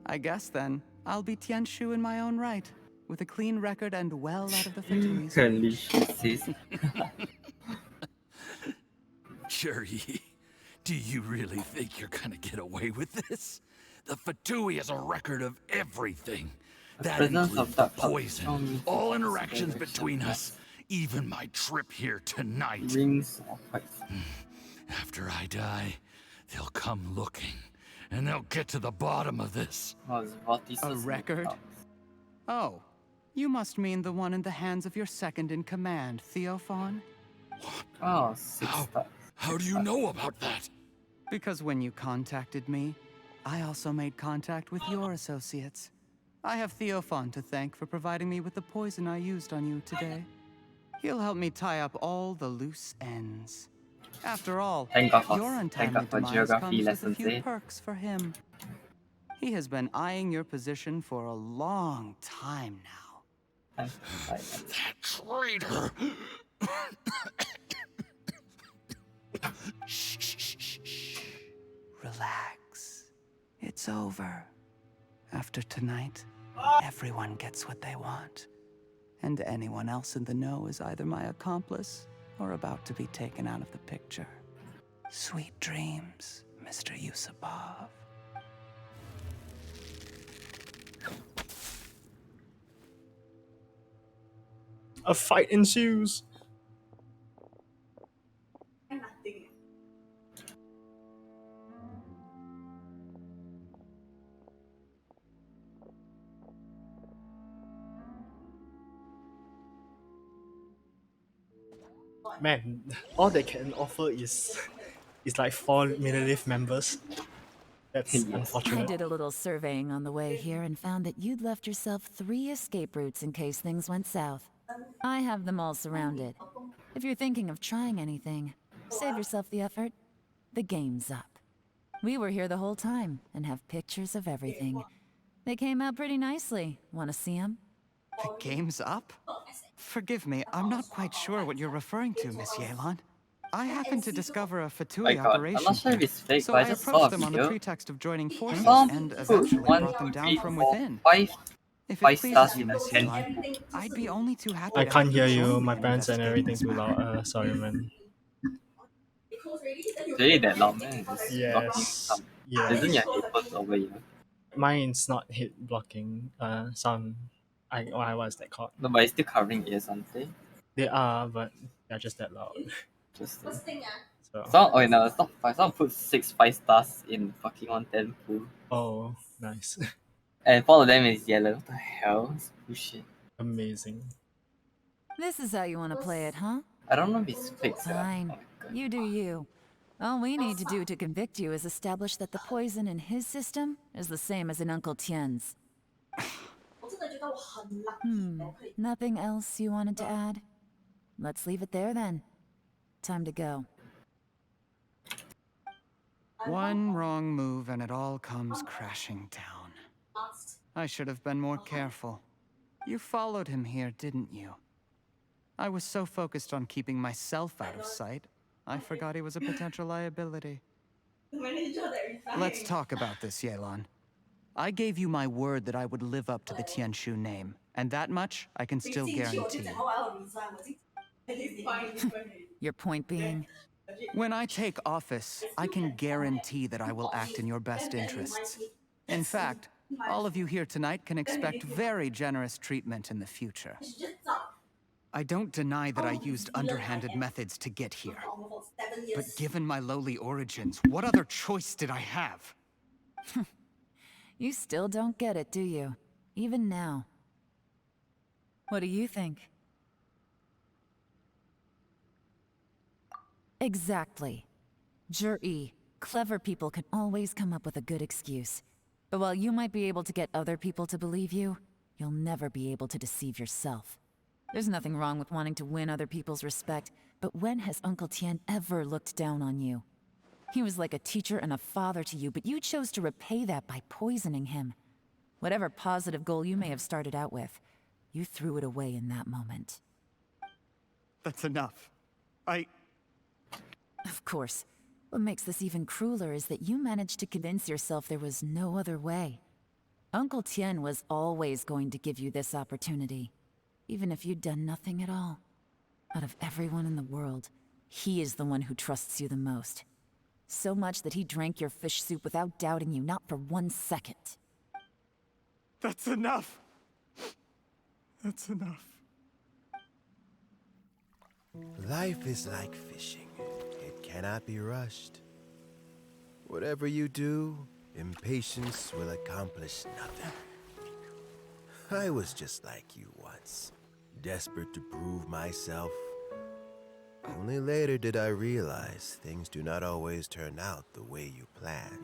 S9: I guess then, I'll be Tianshu in my own right, with a clean record and well out of the Fatui's reach.
S18: Juri, do you really think you're gonna get away with this? The Fatui has a record of everything. That includes the poison, all interactions between us, even my trip here tonight. After I die, they'll come looking, and they'll get to the bottom of this.
S9: A record? Oh, you must mean the one in the hands of your second-in-command, Theophan?
S2: Oh,
S18: How do you know about that?
S9: Because when you contacted me, I also made contact with your associates. I have Theophan to thank for providing me with the poison I used on you today. He'll help me tie up all the loose ends. After all, your untimely demise comes with a few perks for him. He has been eyeing your position for a long time now.
S18: That traitor!
S9: Shh. Relax. It's over. After tonight, everyone gets what they want. And anyone else in the know is either my accomplice or about to be taken out of the picture. Sweet dreams, Mr. Yusupov.
S1: A fight ensues. Man, all they can offer is like 4 Minilift members. That's unfortunate.
S6: I did a little surveying on the way here and found that you'd left yourself 3 escape routes in case things went south. I have them all surrounded. If you're thinking of trying anything, save yourself the effort. The game's up. We were here the whole time and have pictures of everything. They came out pretty nicely. Want to see them?
S9: The game's up? Forgive me, I'm not quite sure what you're referring to, Miss Yelan. I happened to discover a
S2: My
S9: Fatui
S2: god, I'm
S9: operation
S2: not sure if
S9: here,
S2: it's fake,
S9: so
S2: but I
S9: I
S2: just saw
S9: approached
S2: a
S9: them on the
S2: video.
S9: pretext of joining forces
S2: Someone
S9: and
S2: put
S9: eventually
S2: 1,
S9: brought them
S2: 2,
S9: down
S2: 3,
S9: from
S2: 4,
S9: within.
S2: 5
S9: If it
S2: 5
S9: pleases
S2: stars
S9: you,
S2: in a
S9: Miss
S2: 10.
S9: Yelan, I'd be only too happy
S1: I
S9: to have
S1: can't
S9: you
S1: hear
S9: join
S1: you.
S9: me
S1: My
S9: in
S1: parents and
S9: investigating
S1: everything's
S9: this
S1: too
S9: matter.
S1: loud. Sorry, man.
S2: It's really that loud, man. It's just blocking
S1: Yes.
S2: some. Isn't
S1: Yes.
S2: your headphones over here?
S1: Mine's not hit blocking. Some. What's that called?
S2: No, but it's still covering ears, aren't they?
S1: They are, but they're just that loud.
S2: Just
S1: So.
S2: so, oh no, it's not 5. Someone put 6 5 stars in fucking 110 pool.
S1: Oh, nice.
S2: And 4 of them is yellow. What the hell? It's bullshit.
S1: Amazing.
S6: This is how you want to play it, huh?
S2: I don't know if it's fake.
S6: Fine. You do you. All we need to do to convict you is establish that the poison in his system is the same as in Uncle Tien's. Nothing else you wanted to add? Let's leave it there then. Time to go.
S9: One wrong move and it all comes crashing down. I should have been more careful. You followed him here, didn't you? I was so focused on keeping myself out of sight, I forgot he was a potential liability. Let's talk about this, Yelan. I gave you my word that I would live up to the Tianshu name, and that much I can still guarantee.
S6: Your point being?
S9: When I take office, I can guarantee that I will act in your best interests. In fact, all of you here tonight can expect very generous treatment in the future. I don't deny that I used underhanded methods to get here. But given my lowly origins, what other choice did I have?
S6: You still don't get it, do you? Even now. What do you think? Exactly. Jur-E, clever people can always come up with a good excuse. But while you might be able to get other people to believe you, you'll never be able to deceive yourself. There's nothing wrong with wanting to win other people's respect, but when has Uncle Tien ever looked down on you? He was like a teacher and a father to you, but you chose to repay that by poisoning him. Whatever positive goal you may have started out with, you threw it away in that moment.
S9: That's enough.
S6: Of course. What makes this even crueler is that you managed to convince yourself there was no other way. Uncle Tien was always going to give you this opportunity, even if you'd done nothing at all. Out of everyone in the world, he is the one who trusts you the most. So much that he drank your fish soup without doubting you, not for 1 second.
S9: That's enough. That's enough.
S5: Life is like fishing. It cannot be rushed. Whatever you do, impatience will accomplish nothing. I was just like you once, desperate to prove myself. Only later did I realize things do not always turn out the way you plan.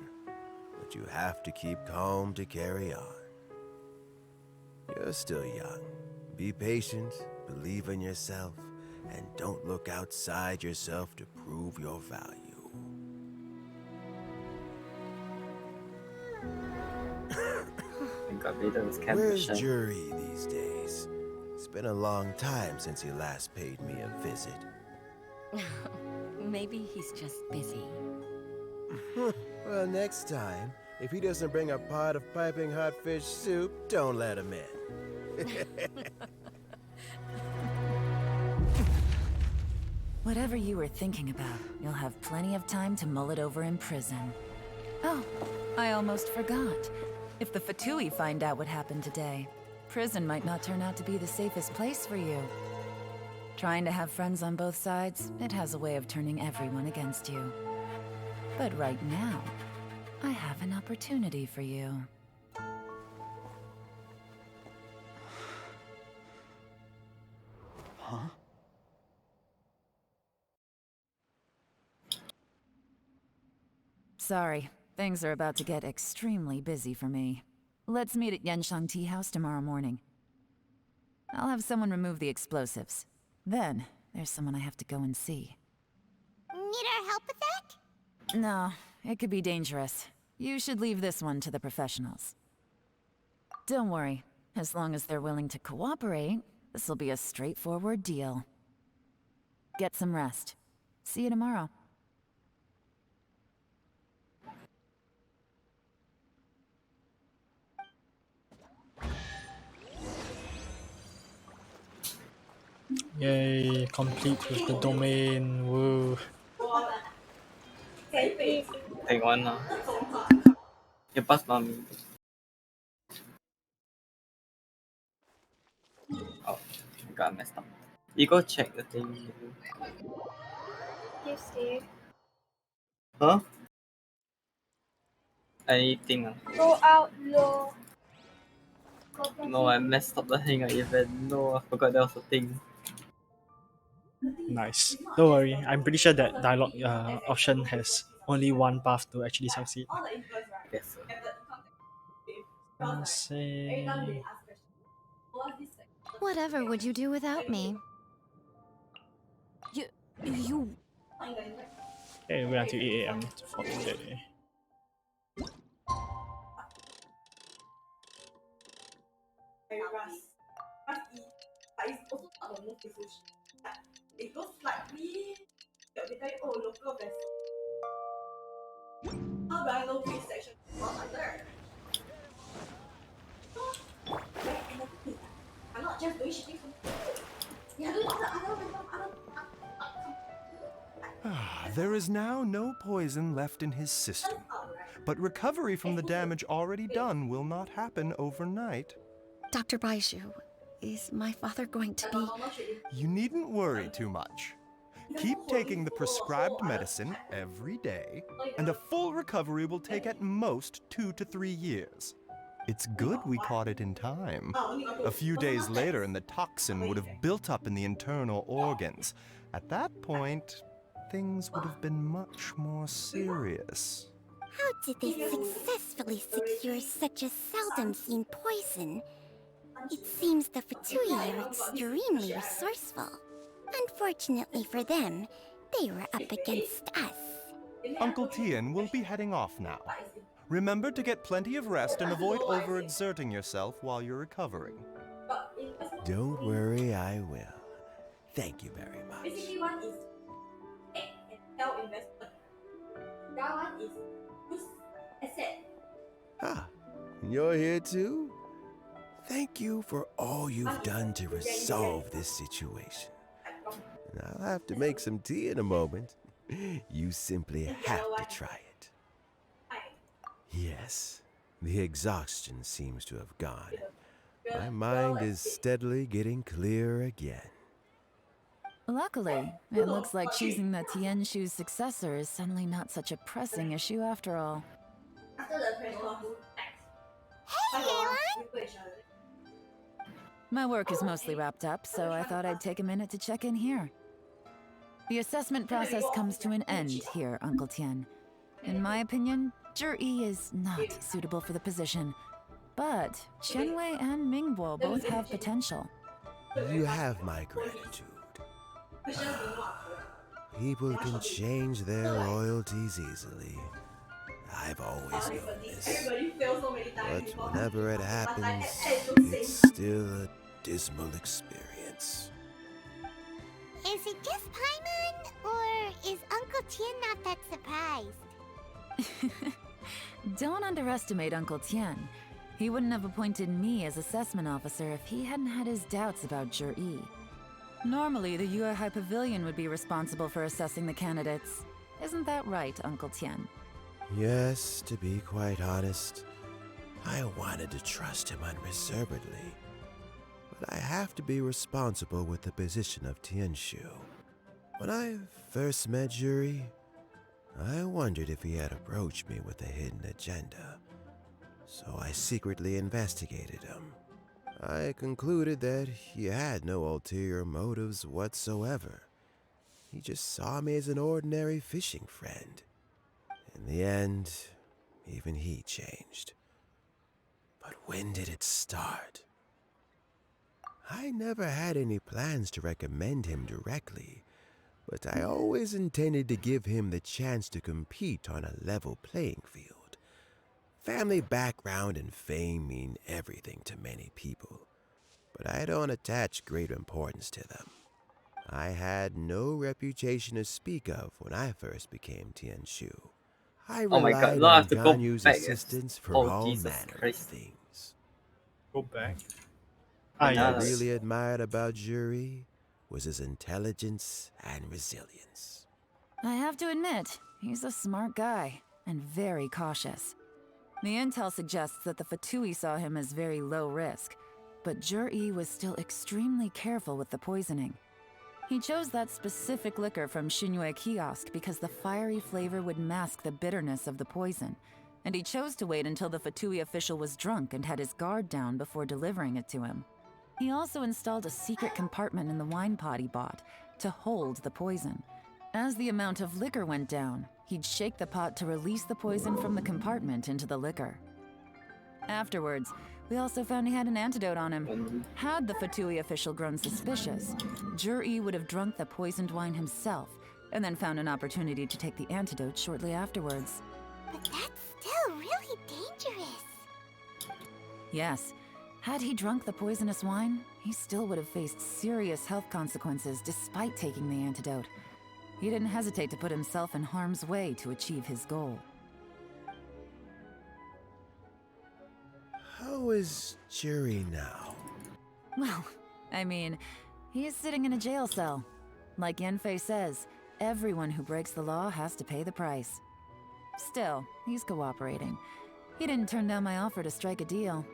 S5: But you have to keep calm to carry on. You're still young. Be patient, believe in yourself, and don't look outside yourself to prove your value. Where's Jur-E these days? It's been a long time since he last paid me a visit.
S3: Maybe he's just busy.
S5: Well, next time, if he doesn't bring a pot of piping hot fish soup, don't let him in.
S6: Whatever you were thinking about, you'll have plenty of time to mull it over in prison. Oh, I almost forgot. If the Fatui find out what happened today, prison might not turn out to be the safest place for you. Trying to have friends on both sides, it has a way of turning everyone against you. But right now, I have an opportunity for you.
S9: Huh?
S6: Sorry, things are about to get extremely busy for me. Let's meet at Yanshang Tea House tomorrow morning. I'll have someone remove the explosives. Then, there's someone I have to go and see.
S4: Need our help with that?
S6: No, it could be dangerous. You should leave this one to the professionals. Don't worry. As long as they're willing to cooperate, this'll be a straightforward deal. Get some rest. See you tomorrow.
S1: Yay, complete with the domain. Woo.
S2: Take one now. You pass mommy. Oh, I got messed up. You go check the thing.
S19: You see.
S2: Huh? Anything?
S19: Go out low.
S2: No, I messed up the hangar event. No, I forgot there was a thing.
S1: Nice. Don't worry. I'm pretty sure that dialogue option has only one path to actually succeed.
S2: Guess so.
S1: Let's see.
S3: Whatever would you do without me? You...
S1: Okay, wait until 8 AM for today.
S17: There is now no poison left in his system, but recovery from the damage already done will not happen overnight.
S3: Dr. Baishu, is my father going to be...
S17: You needn't worry too much. Keep taking the prescribed medicine every day, and a full recovery will take at most 2 to 3 years. It's good we caught it in time. A few days later, and the toxin would have built up in the internal organs. At that point, things would have been much more serious.
S4: How did they successfully secure such a seldom-seen poison? It seems the Fatui are extremely resourceful. Unfortunately for them, they were up against us.
S17: Uncle Tien will be heading off now. Remember to get plenty of rest and avoid overexerting yourself while you're recovering.
S5: Don't worry, I will. Thank you very much. Ah, you're here too? Thank you for all you've done to resolve this situation. And I'll have to make some tea in a moment. You simply have to try it. Yes, the exhaustion seems to have gone. My mind is steadily getting clearer again.
S6: Luckily, it looks like choosing the Tianshu's successor is suddenly not such a pressing issue after all.
S4: Hey, Lahn!
S6: My work is mostly wrapped up, so I thought I'd take a minute to check in here. The assessment process comes to an end here, Uncle Tien. In my opinion, Zhi is not suitable for the position. But Qianwei and Mingbo both have potential.
S5: You have my gratitude. People can change their loyalties easily. I've always known this. But whenever it happens, it's still a dismal experience.
S4: Is it just Paimon, or is Uncle Tien not that surprised?
S6: Don't underestimate Uncle Tien. He wouldn't have appointed me as assessment officer if he hadn't had his doubts about Zhi. Normally, the Yue High Pavilion would be responsible for assessing the candidates. Isn't that right, Uncle Tien?
S5: Yes, to be quite honest, I wanted to trust him unreservedly. But I have to be responsible with the position of Tianshu. When I first met Zhi, I wondered if he had approached me with a hidden agenda. So I secretly investigated him. I concluded that he had no ulterior motives whatsoever. He just saw me as an ordinary fishing friend. In the end, even he changed. But when did it start? I never had any plans to recommend him directly, but I always intended to give him the chance to compete on a level playing field. Family background and fame mean everything to many people, but I don't attach great importance to them. I had no reputation to speak of when I first became Tianshu. I
S2: Oh my god,
S5: relied
S2: do I
S5: on
S2: have to go
S5: Ganyu's
S2: back?
S5: assistance for
S2: Oh
S5: all
S2: Jesus
S5: manner of
S2: Christ.
S5: things.
S1: Go back.
S5: What I
S1: Yes.
S5: really admired about Juri was his intelligence and resilience.
S6: I have to admit, he's a smart guy, and very cautious. The intel suggests that the Fatui saw him as very low risk, but Jur-E was still extremely careful with the poisoning. He chose that specific liquor from Shinue Kiosk because the fiery flavor would mask the bitterness of the poison, and he chose to wait until the Fatui official was drunk and had his guard down before delivering it to him. He also installed a secret compartment in the wine pot he bought to hold the poison. As the amount of liquor went down, he'd shake the pot to release the poison from the compartment into the liquor. Afterwards, we also found he had an antidote on him. Had the Fatui official grown suspicious, Jur-E would have drunk the poisoned wine himself, and then found an opportunity to take the antidote shortly afterwards.
S4: But that's still really dangerous.
S6: Yes, had he drunk the poisonous wine, he still would have faced serious health consequences despite taking the antidote. He didn't hesitate to put himself in harm's way to achieve his goal.
S5: How is Juri now?
S6: Well, I mean, he's sitting in a jail cell. Like Yanfei says, everyone who breaks the law has to pay the price. Still, he's cooperating. He didn't turn down my offer to strike a deal.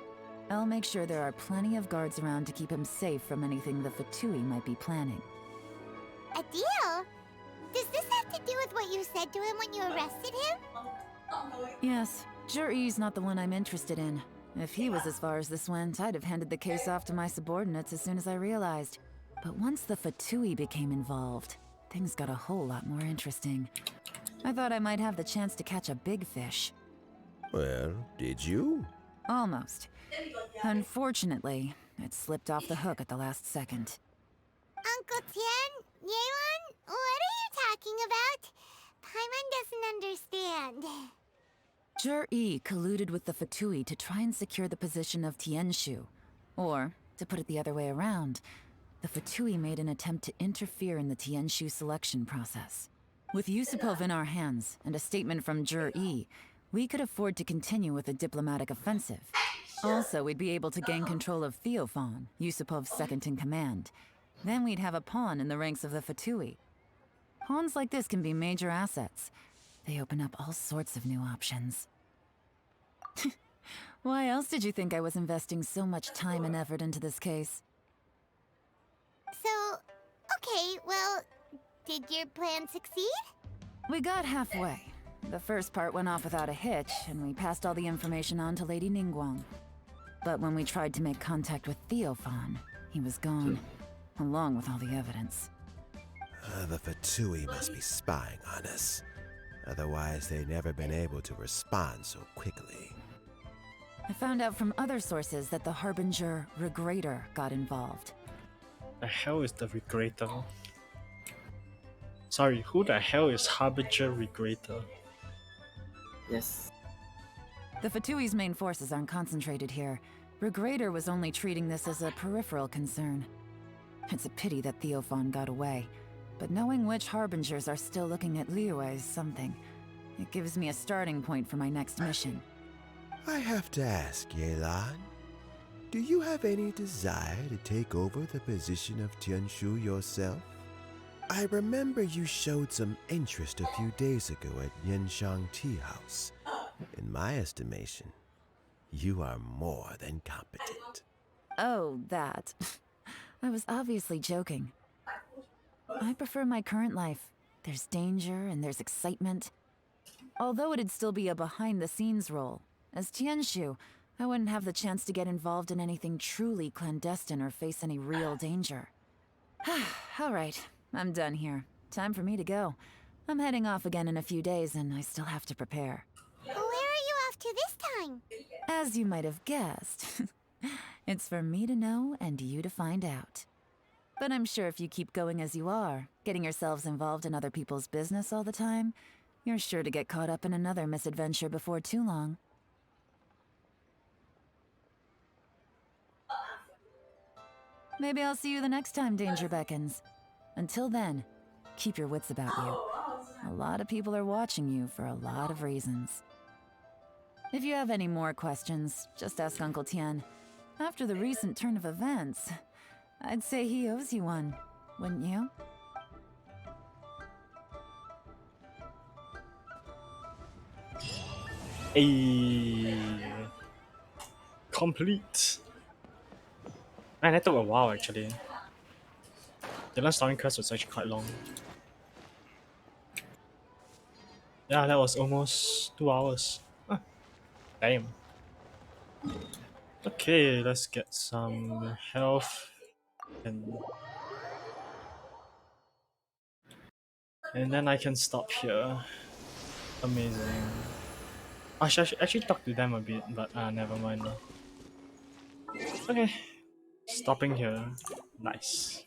S6: I'll make sure there are plenty of guards around to keep him safe from anything the Fatui might be planning.
S4: A deal? Does this have to do with what you said to him when you arrested him?
S6: Yes, Jur-E's not the one I'm interested in. If he was as far as this went, I'd have handed the case off to my subordinates as soon as I realized. But once the Fatui became involved, things got a whole lot more interesting. I thought I might have the chance to catch a big fish.
S5: Well, did you?
S6: Almost. Unfortunately, it slipped off the hook at the last second.
S4: Uncle Tian? Yeon? What are you talking about? Paimon doesn't understand.
S6: Jur-E colluded with the Fatui to try and secure the position of Tianshu. Or, to put it the other way around, the Fatui made an attempt to interfere in the Tianshu selection process. With Yusupov in our hands and a statement from Jur-E, we could afford to continue with a diplomatic offensive. Also, we'd be able to gain control of Theophan, Yusupov's second-in-command. Then we'd have a pawn in the ranks of the Fatui. Pawns like this can be major assets. They open up all sorts of new options. Why else did you think I was investing so much time and effort into this case?
S4: So, okay, well, did your plan succeed?
S6: We got halfway. The first part went off without a hitch, and we passed all the information on to Lady Ningguang. But when we tried to make contact with Theophan, he was gone, along with all the evidence.
S5: The Fatui must be spying on us. Otherwise, they'd never been able to respond so quickly.
S6: I found out from other sources that the Harbinger Regrator got involved.
S1: The hell is the Regrator? Sorry, who the hell is Harbinger Regrator?
S2: Yes.
S6: The Fatui's main forces aren't concentrated here. Regrator was only treating this as a peripheral concern. It's a pity that Theophan got away, but knowing which Harbingers are still looking at Liyue is something. It gives me a starting point for my next mission.
S5: I have to ask, Lahn, do you have any desire to take over the position of Tianshu yourself? I remember you showed some interest a few days ago at Yenshang Tea House. In my estimation, you are more than competent.
S6: Oh, that. I was obviously joking. I prefer my current life. There's danger and there's excitement. Although it'd still be a behind-the-scenes role, as Tianshu, I wouldn't have the chance to get involved in anything truly clandestine or face any real danger. All right, I'm done here. Time for me to go. I'm heading off again in a few days and I still have to prepare.
S4: Where are you off to this time?
S6: As you might have guessed, it's for me to know and you to find out. But I'm sure if you keep going as you are, getting yourselves involved in other people's business all the time, you're sure to get caught up in another misadventure before too long. Maybe I'll see you the next time danger beckons. Until then, keep your wits about you. A lot of people are watching you for a lot of reasons. If you have any more questions, just ask Uncle Tian. After the recent turn of events, I'd say he owes you one, wouldn't you?
S1: Complete. Man, that took a while actually. The last starting quest was actually quite long. Yeah, that was almost 2 hours. Huh. Damn. Okay, let's get some health and then I can stop here. Amazing. I should actually talk to them a bit, but never mind. Okay, stopping here. Nice.